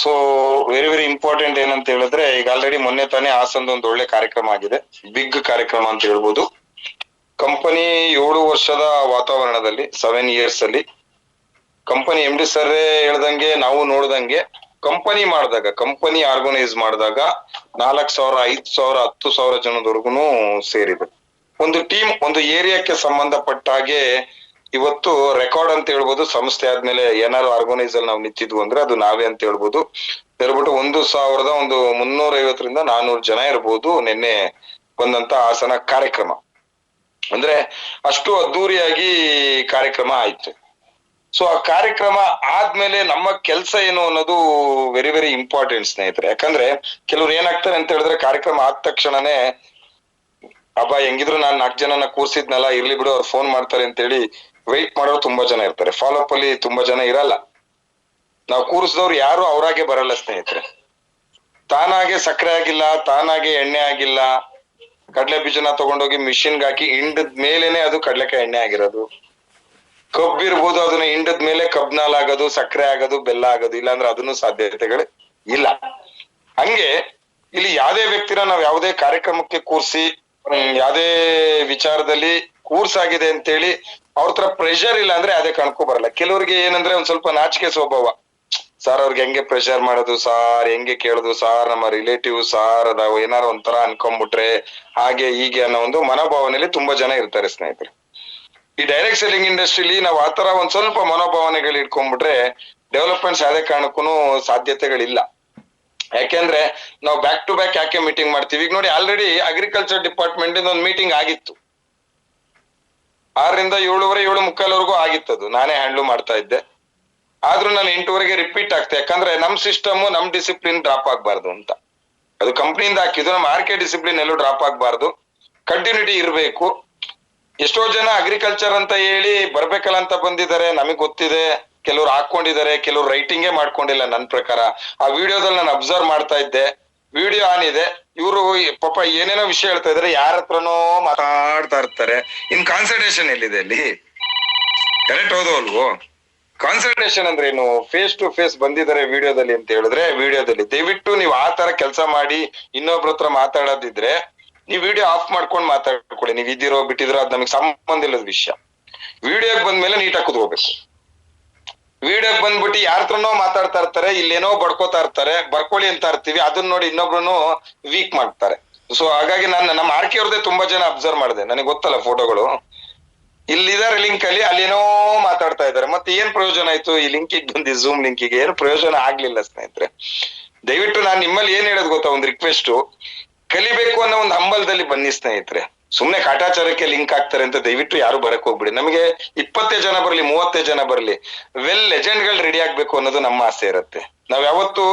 So very very important ಏನಂತ ಹೇಳಿದ್ರೆ, ಈಗ ಆಲ್ರೆಡಿ ಮೊನ್ನೆ ತಾನೇ ಹಾಸನದ ಒಂದು ಒಳ್ಳೆ ಕಾರ್ಯಕ್ರಮ ಆಗಿದೆ, ಬಿಗ್ ಕಾರ್ಯಕ್ರಮ ಅಂತ ಹೇಳ್ಬೋದು. ಕಂಪನಿ 7 ವರ್ಷದ ವಾತಾವರಣದಲ್ಲಿ 7 years ಅಲ್ಲಿ ಕಂಪನಿ ಎಂ ಡಿ ಸರ್ ಹೇಳ್ದಂಗೆ, ನಾವು ನೋಡ್ದಂಗೆ ಕಂಪನಿ ಮಾಡಿದಾಗ, ಕಂಪನಿ ಆರ್ಗನೈಸ್ ಮಾಡಿದಾಗ 4,000, 5,000, 10,000 ಜನದವರೆಗೂ ಸೇರಿದೆ. ಒಂದು ಟೀಮ್, ಒಂದು ಏರಿಯಾಕ್ಕೆ ಸಂಬಂಧಪಟ್ಟ ಹಾಗೆ ಇವತ್ತು ರೆಕಾರ್ಡ್ ಅಂತ ಹೇಳ್ಬೋದು. ಸಂಸ್ಥೆ ಆದ್ಮೇಲೆ ಏನಾದ್ರು ಆರ್ಗನೈಸ್ ಅಲ್ಲಿ ನಾವು ನಿಂತಿದ್ವು ಅಂದ್ರೆ ಅದು ನಾವೇ ಅಂತ ಹೇಳ್ಬೋದು. ಹೇಳ್ಬಿಟ್ಟು 1,350 400 ಜನ ಇರ್ಬೋದು ನಿನ್ನೆ ಬಂದಂತ ಹಾಸನ ಕಾರ್ಯಕ್ರಮ. ಅಂದ್ರೆ ಅಷ್ಟು ಅದ್ದೂರಿಯಾಗಿ ಕಾರ್ಯಕ್ರಮ ಆಯ್ತು. ಸೊ ಆ ಕಾರ್ಯಕ್ರಮ ಆದ್ಮೇಲೆ ನಮ್ಮ ಕೆಲಸ ಏನು ಅನ್ನೋದು ವೆರಿ ವೆರಿ ಇಂಪಾರ್ಟೆಂಟ್ ಸ್ನೇಹಿತರೆ. ಯಾಕಂದ್ರೆ ಕೆಲವ್ರು ಏನಾಗ್ತಾರೆ ಅಂತ ಹೇಳಿದ್ರೆ, ಕಾರ್ಯಕ್ರಮ ಆದ ತಕ್ಷಣನೇ ಅಬ್ಬಾ ಹೆಂಗಿದ್ರು ನಾನ್ 4 ಜನನ ಕೂರ್ಸಿದ್ನಲ್ಲ, ಇರ್ಲಿ ಬಿಡು ಅವ್ರು ಫೋನ್ ಮಾಡ್ತಾರೆ ಅಂತ ಹೇಳಿ ವೆಯ್ಟ್ ಮಾಡೋರು ತುಂಬಾ ಜನ ಇರ್ತಾರೆ. ಫಾಲೋ ಅಪ್ ಅಲ್ಲಿ ತುಂಬಾ ಜನ ಇರಲ್ಲ. ನಾವು ಕೂರಿಸಿದವ್ರು ಯಾರು ಅವರಾಗೆ ಬರಲ್ಲ ಸ್ನೇಹಿತರೆ. ತಾನಾಗೆ ಸಕ್ಕರೆ ಆಗಿಲ್ಲ, ತಾನಾಗೆ ಎಣ್ಣೆ ಆಗಿಲ್ಲ, ಕಡಲೆ ಬೀಜನ ತಗೊಂಡೋಗಿ ಮಿಷಿನ್ಗೆ ಹಾಕಿ ಹಿಂಡದ ಮೇಲೇನೆ ಅದು ಕಡ್ಲೆಕಾಯಿ ಎಣ್ಣೆ ಆಗಿರೋದು. ಕಬ್ಬು ಇರ್ಬೋದು, ಅದನ್ನ ಹಿಂಡದ ಮೇಲೆ ಕಬ್ನಾಲ್ ಆಗೋದು, ಸಕ್ಕರೆ ಆಗೋದು, ಬೆಲ್ಲ ಆಗೋದು. ಇಲ್ಲಾಂದ್ರೆ ಅದನ್ನು ಸಾಧ್ಯತೆಗಳು ಇಲ್ಲ. ಹಂಗೆ ಇಲ್ಲಿ ಯಾವ್ದೇ ವ್ಯಕ್ತಿನ ನಾವ್ ಯಾವ್ದೇ ಕಾರ್ಯಕ್ರಮಕ್ಕೆ ಕೂರ್ಸಿ, ಯಾವ್ದೇ ವಿಚಾರದಲ್ಲಿ ಕೂರ್ಸಾಗಿದೆ ಅಂತೇಳಿ ಅವ್ರ ಹತ್ರ ಪ್ರೆಷರ್ ಇಲ್ಲ ಅಂದ್ರೆ ಅದೇ ಕಣ್ಕೊ ಬರಲ್ಲ. ಕೆಲವ್ರಿಗೆ ಏನಂದ್ರೆ ಒಂದ್ ಸ್ವಲ್ಪ ನಾಚಿಕೆ ಸ್ವಭಾವ. ಸಾರ್ ಅವ್ರಿಗೆ ಹೆಂಗೆ ಪ್ರೆಷರ್ ಮಾಡೋದು, ಸಾರ್ ಹೆಂಗೆ ಕೇಳುದು, ಸಾರ್ ನಮ್ಮ ರಿಲೇಟಿವ್, ಸಾರ್ ನಾವು ಏನಾರು ಒಂಥರ ಅನ್ಕೊಂಡ್ಬಿಟ್ರೆ ಹಾಗೆ ಹೀಗೆ ಅನ್ನೋ ಒಂದು ಮನೋಭಾವನೆಯಲ್ಲಿ ತುಂಬಾ ಜನ ಇರ್ತಾರೆ ಸ್ನೇಹಿತರೆ. ಈ ಡೈರೆಕ್ಟ್ ಸೆಲ್ಲಿಂಗ್ ಇಂಡಸ್ಟ್ರಿಲಿ ನಾವು ಆತರ ಒಂದ್ ಸ್ವಲ್ಪ ಮನೋಭಾವನೆಗಳು ಇಟ್ಕೊಂಡ್ಬಿಟ್ರೆ ಡೆವಲಪ್ಮೆಂಟ್ಸ್ ಯಾವುದೇ ಕಾರಣಕ್ಕೂ ಸಾಧ್ಯತೆಗಳಿಲ್ಲ. ಯಾಕೆಂದ್ರೆ ನಾವು ಬ್ಯಾಕ್ ಟು ಬ್ಯಾಕ್ ಯಾಕೆ ಮೀಟಿಂಗ್ ಮಾಡ್ತೀವಿ? ಈಗ ನೋಡಿ, ಆಲ್ರೆಡಿ ಅಗ್ರಿಕಲ್ಚರ್ ಡಿಪಾರ್ಟ್ಮೆಂಟ್ ಇಂದ ಒಂದು ಮೀಟಿಂಗ್ ಆಗಿತ್ತು. 6ರಿಂದ 7:30, 7:45 ಆಗಿತ್ತದು. ನಾನೇ ಹ್ಯಾಂಡ್ಲ್ ಮಾಡ್ತಾ ಇದ್ದೆ. ಆದ್ರೂ ನಾನು 8:00 ರಿಪೀಟ್ ಆಗ್ತದೆ. ಯಾಕಂದ್ರೆ ನಮ್ ಸಿಸ್ಟಮ್, ನಮ್ ಡಿಸಿಪ್ಲಿನ್ ಡ್ರಾಪ್ ಆಗ್ಬಾರ್ದು ಅಂತ. ಅದು ಕಂಪ್ನಿಯಿಂದ ಹಾಕಿದ್ದು, ನಮ್ಮ ಆರ್ಕೆ ಡಿಸಿಪ್ಲಿನ್ ಎಲ್ಲೂ ಡ್ರಾಪ್ ಆಗ್ಬಾರ್ದು, ಕಂಟಿನ್ಯೂಟಿ ಇರ್ಬೇಕು. ಎಷ್ಟೋ ಜನ ಅಗ್ರಿಕಲ್ಚರ್ ಅಂತ ಹೇಳಿ ಬರ್ಬೇಕಲ್ಲ ಅಂತ ಬಂದಿದ್ದಾರೆ, ನಮಗ್ ಗೊತ್ತಿದೆ. ಕೆಲವ್ರು ಹಾಕೊಂಡಿದ್ದಾರೆ, ಕೆಲವ್ರು ರೈಟಿಂಗೇ ಮಾಡ್ಕೊಂಡಿಲ್ಲ. ನನ್ನ ಪ್ರಕಾರ ಆ ವಿಡಿಯೋದಲ್ಲಿ ನಾನು ಅಬ್ಸರ್ವ್ ಮಾಡ್ತಾ ಇದ್ದೆ, ವಿಡಿಯೋ ಆನ್ ಇದೆ. ಇವರು ಪಾಪ ಏನೇನೋ ವಿಷಯ ಹೇಳ್ತಾ ಇದಾರೆ, ಯಾರ ಹತ್ರನೋ ಮಾತಾಡ್ತಾ ಇರ್ತಾರೆ. ಇನ್ ಕಾನ್ಸಂಟ್ರೇಷನ್ ಎಲ್ಲಿದೆ ಅಲ್ಲಿ? ಕರೆಕ್ಟ್ ಹೌದು ಅಲ್ವೋ? ಕಾನ್ಸಂಟ್ರೇಷನ್ ಅಂದ್ರೆ ಏನು? ಫೇಸ್ ಟು ಫೇಸ್ ಬಂದಿದ್ದಾರೆ ವಿಡಿಯೋದಲ್ಲಿ ಅಂತ ಹೇಳಿದ್ರೆ, ವಿಡಿಯೋದಲ್ಲಿ ದಯವಿಟ್ಟು ನೀವು ಆ ತರ ಕೆಲಸ ಮಾಡಿ ಇನ್ನೊಬ್ರ ಹತ್ರ ಮಾತಾಡೋದಿದ್ರೆ ನೀವ್ ವಿಡಿಯೋ ಆಫ್ ಮಾಡ್ಕೊಂಡು ಮಾತಾಡ್ಕೊಳ್ಳಿ. ನೀವ್ ಇದ್ದೀರೋ ಬಿಟ್ಟಿದ್ರೋ ಅದ್ ನಮಗ್ ಸಂಬಂಧ ಇಲ್ಲದ ವಿಷಯ. ವಿಡಿಯೋಗ್ ಬಂದ್ಮೇಲೆ ನೀಟಾಗಿ ಕುತ್ಕೋಬೇಕು. ವಿಡಿಯೋಗ್ ಬಂದ್ಬಿಟ್ಟು ಯಾರ ಹತ್ರನೋ ಮಾತಾಡ್ತಾ ಇರ್ತಾರೆ, ಇಲ್ಲೇನೋ ಬಡ್ಕೋತಾ ಇರ್ತಾರೆ, ಬರ್ಕೊಳ್ಳಿ ಅಂತ ಇರ್ತೀವಿ, ಅದನ್ನ ನೋಡಿ ಇನ್ನೊಬ್ರು ವೀಕ್ ಮಾಡ್ತಾರೆ. ಸೊ ಹಾಗಾಗಿ ನಾನು ನಮ್ಮ ಆರ್ಕೆ ಅವ್ರದ್ದೇ ತುಂಬಾ ಜನ ಅಬ್ಸರ್ವ್ ಮಾಡಿದೆ, ನನಗೆ ಗೊತ್ತಲ್ಲ ಫೋಟೋಗಳು. ಇಲ್ಲಿದ್ದಾರೆ ಲಿಂಕ್ ಅಲ್ಲಿ, ಅಲ್ಲೇನೋ ಮಾತಾಡ್ತಾ ಇದ್ದಾರೆ. ಮತ್ತೆ ಏನ್ ಪ್ರಯೋಜನ ಆಯ್ತು? ಈ ಲಿಂಕಿಗೆ ಬಂದಿ, ಝೂಮ್ ಲಿಂಕಿಗೆ ಏನು ಪ್ರಯೋಜನ ಆಗ್ಲಿಲ್ಲ ಸ್ನೇಹಿತರೆ. ದಯವಿಟ್ಟು ನಾನು ನಿಮ್ಮಲ್ಲಿ ಏನ್ ಹೇಳೋದು ಗೊತ್ತಾ, ಒಂದು ರಿಕ್ವೆಸ್ಟ್, ಕಲಿಬೇಕು ಅನ್ನೋ ಒಂದು ಹಂಬಲದಲ್ಲಿ ಬನ್ನಿ ಸ್ನೇಹಿತರೆ. ಸುಮ್ನೆ ಕಾಟಾಚಾರಕ್ಕೆ ಲಿಂಕ್ ಆಗ್ತಾರೆ ಅಂತ ದಯವಿಟ್ಟು ಯಾರು ಬರಕ್ ಹೋಗ್ಬಿಡಿ. ನಮಗೆ 20 ಜನ ಬರ್ಲಿ, 30 ಜನ ಬರ್ಲಿ, ವೆಲ್ ಲೆಜೆಂಡ್ ಗಳು ರೆಡಿ ಆಗ್ಬೇಕು ಅನ್ನೋದು ನಮ್ಮ ಆಸೆ ಇರುತ್ತೆ. ನಾವ್ ಯಾವತ್ತು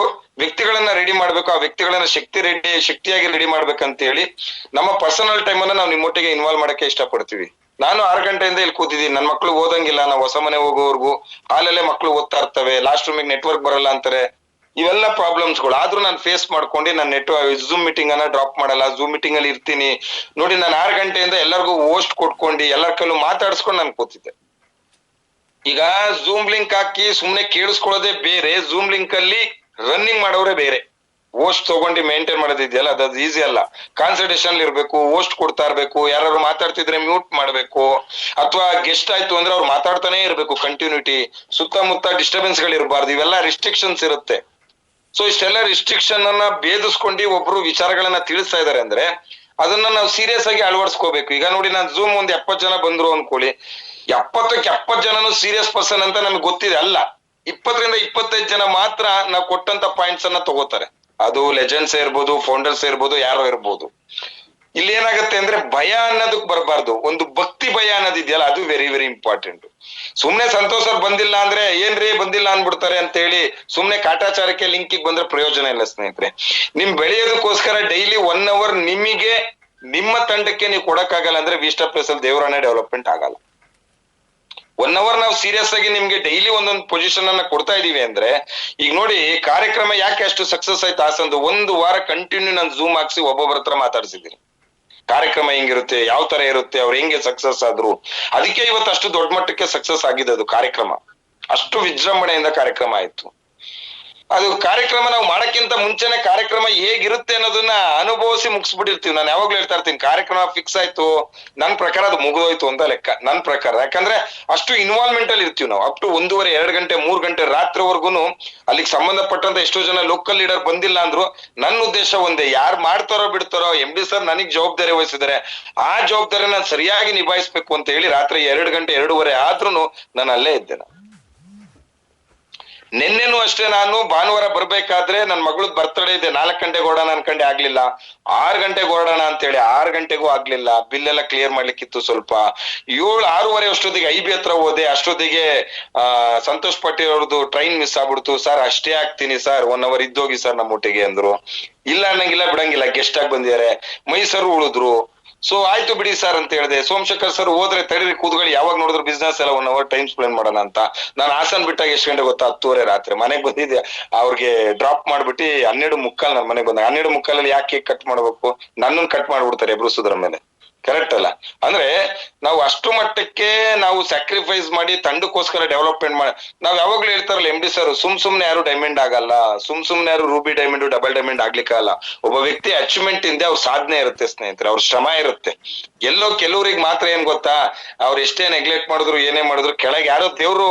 ವ್ಯಕ್ತಿಗಳನ್ನ ರೆಡಿ ಮಾಡ್ಬೇಕು, ಆ ವ್ಯಕ್ತಿಗಳನ್ನ ಶಕ್ತಿಯಾಗಿ ರೆಡಿ ಮಾಡ್ಬೇಕಂತ ಹೇಳಿ ನಮ್ಮ ಪರ್ಸನಲ್ ಟೈಮ್ ಅನ್ನ ನಾವು ನಿಮ್ಮೊಟ್ಟಿಗೆ ಇನ್ವಾಲ್ವ್ ಮಾಡಕ್ಕೆ ಇಷ್ಟಪಡ್ತೀವಿ. ನಾನು 6 ಗಂಟೆಯಿಂದ ಇಲ್ಲಿ ಕೂತಿದ್ದೀನಿ. ನನ್ ಮಕ್ಳು ಓದಂಗಿಲ್ಲ, ನಾವು ಹೊಸ ಮನೆ ಹೋಗೋವರ್ಗು ಹಾಲಲ್ಲೇ ಮಕ್ಳು ಓದ್ತಾ ಇರ್ತವೆ, ಲಾಸ್ಟ್ ರೂಮಿಗೆ ನೆಟ್ವರ್ಕ್ ಬರಲ್ಲ ಅಂತಾರೆ. ಇವೆಲ್ಲ ಪ್ರಾಬ್ಲಮ್ಸ್ಗಳು. ಆದ್ರೂ ನಾನು ಫೇಸ್ ಮಾಡ್ಕೊಂಡು ನಾನು ಝೂಮ್ ಮೀಟಿಂಗ್ ಅನ್ನ ಡ್ರಾಪ್ ಮಾಡಲ್ಲ, ಝೂಮ್ ಮೀಟಿಂಗ್ ಅಲ್ಲಿ ಇರ್ತೀನಿ. ನೋಡಿ, ನಾನು 6 ಗಂಟೆಯಿಂದ ಎಲ್ಲರಿಗೂ ಹೋಸ್ಟ್ ಕೊಟ್ಕೊಂಡು ಎಲ್ಲರ ಕೈಲೂ ಮಾತಾಡ್ಸ್ಕೊಂಡು ನಾನು ಕೂತಿದ್ದೆ. ಈಗ ಝೂಮ್ ಲಿಂಕ್ ಹಾಕಿ ಸುಮ್ನೆ ಕೇಳಿಸ್ಕೊಳ್ಳೋದೇ ಬೇರೆ, ಝೂಮ್ ಲಿಂಕ್ ಅಲ್ಲಿ ರನ್ನಿಂಗ್ ಮಾಡೋರೇ ಬೇರೆ. ಹೋಸ್ಟ್ ತಗೊಂಡು ಮೇಂಟೈನ್ ಮಾಡೋದಿದೆಯಲ್ಲ, ಅದು ಈಸಿ ಅಲ್ಲ. ಕಾನ್ಸಂಟ್ರೇಷನ್ ಇರ್ಬೇಕು, ಹೋಸ್ಟ್ ಕೊಡ್ತಾ ಇರ್ಬೇಕು, ಯಾರು ಮಾತಾಡ್ತಿದ್ರೆ ಮ್ಯೂಟ್ ಮಾಡ್ಬೇಕು, ಅಥವಾ ಗೆಸ್ಟ್ ಆಯ್ತು ಅಂದ್ರೆ ಅವ್ರು ಮಾತಾಡ್ತಾನೆ ಇರ್ಬೇಕು ಕಂಟಿನ್ಯೂಟಿ. ಸುತ್ತಮುತ್ತ ಡಿಸ್ಟರ್ಬೆನ್ಸ್ ಗಳು ಇರಬಾರ್ದು, ಇವೆಲ್ಲ ರಿಸ್ಟ್ರಿಕ್ಷನ್ಸ್ ಇರುತ್ತೆ. ಸೊ ಇಷ್ಟೆಲ್ಲ ರಿಸ್ಟ್ರಿಕ್ಷನ್ ಅನ್ನ ಭೇದಿಸ್ಕೊಂಡು ಒಬ್ರು ವಿಚಾರಗಳನ್ನ ತಿಳಿಸ್ತಾ ಇದಾರೆ ಅಂದ್ರೆ ಅದನ್ನ ನಾವು ಸೀರಿಯಸ್ ಆಗಿ ಅಳವಡಿಸ್ಕೋಬೇಕು. ಈಗ ನೋಡಿ, ನಾನು ಝೂಮ್ ಒಂದ್ 70 ಜನ ಬಂದ್ರು ಅನ್ಕೊಳ್ಳಿ, 70ಕ್ಕೆ 70 ಜನನು ಸೀರಿಯಸ್ ಪರ್ಸನ್ ಅಂತ ನಮ್ಗೆ ಗೊತ್ತಿದೆ ಅಲ್ಲ. 20ರಿಂದ 25 ಜನ ಮಾತ್ರ ನಾವು ಕೊಟ್ಟಂತ ಪಾಯಿಂಟ್ಸ್ ಅನ್ನ ತಗೋತಾರೆ. ಅದು ಲೆಜೆಂಡ್ಸ್ ಇರ್ಬೋದು, ಫೌಂಡರ್ಸ್ ಇರ್ಬೋದು, ಯಾರೋ ಇರ್ಬೋದು. ಇಲ್ಲಿ ಏನಾಗುತ್ತೆ ಅಂದ್ರೆ ಭಯ ಅನ್ನೋದಕ್ ಬರಬಾರ್ದು, ಒಂದು ಭಕ್ತಿ ಭಯ ಅನ್ನೋದಿದೆಯಲ್ಲ, ಅದು ವೆರಿ ವೆರಿ ಇಂಪಾರ್ಟೆಂಟ್. ಸುಮ್ನೆ ಸಂತೋಷ್ ಅವ್ರು ಬಂದಿಲ್ಲ ಅಂದ್ರೆ ಏನ್ರಿ ಬಂದಿಲ್ಲ ಅನ್ಬಿಡ್ತಾರೆ ಅಂತ ಹೇಳಿ ಸುಮ್ನೆ ಕಾಟಾಚಾರಕ್ಕೆ ಲಿಂಕಿಗೆ ಬಂದ್ರೆ ಪ್ರಯೋಜನ ಇಲ್ಲ ಸ್ನೇಹಿತರೆ. ನಿಮ್ ಬೆಳೆಯೋದಕ್ಕೋಸ್ಕರ ಡೈಲಿ 1 hour ನಿಮಗೆ ನಿಮ್ಮ ತಂಡಕ್ಕೆ ನೀವು ಕೊಡಕ್ಕಾಗಲ್ಲ ಅಂದ್ರೆ ವಿಸ್ಟಾ ಪ್ಲೇಸ್ ಅಲ್ಲಿ ದೇವರಾಣೆ ಡೆವಲಪ್ಮೆಂಟ್ ಆಗಲ್ಲ. 1 hour ನಾವು ಸೀರಿಯಸ್ ಆಗಿ ನಿಮ್ಗೆ ಡೈಲಿ ಒಂದೊಂದು ಪೊಸಿಷನ್ ಅನ್ನ ಕೊಡ್ತಾ ಇದೀವಿ ಅಂದ್ರೆ, ಈಗ ನೋಡಿ ಕಾರ್ಯಕ್ರಮ ಯಾಕೆ ಅಷ್ಟು ಸಕ್ಸಸ್ ಆಯ್ತು ಹಾಸಂದು, 1 ವಾರ ಕಂಟಿನ್ಯೂ ನಾನು ಝೂಮ್ ಹಾಕ್ಸಿ ಒಬ್ಬೊಬ್ಬರ ಹತ್ರ ಮಾತಾಡ್ಸಿದ್ದೀನಿ. ಕಾರ್ಯಕ್ರಮ ಹೆಂಗಿರುತ್ತೆ, ಯಾವ ತರ ಇರುತ್ತೆ, ಅವ್ರು ಹೆಂಗೆ ಸಕ್ಸಸ್ ಆದ್ರು. ಅದಕ್ಕೆ ಇವತ್ತು ಅಷ್ಟು ದೊಡ್ಡ ಮಟ್ಟಕ್ಕೆ ಸಕ್ಸಸ್ ಆಗಿದೆ ಅದು ಕಾರ್ಯಕ್ರಮ. ಅಷ್ಟು ವಿಜೃಂಭಣೆಯಿಂದ ಕಾರ್ಯಕ್ರಮ ಆಯ್ತು. ಅದು ಕಾರ್ಯಕ್ರಮ ನಾವು ಮಾಡಕ್ಕಿಂತ ಮುಂಚೆನೆ ಕಾರ್ಯಕ್ರಮ ಹೇಗಿರುತ್ತೆ ಅನ್ನೋದನ್ನ ಅನುಭವಿಸಿ ಮುಗಿಸ್ಬಿಟ್ಟಿರ್ತೀವಿ. ನಾನು ಯಾವಾಗ್ಲೂ ಹೇಳ್ತಾ ಇರ್ತೀನಿ, ಕಾರ್ಯಕ್ರಮ ಫಿಕ್ಸ್ ಆಯ್ತು ನನ್ ಪ್ರಕಾರ ಅದು ಮುಗಿದೋಯ್ತು ಅಂತ ಲೆಕ್ಕ, ನನ್ ಪ್ರಕಾರ. ಯಾಕಂದ್ರೆ ಅಷ್ಟು ಇನ್ವಾಲ್ವ್ಮೆಂಟ್ ಅಲ್ಲಿ ಇರ್ತೀವಿ ನಾವು. ಅಪ್ ಟು 1:30, 2 ಗಂಟೆ 3 ಗಂಟೆ ರಾತ್ರಿವರೆಗೂ ಅಲ್ಲಿಗೆ ಸಂಬಂಧಪಟ್ಟಂತ ಎಷ್ಟೋ ಜನ ಲೋಕಲ್ ಲೀಡರ್ ಬಂದಿಲ್ಲ ಅಂದ್ರು ನನ್ನ ಉದ್ದೇಶ ಒಂದೇ, ಯಾರು ಮಾಡ್ತಾರೋ ಬಿಡ್ತಾರೋ MD ಸರ್ ನನಗ್ ಜವಾಬ್ದಾರಿ ವಹಿಸಿದ್ದಾರೆ, ಆ ಜವಾಬ್ದಾರಿನ ಸರಿಯಾಗಿ ನಿಭಾಯಿಸ್ಬೇಕು ಅಂತ ಹೇಳಿ ರಾತ್ರಿ 2 ಗಂಟೆ 2:30 ಆದ್ರೂ ನಾನು ಅಲ್ಲೇ ಇದ್ದೆ. ನಿನ್ನೆನೂ ಅಷ್ಟೇ, ನಾನು ಭಾನುವಾರ ಬರ್ಬೇಕಾದ್ರೆ ನನ್ ಮಗಳದ್ ಬರ್ತಡೇ ಇದೆ, 4 ಗಂಟೆಗೆ ಓಡೋಣ ಅನ್ಕಂಡೆ ಆಗ್ಲಿಲ್ಲ, 6 ಗಂಟೆಗೆ ಓಡೋಣ ಅಂತೇಳಿ 6 ಗಂಟೆಗೂ ಆಗ್ಲಿಲ್ಲ. ಬಿಲ್ ಎಲ್ಲ ಕ್ಲಿಯರ್ ಮಾಡ್ಲಿಕ್ಕಿತ್ತು ಸ್ವಲ್ಪ. 6:30 ಅಷ್ಟೊತ್ತಿಗೆ IB ಹತ್ರ ಹೋದೆ. ಅಷ್ಟೊತ್ತಿಗೆ ಸಂತೋಷ್ ಪಾಟೀಲ್ ಅವ್ರದ್ದು ಟ್ರೈನ್ ಮಿಸ್ ಆಗ್ಬಿಡ್ತು. ಸರ್ ಅಷ್ಟೇ ಆಗ್ತೀನಿ ಸರ್, 1 hour ಇದ್ದೋಗಿ ಸರ್ ನಮ್ಮ ಒಟ್ಟಿಗೆ ಅಂದ್ರು. ಇಲ್ಲ ಅನ್ನಂಗಿಲ್ಲ ಬಿಡಂಗಿಲ್ಲ, ಗೆಸ್ಟ್ ಆಗಿ ಬಂದಿದ್ದಾರೆ. ಮೈಸೂರು ಉಳಿದ್ರು. ಸೊ ಆಯ್ತು ಬಿಡಿ ಸರ್ ಅಂತ ಹೇಳಿದೆ. ಸೋಮಶೇಖರ್ ಸರ್ ಹೋದ್ರೆ ತಡೀರಿ ಕೂತ್ಗಳು, ಯಾವಾಗ ನೋಡಿದ್ರು ಬಿಸ್ನೆಸ್ ಎಲ್ಲ 1 hour ಟೈಮ್ ಸ್ಪೆಂಡ್ ಮಾಡೋಣ ಅಂತ. ನಾನು ಹಾಸನ್ ಬಿಟ್ಟಾಗ ಎಷ್ಟು ಗಂಟೆ ಗೊತ್ತಾ, 10:30 ರಾತ್ರಿ ಮನೆಗೆ ಬಂದಿದ್ದೆ. ಅವ್ರಿಗೆ ಡ್ರಾಪ್ ಮಾಡ್ಬಿಟ್ಟು 12:45 ನನ್ನ ಮನೆಗೆ ಬಂದ. 12:45 ಯಾಕೆ ಕೇಕ್ ಕಟ್ ಮಾಡ್ಬೇಕು, ನನ್ನನ್ನು ಕಟ್ ಮಾಡ್ಬಿಡ್ತಾರೆ ಎಬ್ರಿಸೋದ್ರ ಮೇಲೆ. ಕರೆಕ್ಟ್ ಅಲ್ಲ? ಅಂದ್ರೆ ನಾವು ಅಷ್ಟು ಮಟ್ಟಕ್ಕೆ ನಾವು ಸ್ಯಾಕ್ರಿಫೈಸ್ ಮಾಡಿ ತಂಡಕ್ಕೋಸ್ಕರ ಡೆವಲಪ್ಮೆಂಟ್ ಮಾಡಿ. ನಾವ್ ಯಾವಾಗ್ಲೂ ಹೇಳ್ತಾರಲ್ಲ MD ಸರ್, ಸುಮ್ನೆ ಯಾರು ಡೈಮಂಡ್ ಆಗಲ್ಲ, ಸುಮ್ನೆ ಯಾರು ರೂಬಿ ಡೈಮಂಡ್ ಡಬಲ್ ಡೈಮಂಡ್ ಆಗ್ಲಿಕ್ಕಲ್ಲ. ಒಬ್ಬ ವ್ಯಕ್ತಿ ಅಚೀವ್ಮೆಂಟ್ ಇಂದ ಅವ್ರ ಸಾಧನೆ ಇರುತ್ತೆ ಸ್ನೇಹಿತರೆ, ಅವ್ರ ಶ್ರಮ ಇರುತ್ತೆ. ಎಲ್ಲೋ ಕೆಲವ್ರಿಗೆ ಮಾತ್ರ ಏನ್ ಗೊತ್ತಾ, ಅವ್ರು ಎಷ್ಟೇ ನೆಗ್ಲೆಕ್ಟ್ ಮಾಡಿದ್ರು ಏನೇ ಮಾಡಿದ್ರು ಕೆಳಗೆ ಯಾರೋ ದೇವ್ರು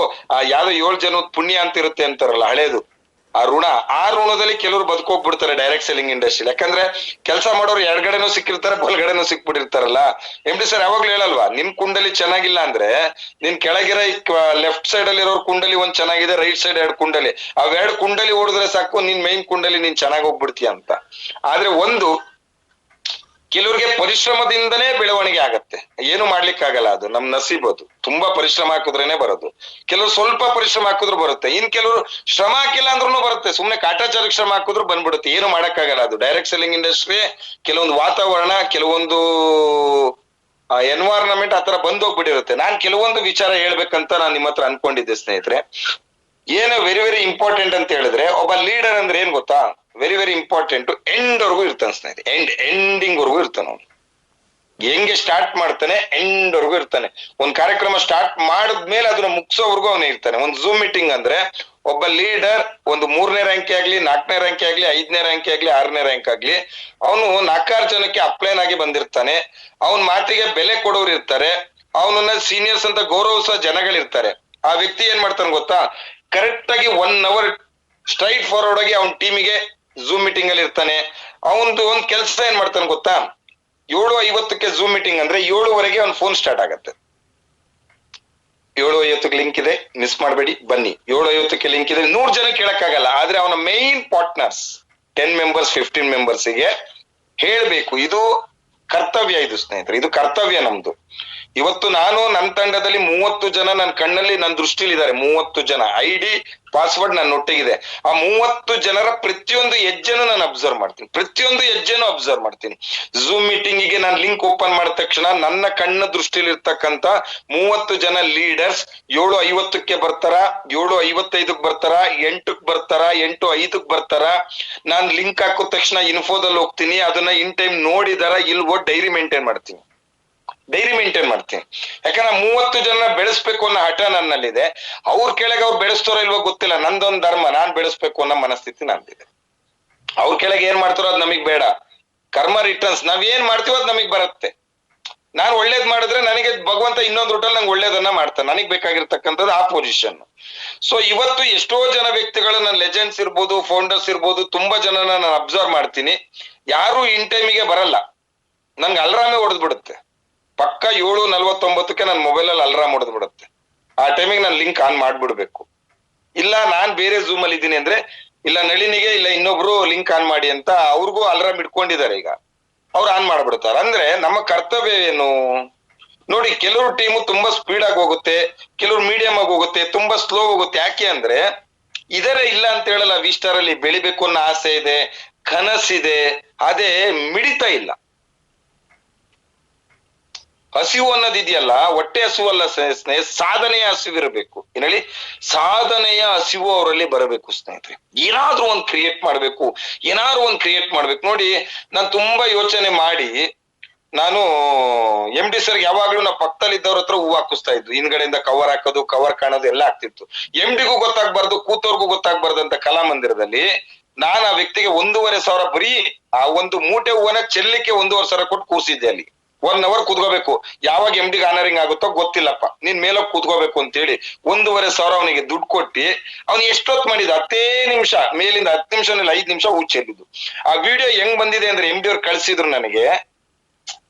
ಯಾವ್ದೋ 7 ಜನದ ಪುಣ್ಯ ಅಂತ ಇರುತ್ತೆ ಅಂತಾರಲ್ಲ ಹಳೇದು, ಆ ಋಣದಲ್ಲಿ ಕೆಲವರು ಬದುಕೋಗ್ಬಿಡ್ತಾರೆ ಡೈರೆಕ್ಟ್ ಸೆಲ್ಲಿಂಗ್ ಇಂಡಸ್ಟ್ರಿ. ಯಾಕಂದ್ರೆ ಕೆಲಸ ಮಾಡೋರು ಎಡಗಡೆನೂ ಸಿಕ್ಕಿರ್ತಾರೆ, ಬಲಗಡೆನೂ ಸಿಕ್ಬಿಟ್ಟಿರ್ತಾರಲ್ಲ. MD ಸರ್ ಯಾವಾಗ್ಲೂ ಹೇಳಲ್ವಾ, ನಿಮ್ ಕುಂಡಲಿ ಚೆನ್ನಾಗಿಲ್ಲ ಅಂದ್ರೆ ನಿನ್ ಕೆಳಗಿರೋ ಲೆಫ್ಟ್ ಸೈಡ್ ಅಲ್ಲಿ ಇರೋರ್ ಕುಂಡಲಿ ಒಂದ್ ಚೆನ್ನಾಗಿದೆ, ರೈಟ್ ಸೈಡ್ 2 ಕುಂಡಲಿ, ಅವ್ 2 ಕುಂಡಲಿ ಓಡಿದ್ರೆ ಸಾಕು, ನಿನ್ ಮೈನ್ ಕುಂಡಲಿ ನೀನ್ ಚೆನ್ನಾಗಿ ಹೋಗ್ಬಿಡ್ತೀಯ ಅಂತ. ಆದ್ರೆ ಕೆಲವ್ರಿಗೆ ಪರಿಶ್ರಮದಿಂದನೇ ಬೆಳವಣಿಗೆ ಆಗತ್ತೆ, ಏನು ಮಾಡ್ಲಿಕ್ಕಾಗಲ್ಲ, ಅದು ನಮ್ ನಸೀಬ್. ಅದು ತುಂಬಾ ಪರಿಶ್ರಮ ಹಾಕಿದ್ರೇನೆ ಬರೋದು. ಕೆಲವ್ರು ಸ್ವಲ್ಪ ಪರಿಶ್ರಮ ಹಾಕಿದ್ರು ಬರುತ್ತೆ, ಇನ್ ಕೆಲವರು ಶ್ರಮ ಹಾಕಿಲ್ಲ ಅಂದ್ರೂ ಬರುತ್ತೆ, ಸುಮ್ನೆ ಕಾಟಾಚಾರಕ್ಕೆ ಶ್ರಮ ಹಾಕಿದ್ರು ಬಂದ್ಬಿಡುತ್ತೆ. ಏನು ಮಾಡಕ್ಕಾಗಲ್ಲ. ಅದು ಡೈರೆಕ್ಟ್ ಸೆಲ್ಲಿಂಗ್ ಇಂಡಸ್ಟ್ರಿ ಕೆಲವೊಂದು ವಾತಾವರಣ, ಕೆಲವೊಂದು ಎನ್ವೈರನ್ಮೆಂಟ್ ಆತರ ಬಂದೋಗ್ಬಿಟ್ಟಿರುತ್ತೆ. ನಾನ್ ಕೆಲವೊಂದು ವಿಚಾರ ಹೇಳ್ಬೇಕಂತ ನಾನು ನಿಮ್ಮ ಹತ್ರ ಅನ್ಕೊಂಡಿದ್ದೆ ಸ್ನೇಹಿತರೆ. ಏನು ವೆರಿ ವೆರಿ ಇಂಪಾರ್ಟೆಂಟ್ ಅಂತ ಹೇಳಿದ್ರೆ, ಒಬ್ಬ ಲೀಡರ್ ಅಂದ್ರೆ ಏನ್ ಗೊತ್ತಾ, ವೆರಿ ವೆರಿ ಇಂಪಾರ್ಟೆಂಟ್, ಎಂಡ್ ವರ್ಗೂ ಇರ್ತಾನೆ ಸ್ನೇಹಿತರೆ. ಎಂಡಿಂಗ್ ವರ್ಗೂ ಇರ್ತಾನೆ ಅವ್ನು. ಹೆಂಗೆ ಸ್ಟಾರ್ಟ್ ಮಾಡ್ತಾನೆ ಎಂಡ್ ವರ್ಗೂ ಇರ್ತಾನೆ. ಒಂದ್ ಕಾರ್ಯಕ್ರಮ ಸ್ಟಾರ್ಟ್ ಮಾಡಿದ್ಮೇಲೆ ಅದನ್ನ ಮುಗಿಸೋವರೆಗೂ ಅವನೇ ಇರ್ತಾನೆ. ಒಂದ್ ಝೂಮ್ ಮೀಟಿಂಗ್ ಅಂದ್ರೆ ಒಬ್ಬ ಲೀಡರ್ ಒಂದು 3ನೇ ರ್ಯಾಂಕ್ ಆಗ್ಲಿ, 4ನೇ ರ್ಯಾಂಕ್ ಆಗ್ಲಿ, 5ನೇ ರ್ಯಾಂಕ್ ಆಗ್ಲಿ, 6ನೇ ರ್ಯಾಂಕ್ ಆಗ್ಲಿ, ಅವನು 4-6 ಜನಕ್ಕೆ ಅಪ್ಲೈನ್ ಆಗಿ ಬಂದಿರ್ತಾನೆ. ಅವನ್ ಮಾತಿಗೆ ಬೆಲೆ ಕೊಡೋರು ಇರ್ತಾರೆ, ಅವನನ್ನ ಸೀನಿಯರ್ಸ್ ಅಂತ ಗೌರವಿಸೋ ಜನಗಳಿರ್ತಾರೆ. ಆ ವ್ಯಕ್ತಿ ಏನ್ ಮಾಡ್ತಾನೆ ಗೊತ್ತಾ, ಕರೆಕ್ಟ್ ಆಗಿ 1 hour ಸ್ಟ್ರೈಟ್ ಫಾರ್ವರ್ಡ್ ಆಗಿ ಅವನ್ ಟೀಮಿಗೆ ಝೂಮ್ ಮೀಟಿಂಗ್ ಅಲ್ಲಿ ಇರ್ತಾನೆ. ಅವನದು ಒಂದ್ ಕೆಲಸ ಏನ್ ಮಾಡ್ತಾನೆ ಗೊತ್ತಾ, 7:50ಕ್ಕೆ ಝೂಮ್ ಮೀಟಿಂಗ್ ಅಂದ್ರೆ 7:00ವರೆಗೆ ಅವ್ನ ಫೋನ್ ಸ್ಟಾರ್ಟ್ ಆಗತ್ತೆ. 7:50ಕ್ಕೆ ಲಿಂಕ್ ಇದೆ, ಮಿಸ್ ಮಾಡಬೇಡಿ ಬನ್ನಿ. 7:50ಕ್ಕೆ ಲಿಂಕ್ ಇದೆ, 100 ಜನ ಕೇಳಕ್ಕಾಗಲ್ಲ. ಆದ್ರೆ ಅವನ ಮೈನ್ ಪಾರ್ಟ್ನರ್ಸ್ 10 ಮೆಂಬರ್ಸ್ 15 ಮೆಂಬರ್ಸ್ಗೆ ಹೇಳ್ಬೇಕು. ಇದು ಕರ್ತವ್ಯ, ಇದು ಸ್ನೇಹಿತರೆ, ಇದು ಕರ್ತವ್ಯ ನಮ್ದು. ಇವತ್ತು ನಾನು ನನ್ನ ತಂಡದಲ್ಲಿ 30 ಜನ ನನ್ನ ಕಣ್ಣಲ್ಲಿ, ನನ್ನ ದೃಷ್ಟಿಲಿ ಇದ್ದಾರೆ. 30 ಜನ ID ಪಾಸ್ವರ್ಡ್ ನನ್ನ ಒಟ್ಟಿಗಿದೆ. ಆ 30 ಜನರ ಪ್ರತಿಯೊಂದು ಹೆಜ್ಜೆನೂ ನಾನು ಅಬ್ಸರ್ವ್ ಮಾಡ್ತೀನಿ, ಪ್ರತಿಯೊಂದು ಹೆಜ್ಜೆನೂ ಅಬ್ಸರ್ವ್ ಮಾಡ್ತೀನಿ. ಝೂಮ್ ಮೀಟಿಂಗ್ ಗೆ ನಾನು ಲಿಂಕ್ ಓಪನ್ ಮಾಡಿದ ತಕ್ಷಣ ನನ್ನ ಕಣ್ಣ ದೃಷ್ಟಿಲಿ ಇರ್ತಕ್ಕಂತ 30 ಜನ ಲೀಡರ್ಸ್ 7:50ಕ್ಕೆ ಬರ್ತಾರ, 7:55ಕ್ಕೆ ಬರ್ತಾರ, 8ಕ್ಕೆ ಬರ್ತಾರ, 8:05ಕ್ಕೆ ಬರ್ತಾರ. ನಾನ್ ಲಿಂಕ್ ಹಾಕಿದ ತಕ್ಷಣ ಇನ್ಫೋದಲ್ಲಿ ಹೋಗ್ತೀನಿ, ಅದನ್ನ ಇನ್ ಟೈಮ್ ನೋಡಿದಾರ ಇಲ್ವೋ ಡೈರಿ ಮೇಂಟೈನ್ ಮಾಡ್ತೀನಿ. ಯಾಕಂದ್ರೆ 30 ಜನ ಬೆಳೆಸ್ಬೇಕು ಅನ್ನೋ ಹಠ ನನ್ನಲ್ಲಿದೆ. ಅವ್ರ ಕೆಳಗೆ ಅವ್ರು ಬೆಳೆಸ್ತಾರೋ ಇಲ್ವೋ ಗೊತ್ತಿಲ್ಲ, ನಂದೊಂದ್ ಧರ್ಮ, ನಾನ್ ಬೆಳೆಸ್ಬೇಕು ಅನ್ನೋ ಮನಸ್ಥಿತಿ ನಂದಿದೆ. ಅವ್ರ ಕೆಳಗೆ ಏನ್ ಮಾಡ್ತಾರೋ ಅದ್ ನಮಗ್ ಬೇಡ. ಕರ್ಮ ರಿಟರ್ನ್ಸ್, ನಾವ್ ಏನ್ ಮಾಡ್ತೀವೋ ಅದ್ ನಮಗ್ ಬರುತ್ತೆ. ನಾನ್ ಒಳ್ಳೇದ್ ಮಾಡಿದ್ರೆ ನನಗೆ ಭಗವಂತ ಇನ್ನೊಂದ್ ರೂಟಲ್ಲಿ ನಂಗೆ ಒಳ್ಳೇದನ್ನ ಮಾಡ್ತಾನೆ. ನನಗ್ ಬೇಕಾಗಿರ್ತಕ್ಕಂಥದ್ದು ಆ ಪೊಸಿಷನ್. ಸೊ ಇವತ್ತು ಎಷ್ಟೋ ಜನ ವ್ಯಕ್ತಿಗಳು, ನನ್ನ ಲೆಜೆಂಡ್ಸ್ ಇರ್ಬೋದು, ಫೌಂಡರ್ಸ್ ಇರ್ಬೋದು, ತುಂಬಾ ಜನನ ನಾನು ಅಬ್ಸರ್ವ್ ಮಾಡ್ತೀನಿ. ಯಾರು ಇನ್ ಟೈಮಿಗೆ ಬರಲ್ಲ, ನನ್ಗೆ ಅಲ್ರಾಮೇ ಹೊಡೆದ್ಬಿಡುತ್ತೆ. ಪಕ್ಕ 7:49ಕ್ಕೆ ನನ್ನ ಮೊಬೈಲಲ್ಲಿ ಅಲ್ರಾಮ್ ಹೊಡೆದ್ ಬಿಡುತ್ತೆ. ಆ ಟೈಮಿಗೆ ನಾನು ಲಿಂಕ್ ಆನ್ ಮಾಡ್ಬಿಡ್ಬೇಕು. ಇಲ್ಲ ನಾನ್ ಬೇರೆ ಝೂಮ್ ಅಲ್ಲಿ ಇದ್ದೀನಿ ಅಂದ್ರೆ, ಇಲ್ಲ ನಳಿನಿಗೆ ಇಲ್ಲ ಇನ್ನೊಬ್ರು ಲಿಂಕ್ ಆನ್ ಮಾಡಿ ಅಂತ ಅವ್ರಿಗೂ ಅಲ್ರಾಮ್ ಇಟ್ಕೊಂಡಿದ್ದಾರೆ. ಈಗ ಅವ್ರು ಆನ್ ಮಾಡ್ಬಿಡ್ತಾರೆ. ಅಂದ್ರೆ ನಮ್ಮ ಕರ್ತವ್ಯ ಏನು ನೋಡಿ. ಕೆಲವ್ರು ಟೀಮು ತುಂಬಾ ಸ್ಪೀಡ್ ಆಗಿ ಹೋಗುತ್ತೆ, ಕೆಲವ್ರು ಮೀಡಿಯಂ ಆಗಿ ಹೋಗುತ್ತೆ, ತುಂಬಾ ಸ್ಲೋ ಹೋಗುತ್ತೆ. ಯಾಕೆ ಅಂದ್ರೆ ಇದರೇ ಇಲ್ಲ ಅಂತ ಹೇಳಲ್ಲ, ವಿಸ್ಟಾರ್ ಅಲ್ಲಿ ಬೆಳಿಬೇಕು ಅನ್ನೋ ಆಸೆ ಇದೆ, ಕನಸಿದೆ, ಅದೇ ಮಿಡಿತಾ ಇಲ್ಲ. ಹಸಿವು ಅನ್ನೋದಿದೆಯಲ್ಲ, ಹೊಟ್ಟೆ ಹಸಿವು ಅಲ್ಲ ಸ್ನೇಹಿತರೆ, ಸಾಧನೆಯ ಹಸಿವು ಇರಬೇಕು. ಏನ್ ಹೇಳಿ, ಸಾಧನೆಯ ಹಸಿವು ಅವರಲ್ಲಿ ಬರಬೇಕು ಸ್ನೇಹಿತರೆ. ಏನಾದ್ರೂ ಒಂದ್ ಕ್ರಿಯೇಟ್ ಮಾಡ್ಬೇಕು, ಏನಾದ್ರು ಒಂದ್ ಕ್ರಿಯೇಟ್ ಮಾಡ್ಬೇಕು. ನೋಡಿ, ನಾನ್ ತುಂಬಾ ಯೋಚನೆ ಮಾಡಿ ನಾನು MD ಸರ್ ಯಾವಾಗ್ಲೂ ನಾವು ಪಕ್ಕದಲ್ಲಿ ಇದ್ದವ್ರ ಹತ್ರ ಹೂವು ಹಾಕಿಸ್ತಾ ಇದ್ವಿ, ಹಿಂದ್ಗಡೆಯಿಂದ ಕವರ್ ಹಾಕೋದು, ಕವರ್ ಕಾಣೋದು ಎಲ್ಲ ಆಗ್ತಿತ್ತು. MDಗೂ ಗೊತ್ತಾಗ್ಬಾರ್ದು, ಕೂತವ್ರಿಗೂ ಗೊತ್ತಾಗ್ಬಾರ್ದು ಅಂತ ಕಲಾಮಂದಿರದಲ್ಲಿ ನಾನು ಆ ವ್ಯಕ್ತಿಗೆ 1,500 ಬರೀ ಆ ಒಂದು ಮೂಟೆ ಹೂವನ್ನ ಚೆಲ್ಲಿಕ್ಕೆ 1,500 ಕೊಟ್ಟು ಕೂಸಿದ್ದೆ ಅಲ್ಲಿ. 1 hour ಕೂತ್ಕೋಬೇಕು. ಯಾವಾಗ MDಗೆ ಆನರಿಂಗ್ ಆಗುತ್ತೋ ಗೊತ್ತಿಲ್ಲಪ್ಪ, ನೀನ್ ಮೇಲೋಗಿ ಕೂತ್ಕೋಬೇಕು ಅಂತೇಳಿ 1,500 ಅವನಿಗೆ ದುಡ್ಡು ಕೊಟ್ಟಿ ಅವ್ನು ಎಷ್ಟೊತ್ತು ಮಾಡಿದ, 10 ನಿಮಿಷ, ಮೇಲಿಂದ 10 ನಿಮಿಷ 5 ನಿಮಿಷ ಹೂ ಚೆಲ್ಲಿದ್ದು. ಆ ವಿಡಿಯೋ ಹೆಂಗ್ ಬಂದಿದೆ ಅಂದ್ರೆ MD ಅವ್ರು ಕಳ್ಸಿದ್ರು ನನಗೆ.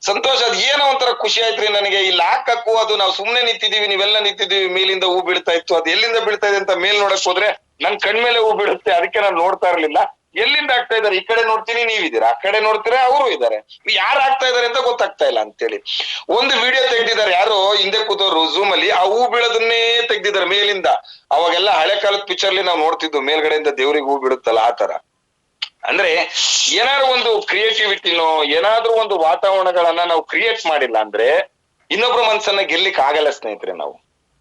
ಸಂತೋಷ, ಅದ್ ಏನೋ ಒಂಥರ ಖುಷಿ ಆಯ್ತ್ರಿ ನನಗೆ. ಇಲ್ಲಿ ಹಾಕಕ್ಕೂ ಅದು ನಾವು ಸುಮ್ನೆ ನಿಂತಿದೀವಿ, ನೀವೆಲ್ಲ ನಿಂತಿದೀವಿ, ಮೇಲಿಂದ ಹೂ ಬೀಳ್ತಾ ಇತ್ತು, ಅದು ಎಲ್ಲಿಂದ ಬೀಳ್ತಾ ಇದೆ ಅಂತ ಮೇಲ್ ನೋಡಕ್ ಹೋದ್ರೆ ನನ್ ಕಣ್ಮೇಲೆ ಹೂ ಬೀಳುತ್ತೆ, ಅದಕ್ಕೆ ನಾನು ನೋಡ್ತಾ ಇರ್ಲಿಲ್ಲ. ಎಲ್ಲಿಂದ ಆಗ್ತಾ ಇದಾರೆ, ಈ ಕಡೆ ನೋಡ್ತೀನಿ ನೀವಿದ್ದೀರಾ, ಆ ಕಡೆ ನೋಡ್ತೀರಾ ಅವರು ಇದಾರೆ, ಯಾರು ಆಗ್ತಾ ಇದಾರೆ ಅಂತ ಗೊತ್ತಾಗ್ತಾ ಇಲ್ಲ ಅಂತೇಳಿ ಒಂದು ವಿಡಿಯೋ ತೆಗ್ದಿದ್ದಾರೆ. ಯಾರು ಹಿಂದೆ ಕೂತವ್ರು ಝೂಮ್ ಅಲ್ಲಿ ಆ ಹೂ ಬೀಳೋದನ್ನೇ ತೆಗ್ದಿದ್ದಾರೆ ಮೇಲಿಂದ. ಅವಾಗೆಲ್ಲ ಹಳೆ ಕಾಲದ ಪಿಕ್ಚರ್ಲಿ ನಾವು ನೋಡ್ತಿದ್ವು, ಮೇಲ್ಗಡೆಯಿಂದ ದೇವ್ರಿಗೆ ಹೂ ಬೀಳುತ್ತಲ್ಲ ಆ ತರ. ಅಂದ್ರೆ ಏನಾದ್ರು ಒಂದು ಕ್ರಿಯೇಟಿವಿಟಿನೋ ಏನಾದ್ರೂ ಒಂದು ವಾತಾವರಣಗಳನ್ನ ನಾವು ಕ್ರಿಯೇಟ್ ಮಾಡಿಲ್ಲ ಅಂದ್ರೆ ಇನ್ನೊಬ್ರು ಮನ್ಸನ್ನ ಗೆಲ್ಲಿಕ್ ಆಗಲ್ಲ ಸ್ನೇಹಿತರೆ. ನಾವು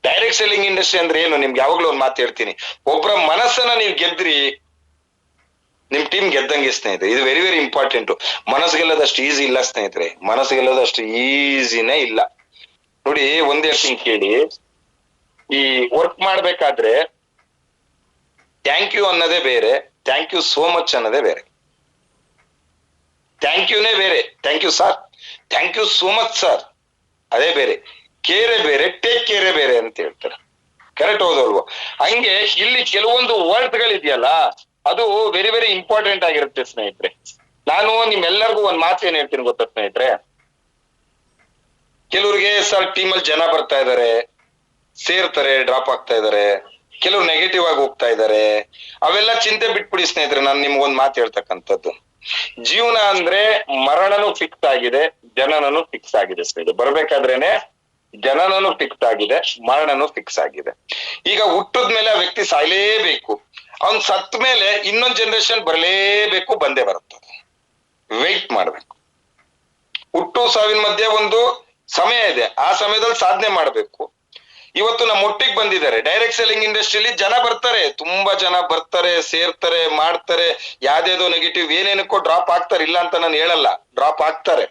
ಡೈರೆಕ್ಟ್ ಸೆಲ್ಲಿಂಗ್ ಇಂಡಸ್ಟ್ರಿ ಅಂದ್ರೆ ಏನು, ನಿಮ್ಗೆ ಯಾವಾಗ್ಲೂ ಒಂದ್ ಮಾತು ಹೇಳ್ತೀನಿ, ಒಬ್ಬರ ಮನಸ್ಸನ್ನ ನೀವು ಗೆದ್ರಿ ನಿಮ್ ಟೀಮ್ ಗೆದ್ದಂಗೆ ಸ್ನೇಹಿತರೆ. ಇದು ವೆರಿ ವೆರಿ ಇಂಪಾರ್ಟೆಂಟ್. ಮನಸ್ಸು ಗೆಲ್ಲೋದಷ್ಟು ಈಸಿ ಇಲ್ಲ ಸ್ನೇಹಿತರೆ, ಮನಸ್ಸು ಗೆಲ್ಲೋದಷ್ಟು ಈಸಿನೇ ಇಲ್ಲ. ನೋಡಿ ಒಂದ್ ಹೇಳ್ತೀನಿ ಕೇಳಿ, ಈ ವರ್ಕ್ ಮಾಡ್ಬೇಕಾದ್ರೆ ಥ್ಯಾಂಕ್ ಯು ಅನ್ನೋದೇ ಬೇರೆ, ಥ್ಯಾಂಕ್ ಯು ಸೋ ಮಚ್ ಅನ್ನೋದೇ ಬೇರೆ. ಥ್ಯಾಂಕ್ ಯುನೇ ಬೇರೆ, thank you sir, thank you so much sir ಅದೇ ಬೇರೆ, ಕೇರೆ ಬೇರೆ, ಟೇಕ್ ಕೇರೆ ಬೇರೆ ಅಂತ ಹೇಳ್ತಾರೆ. ಕರೆಕ್ಟ್ ಹೌದಲ್ವೋ? ಹಂಗೆ ಇಲ್ಲಿ ಕೆಲವೊಂದು ವರ್ಡ್ ಗಳಿದೆಯಲ್ಲ ಅದು ವೆರಿ ವೆರಿ ಇಂಪಾರ್ಟೆಂಟ್ ಆಗಿರುತ್ತೆ ಸ್ನೇಹಿತರೆ. ನಾನು ನಿಮ್ಮೆಲ್ಲರಿಗೂ ಒಂದ್ ಮಾತು ಏನ್ ಹೇಳ್ತೀನಿ ಗೊತ್ತಾ ಸ್ನೇಹಿತರೆ, ಕೆಲವ್ರಿಗೆ ಸರ್ ಟೀಮಲ್ಲಿ ಜನ ಬರ್ತಾ ಇದಾರೆ, ಸೇರ್ತಾರೆ, ಡ್ರಾಪ್ ಆಗ್ತಾ ಇದಾರೆ, ಕೆಲವ್ರು ನೆಗೆಟಿವ್ ಆಗಿ ಹೋಗ್ತಾ ಇದಾರೆ, ಅವೆಲ್ಲ ಚಿಂತೆ ಬಿಟ್ಬಿಡಿ ಸ್ನೇಹಿತರೆ. ನಾನು ನಿಮ್ಗೊಂದ್ ಮಾತು ಹೇಳ್ತಕ್ಕಂಥದ್ದು, ಜೀವನ ಅಂದ್ರೆ ಮರಣನೂ ಫಿಕ್ಸ್ ಆಗಿದೆ, ಜನನೂ ಫಿಕ್ಸ್ ಆಗಿದೆ ಸ್ನೇಹಿತರೆ. ಬರ್ಬೇಕಾದ್ರೇನೆ ಜನನೂ ಫಿಕ್ಸ್ ಆಗಿದೆ, ಮರಣನೂ ಫಿಕ್ಸ್ ಆಗಿದೆ. ಈಗ ಹುಟ್ಟದ್ಮೇಲೆ ಆ ವ್ಯಕ್ತಿ ಸಾಯ್ಲೇಬೇಕು, ಅವ್ನ್ ಸತ್ ಮೇಲೆ ಇನ್ನೊಂದ್ ಜನರೇಷನ್ ಬರಲೇಬೇಕು, ಬಂದೇ ಬರುತ್ತದೆ. ವೆಯ್ಟ್ ಮಾಡ್ಬೇಕು. ಹುಟ್ಟು ಸಾವಿನ ಮಧ್ಯೆ ಒಂದು ಸಮಯ ಇದೆ, ಆ ಸಮಯದಲ್ಲಿ ಸಾಧನೆ ಮಾಡ್ಬೇಕು. ಇವತ್ತು ನಮ್ಮ ಒಟ್ಟಿಗೆ ಬಂದಿದ್ದಾರೆ ಡೈರೆಕ್ಟ್ ಸೆಲ್ಲಿಂಗ್ ಇಂಡಸ್ಟ್ರಿಯಲ್ಲಿ. ಜನ ಬರ್ತಾರೆ, ತುಂಬಾ ಜನ ಬರ್ತಾರೆ, ಸೇರ್ತಾರೆ, ಮಾಡ್ತಾರೆ, ಯಾವ್ದೇದೋ ನೆಗೆಟಿವ್ ಏನೇನಕ್ಕೋ ಡ್ರಾಪ್ ಆಗ್ತಾರೆ, ಇಲ್ಲ ಅಂತ ನಾನು ಹೇಳಲ್ಲ, ಡ್ರಾಪ್ ಆಗ್ತಾರೆ.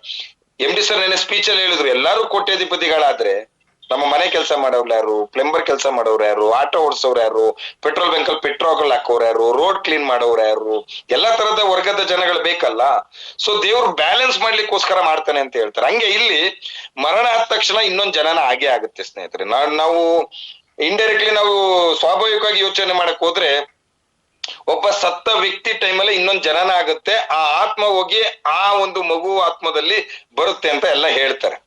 MD ಸರ್ ನೆನೆ ಸ್ಪೀಚ್ ಅಲ್ಲಿ ಹೇಳಿದ್ರು, ಎಲ್ಲಾರು ಕೋಟ್ಯಾಧಿಪತಿಗಳಾದ್ರೆ ನಮ್ಮ ಮನೆ ಕೆಲಸ ಮಾಡೋರು ಯಾರು, ಪ್ಲಂಬರ್ ಕೆಲಸ ಮಾಡೋರು ಯಾರು, ಆಟೋ ಓಡಿಸೋರು ಯಾರು, ಪೆಟ್ರೋಲ್ ಬಂಕ್ ಅಲ್ಲಿ ಪೆಟ್ರೋಲ್ ಹಾಕೋರು ಯಾರು, ರೋಡ್ ಕ್ಲೀನ್ ಮಾಡೋರು ಯಾರು, ಎಲ್ಲಾ ತರದ ವರ್ಗದ ಜನಗಳು ಬೇಕಲ್ಲ. ಸೊ ದೇವ್ರು ಬ್ಯಾಲೆನ್ಸ್ ಮಾಡ್ಲಿಕ್ಕೋಸ್ಕರ ಮಾಡ್ತಾನೆ ಅಂತ ಹೇಳ್ತಾರೆ. ಹಂಗೆ ಇಲ್ಲಿ ಮರಣ ಆದ ತಕ್ಷಣ ಇನ್ನೊಂದ್ ಜನನ ಆಗೇ ಆಗುತ್ತೆ ಸ್ನೇಹಿತರೆ. ನಾವು ಇಂಡೈರೆಕ್ಟ್ಲಿ ನಾವು ಸ್ವಾಭಾವಿಕವಾಗಿ ಯೋಚನೆ ಮಾಡಕ್ ಹೋದ್ರೆ ಒಬ್ಬ ಸತ್ತ ವ್ಯಕ್ತಿ ಟೈಮಲ್ಲಿ ಇನ್ನೊಂದ್ ಜನನ ಆಗುತ್ತೆ, ಆ ಆತ್ಮ ಹೋಗಿ ಆ ಒಂದು ಮಗು ಆತ್ಮದಲ್ಲಿ ಬರುತ್ತೆ ಅಂತ ಎಲ್ಲ ಹೇಳ್ತಾರೆ.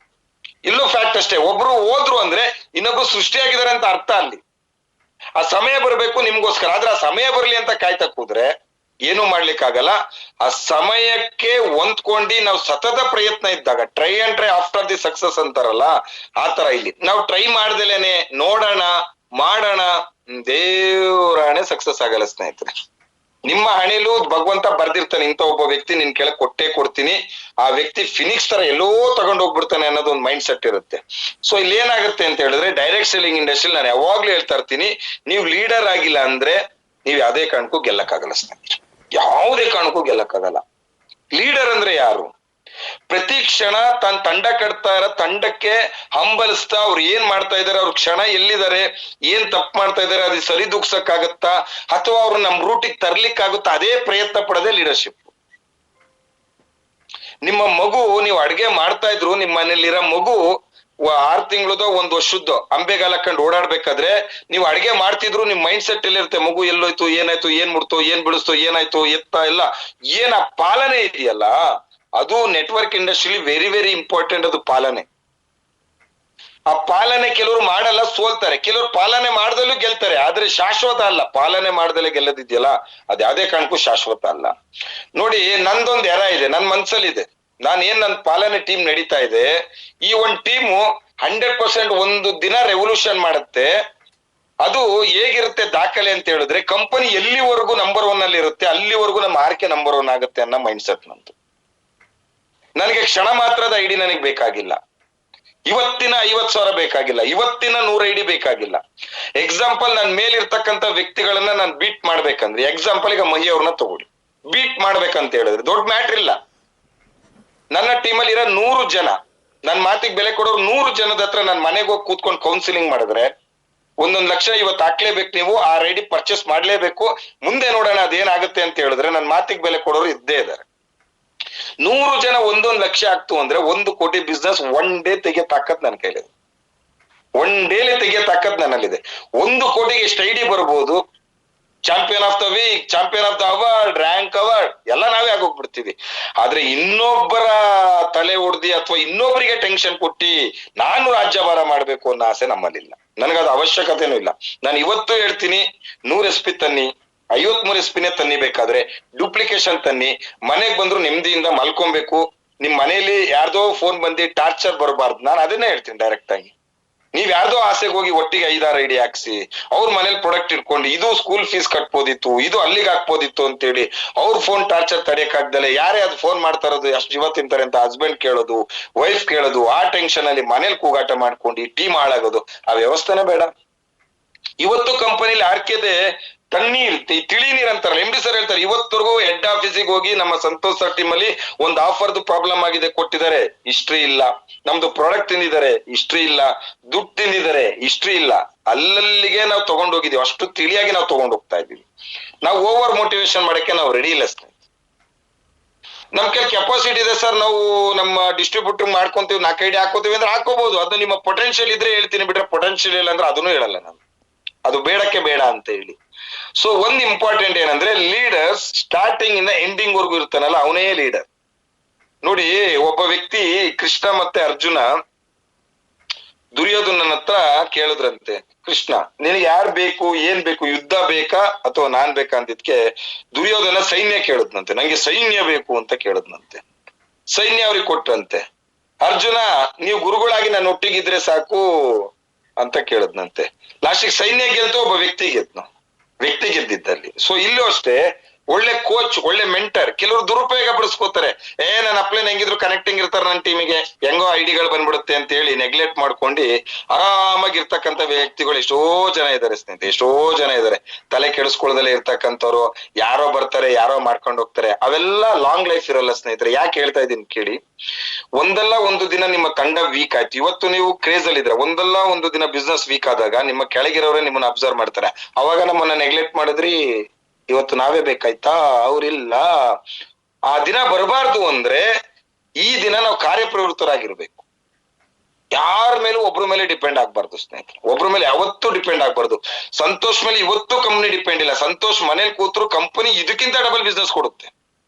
ಇಲ್ಲೂ ಫ್ಯಾಕ್ಟ್ ಅಷ್ಟೇ, ಒಬ್ರು ಹೋದ್ರು ಅಂದ್ರೆ ಇನ್ನೊಬ್ರು ಸೃಷ್ಟಿಯಾಗಿದ್ದಾರೆ ಅಂತ ಅರ್ಥ. ಅಲ್ಲಿ ಆ ಸಮಯ ಬರ್ಬೇಕು ನಿಮ್ಗೋಸ್ಕರ, ಆದ್ರೆ ಆ ಸಮಯ ಬರ್ಲಿ ಅಂತ ಕಾಯ್ತಾ ಕೂದ್ರೆ ಏನು ಮಾಡ್ಲಿಕ್ಕಾಗಲ್ಲ. ಆ ಸಮಯಕ್ಕೆ ಹೊಂದ್ಕೊಂಡಿ ನಾವು ಸತತ ಪ್ರಯತ್ನ ಇದ್ದಾಗ, try and try after the success ಅಂತಾರಲ್ಲ, ಆ ತರ ಇಲ್ಲಿ ನಾವು ಟ್ರೈ ಮಾಡ್ದಲೇನೆ ನೋಡೋಣ ಮಾಡೋಣ, ದೇವ್ರಾಣೆ ಸಕ್ಸಸ್ ಆಗಲ್ಲ ಸ್ನೇಹಿತರೆ. ನಿಮ್ಮ ಹಣೆಲೂ ಭಗವಂತ ಬರ್ದಿರ್ತಾನೆ, ಇಂಥ ಒಬ್ಬ ವ್ಯಕ್ತಿ ನಿನ್ ಕೆಳಗೆ ಕೊಟ್ಟೆ ಕೊಡ್ತೀನಿ, ಆ ವ್ಯಕ್ತಿ ಫಿನಿಕ್ಸ್ ತರ ಎಲ್ಲೋ ತಗೊಂಡು ಹೋಗ್ಬಿಡ್ತಾನೆ ಅನ್ನೋದು ಒಂದು ಮೈಂಡ್ ಸೆಟ್ ಇರುತ್ತೆ. ಸೊ ಇಲ್ಲಿ ಏನಾಗುತ್ತೆ ಅಂತ ಹೇಳಿದ್ರೆ, ಡೈರೆಕ್ಟ್ ಸೆಲ್ಲಿಂಗ್ ಇಂಡಸ್ಟ್ರಿ ನಾನು ಯಾವಾಗ್ಲೂ ಹೇಳ್ತಾ ಇರ್ತೀನಿ, ನೀವು ಲೀಡರ್ ಆಗಿಲ್ಲ ಅಂದ್ರೆ ನೀವ್ ಯಾವುದೇ ಕಾರಣಕ್ಕೂ ಗೆಲ್ಲಕ್ಕಾಗಲ್ಲ ಸ್ನೇಹಿತರೆ, ಯಾವುದೇ ಕಾರಣಕ್ಕೂ ಗೆಲ್ಲಕ್ಕಾಗಲ್ಲ. ಲೀಡರ್ ಅಂದ್ರೆ ಯಾರು? ಪ್ರತಿ ಕ್ಷಣ ತನ್ನ ತಂಡ ಕಟ್ತಾ ಇರೋ ತಂಡಕ್ಕೆ ಹಂಬಲಿಸ್ತಾ ಅವ್ರು ಏನ್ ಮಾಡ್ತಾ ಇದಾರೆ, ಅವ್ರ ಕ್ಷಣ ಎಲ್ಲಿದ್ದಾರೆ, ಏನ್ ತಪ್ಪು ಮಾಡ್ತಾ ಇದಾರೆ, ಅದು ಸರಿದೂಗ್ಸಕ್ಕಾಗತ್ತಾ ಅಥವಾ ಅವ್ರು ನಮ್ ರೂಟಿಗೆ ತರ್ಲಿಕ್ಕಾಗುತ್ತಾ, ಅದೇ ಪ್ರಯತ್ನ ಪಡೋದೇ ಲೀಡರ್ಶಿಪ್. ನಿಮ್ಮ ಮಗು, ನೀವು ಅಡ್ಗೆ ಮಾಡ್ತಾ ಇದ್ರು, ನಿಮ್ಮ ಮನೇಲಿರೋ ಮಗು 6 ತಿಂಗಳದೋ 1 ವರ್ಷದ್ದೋ ಅಂಬೆಗಾಲ ಕಂಡು ಓಡಾಡ್ಬೇಕಾದ್ರೆ ನೀವು ಅಡ್ಗೆ ಮಾಡ್ತಿದ್ರು, ನಿಮ್ ಮೈಂಡ್ ಸೆಟ್ ಎಲ್ಲಿರುತ್ತೆ, ಮಗು ಎಲ್ಲೋಯ್ತು, ಏನಾಯ್ತು, ಏನ್ ಮುಡ್ತು, ಏನ್ ಬಿಡಿಸ್ತು, ಏನಾಯ್ತು, ಎತ್ತ ಎಲ್ಲ ಏನ್ ಆ ಪಾಲನೆ ಇದೆಯಲ್ಲ, ಅದು ನೆಟ್ವರ್ಕ್ ಇಂಡಸ್ಟ್ರಿಲಿ ವೆರಿ ವೆರಿ ಇಂಪಾರ್ಟೆಂಟ್. ಅದು ಪಾಲನೆ. ಆ ಪಾಲನೆ ಕೆಲವರು ಮಾಡಲ್ಲ, ಸೋಲ್ತಾರೆ. ಕೆಲವರು ಪಾಲನೆ ಮಾಡ್ದಲ್ಲೂ ಗೆಲ್ತಾರೆ, ಆದ್ರೆ ಶಾಶ್ವತ ಅಲ್ಲ. ಪಾಲನೆ ಮಾಡ್ದಲೇ ಗೆಲ್ಲದಿದ್ಯಲ್ಲ, ಅದ್ ಯಾವ್ದೇ ಕಾರಣಕ್ಕೂ ಶಾಶ್ವತ ಅಲ್ಲ. ನೋಡಿ, ನಂದೊಂದು ಎರ ಇದೆ, ನನ್ ಮನ್ಸಲ್ಲಿದೆ. ನನ್ ಪಾಲನೆ ಟೀಮ್ ನಡೀತಾ ಇದೆ. ಈ ಒಂದ್ ಟೀಮು 100% ಒಂದು ದಿನ ರೆವಲ್ಯೂಷನ್ ಮಾಡುತ್ತೆ. ಅದು ಹೇಗಿರುತ್ತೆ ದಾಖಲೆ ಅಂತ ಹೇಳಿದ್ರೆ, ಕಂಪನಿ ಎಲ್ಲಿವರೆಗೂ ನಂಬರ್ 1 ಅಲ್ಲಿ ಇರುತ್ತೆ ಅಲ್ಲಿವರೆಗೂ ನಮ್ಮ ಆರ್ಕೆ ನಂಬರ್ 1 ಆಗುತ್ತೆ ಅನ್ನೋ ಮೈಂಡ್ ಸೆಟ್ ನಂದು. ನನಗೆ ಕ್ಷಣ ಮಾತ್ರದ ಐಡಿ ನನಗೆ ಬೇಕಾಗಿಲ್ಲ, ಇವತ್ತಿನ 50,000 ಬೇಕಾಗಿಲ್ಲ, ಇವತ್ತಿನ 100 ಐಡಿ ಬೇಕಾಗಿಲ್ಲ. ಎಕ್ಸಾಂಪಲ್, ನನ್ ಮೇಲಿರ್ತಕ್ಕಂಥ ವ್ಯಕ್ತಿಗಳನ್ನ ನಾನು ಬೀಟ್ ಮಾಡ್ಬೇಕಂದ್ರೆ, ಎಕ್ಸಾಂಪಲ್ ಈಗ ಮಹಿ ಅವ್ರನ್ನ ತಗೊಳ್ಳಿ, ಬೀಟ್ ಮಾಡ್ಬೇಕಂತ ಹೇಳಿದ್ರೆ ದೊಡ್ಡ ಮ್ಯಾಟ್ರ್ ಇಲ್ಲ. ನನ್ನ ಟೀಮಲ್ಲಿ ಇರೋ 100 ಜನ, ನನ್ ಮಾತಿಗೆ ಬೆಲೆ ಕೊಡೋರು 100 ಜನದ ಹತ್ರ ನನ್ ಮನೆಗೆ ಹೋಗಿ ಕೂತ್ಕೊಂಡು ಕೌನ್ಸಿಲಿಂಗ್ ಮಾಡಿದ್ರೆ 1 ಲಕ್ಷ ಇವತ್ತು ಹಾಕ್ಲೇಬೇಕು, ನೀವು ಆ ರೆಡಿ ಪರ್ಚೇಸ್ ಮಾಡ್ಲೇಬೇಕು, ಮುಂದೆ ನೋಡೋಣ ಅದೇನಾಗುತ್ತೆ ಅಂತ ಹೇಳಿದ್ರೆ ನನ್ ಮಾತಿಗೆ ಬೆಲೆ ಕೊಡೋರು ಇದ್ದೇ ಇದಾರೆ. 100 ಜನ 1 ಲಕ್ಷ ಆಗ್ತು ಅಂದ್ರೆ 1 ಕೋಟಿ ಬಿಸ್ನೆಸ್ ಒನ್ ಡೇ ತೆಗಿಯೋ ತಾಕತ್ ನನ್ನ ಕೈಲಿದೆ. ಒನ್ ಡೇಲಿ ತೆಗಿಯೋ ತಾಕತ್ ನನ್ನಲ್ಲಿದೆ. 1 ಕೋಟಿಗೆ ಎಷ್ಟು ಐಡಿ ಬರ್ಬೋದು, champion of the week, champion of the award, rank award ಎಲ್ಲ ನಾವೇ ಆಗೋಗ್ಬಿಡ್ತೀವಿ. ಆದ್ರೆ ಇನ್ನೊಬ್ಬರ ತಲೆ ಹೊಡ್ದಿ ಅಥವಾ ಇನ್ನೊಬ್ಬರಿಗೆ ಟೆನ್ಷನ್ ಕೊಟ್ಟಿ ನಾನು ರಾಜ್ಯಭಾರ ಮಾಡ್ಬೇಕು ಅನ್ನೋ ಆಸೆ ನಮ್ಮಲ್ಲಿಲ್ಲ. ನನಗದು ಅವಶ್ಯಕತೆನೂ ಇಲ್ಲ. ನಾನು ಇವತ್ತು ಹೇಳ್ತೀನಿ, 100 SP ತನ್ನಿ, 53 SP ತನ್ನಿ, ಬೇಕಾದ್ರೆ ಡೂಪ್ಲಿಕೇಶನ್ ತನ್ನಿ, ಮನೆಗ್ ಬಂದ್ರು ನೆಮ್ಮದಿಯಿಂದ ಮಲ್ಕೊಬೇಕು. ನಿಮ್ ಮನೇಲಿ ಯಾರ್ದೋ ಫೋನ್ ಬಂದು ಟಾರ್ಚರ್ ಬರಬಾರ್ದು. ನಾನು ಅದನ್ನೇ ಹೇಳ್ತೀನಿ ಡೈರೆಕ್ಟ್ ಆಗಿ. ನೀವ್ ಯಾರ್ದೋ ಆಸೆಗೆ ಹೋಗಿ ಒಟ್ಟಿಗೆ 5-6 ಐಡಿ ಹಾಕ್ಸಿ ಅವ್ರ ಮನೇಲಿ ಪ್ರಾಡಕ್ಟ್ ಇಟ್ಕೊಂಡು ಇದು ಸ್ಕೂಲ್ ಫೀಸ್ ಕಟ್ಬೋದಿತ್ತು, ಇದು ಅಲ್ಲಿಗೆ ಹಾಕ್ಬೋದಿತ್ತು ಅಂತೇಳಿ ಅವ್ರ ಫೋನ್ ಟಾರ್ಚರ್ ತಡೆಯಕ್ಕಾಗ್ದಲೆ ಯಾರೇ ಅದು ಫೋನ್ ಮಾಡ್ತಾ ಇರೋದು ಎಷ್ಟು ಜೀವ ತಿಂತಾರೆ ಅಂತ ಹಸ್ಬೆಂಡ್ ಕೇಳೋದು, ವೈಫ್ ಕೇಳೋದು, ಆ ಟೆನ್ಷನ್ ಅಲ್ಲಿ ಮನೇಲಿ ಕೂಗಾಟ ಮಾಡ್ಕೊಂಡು ಟೀಮ್ ಹಾಳಾಗೋದು, ಆ ವ್ಯವಸ್ಥೆನೇ ಬೇಡ. ಇವತ್ತು ಕಂಪನಿಲಿ ಆರ್ಕೆದೆ ತಣ್ಣೀರ್ ತಿಳಿ ನೀರ್ ಅಂತಾರಲ್ಲ, MD ಸರ್ ಹೇಳ್ತಾರೆ, ಇವತ್ತರೆಗೂ ಹೆಡ್ ಆಫೀಸಿಗೆ ಹೋಗಿ ನಮ್ಮ ಸಂತೋಷ್ ಸರ್ ಟೀಮ್ ಅಲ್ಲಿ ಒಂದು ಆಫರ್ದು ಪ್ರಾಬ್ಲಮ್ ಆಗಿದೆ ಕೊಟ್ಟಿದ್ದಾರೆ, ಹಿಸ್ಟ್ರಿ ಇಲ್ಲ. ನಮ್ದು ಪ್ರಾಡಕ್ಟ್ ತಿಂದಿದ್ದಾರೆ, ಹಿಸ್ಟ್ರಿ ಇಲ್ಲ. ದುಡ್ಡು ತಿಂದಿದ್ದಾರೆ, ಹಿಸ್ಟ್ರಿ ಇಲ್ಲ. ಅಲ್ಲಲ್ಲಿಗೆ ನಾವು ತಗೊಂಡೋಗಿದೀವಿ, ಅಷ್ಟು ತಿಳಿಯಾಗಿ ನಾವು ತಗೊಂಡ್ ಹೋಗ್ತಾ ಇದೀವಿ. ನಾವು ಓವರ್ ಮೋಟಿವೇಶನ್ ಮಾಡಕ್ಕೆ ನಾವು ರೆಡಿ ಇಲ್ಲ ಸ್ನೇಹಿತರೆ. ನಮ್ ಕೈ ಕೆಪಾಸಿಟಿ ಇದೆ ಸರ್, ನಾವು ನಮ್ಮ ಡಿಸ್ಟ್ರಿಬ್ಯೂಟರ್ ಮಾಡ್ಕೊಂತೀವಿ, 4 ಐಡಿ ಹಾಕೋತೀವಿ ಅಂದ್ರೆ ಹಾಕೋಬಹುದು. ಅದು ನಿಮ್ಮ ಪೊಟೆನ್ಶಿಯಲ್ ಇದ್ರೆ ಹೇಳ್ತೀನಿ, ಬಿಟ್ರೆ ಪೊಟೆನ್ಶಿಯಲ್ ಇಲ್ಲ ಅಂದ್ರೆ ಅದನ್ನು ಹೇಳಲ್ಲ ನಾನು, ಅದು ಬೇಡಕ್ಕೆ ಬೇಡ ಅಂತ ಹೇಳಿ. ಸೊ ಒಂದ್ ಇಂಪಾರ್ಟೆಂಟ್ ಏನಂದ್ರೆ, ಲೀಡರ್ಸ್ ಸ್ಟಾರ್ಟಿಂಗ್ ಇಂದ ಎಂಡಿಂಗ್ ವರ್ಗು ಇರ್ತಾನಲ್ಲ ಅವನೇ ಲೀಡರ್. ನೋಡಿ, ಒಬ್ಬ ವ್ಯಕ್ತಿ ಕೃಷ್ಣ ಮತ್ತೆ ಅರ್ಜುನ ದುರ್ಯೋಧನನ ಹತ್ರ ಕೇಳಿದ್ರಂತೆ, ಕೃಷ್ಣ ನಿನಗೆ ಯಾರು ಬೇಕು, ಏನ್ ಬೇಕು, ಯುದ್ಧ ಬೇಕಾ ಅಥವಾ ನಾನ್ ಬೇಕಾ ಅಂದಿದ್ಕೆ ದುರ್ಯೋಧನ ಸೈನ್ಯ ಕೇಳಿದ್ನಂತೆ, ನಂಗೆ ಸೈನ್ಯ ಬೇಕು ಅಂತ ಕೇಳಿದ್ನಂತೆ. ಸೈನ್ಯ ಅವ್ರಿಗೆ ಕೊಟ್ರಂತೆ. ಅರ್ಜುನ ನೀವು ಗುರುಗಳಾಗಿ ನಾನು ಒಟ್ಟಿಗಿದ್ರೆ ಸಾಕು ಅಂತ ಕೇಳಿದ್ನಂತೆ. ಲಾಸ್ಟಿಗೆ ಸೈನ್ಯ ಗೆಲ್ತು, ಒಬ್ಬ ವ್ಯಕ್ತಿ ಗೆದ್ದಿದ್ದಲ್ಲಿ. ಸೊ ಇಲ್ಲೂ ಅಷ್ಟೇ, ಒಳ್ಳೆ ಕೋಚ್, ಒಳ್ಳೆ ಮೆಂಟರ್. ಕೆಲವರು ದುರುಪಯೋಗ ಪಡಿಸ್ಕೋತಾರೆ, ನನ್ನ ಅಪ್ಲೈನ್ ಹೆಂಗಿದ್ರು ಕನೆಕ್ಟಿಂಗ್ ಇರ್ತಾರೆ ನನ್ನ ಟೀಮಿಗೆ, ಹೆಂಗೋ ಐಡಿಗಳು ಬಂದ್ಬಿಡುತ್ತೆ ಅಂತ ಹೇಳಿ ನೆಗ್ಲೆಕ್ಟ್ ಮಾಡ್ಕೊಂಡು ಆರಾಮಾಗಿರ್ತಕ್ಕಂಥ ವ್ಯಕ್ತಿಗಳು ಎಷ್ಟೋ ಜನ ಇದಾರೆ ಸ್ನೇಹಿತರೆ, ಎಷ್ಟೋ ಜನ ಇದಾರೆ. ತಲೆ ಕೆಡಿಸ್ಕೊಳ್ದಲ್ಲೇ ಇರ್ತಕ್ಕಂಥವ್ರು, ಯಾರೋ ಬರ್ತಾರೆ ಯಾರೋ ಮಾಡ್ಕೊಂಡು ಹೋಗ್ತಾರೆ. ಅವೆಲ್ಲ ಲಾಂಗ್ ಲೈಫ್ ಇರಲ್ಲ ಸ್ನೇಹಿತರೆ. ಯಾಕೆ ಹೇಳ್ತಾ ಇದೀನಿ ಕೇಳಿ, ಒಂದಲ್ಲ ಒಂದು ದಿನ ನಿಮ್ಮ ತಂಡ ವೀಕ್ ಆಯ್ತು. ಇವತ್ತು ನೀವು ಕ್ರೇಜ್ ಅಲ್ಲಿ ಇದ್ರೆ, ಒಂದಲ್ಲ ಒಂದು ದಿನ ಬಿಸ್ನೆಸ್ ವೀಕ್ ಆದಾಗ ನಿಮ್ಮ ಕೆಳಗಿರೋರೇ ನಿಮ್ಮನ್ನ ಅಬ್ಸರ್ವ್ ಮಾಡ್ತಾರೆ. ಅವಾಗ ನಮ್ಮನ್ನ ನೆಗ್ಲೆಕ್ಟ್ ಮಾಡಿದ್ರಿ, ಇವತ್ತು ನಾವೇ ಬೇಕಾಯ್ತಾ, ಅವ್ರಿಲ್ಲ. ಆ ದಿನ ಬರಬಾರ್ದು ಅಂದ್ರೆ ಈ ದಿನ ನಾವು ಕಾರ್ಯಪ್ರವೃತ್ತರಾಗಿರ್ಬೇಕು. ಯಾರ ಮೇಲೂ ಒಬ್ರ ಮೇಲೆ ಡಿಪೆಂಡ್ ಆಗ್ಬಾರ್ದು ಸ್ನೇಹಿತರೆ, ಒಬ್ರ ಮೇಲೆ ಯಾವತ್ತೂ ಡಿಪೆಂಡ್ ಆಗ್ಬಾರ್ದು. ಸಂತೋಷ್ ಮೇಲೆ ಇವತ್ತು ಕಂಪನಿ ಡಿಪೆಂಡ್ ಇಲ್ಲ. ಸಂತೋಷ್ ಮನೇಲಿ ಕೂತ್ರು ಕಂಪನಿ ಇದಕ್ಕಿಂತ ಡಬಲ್ ಬಿಸ್ನೆಸ್ ಕೊಡುತ್ತೆ.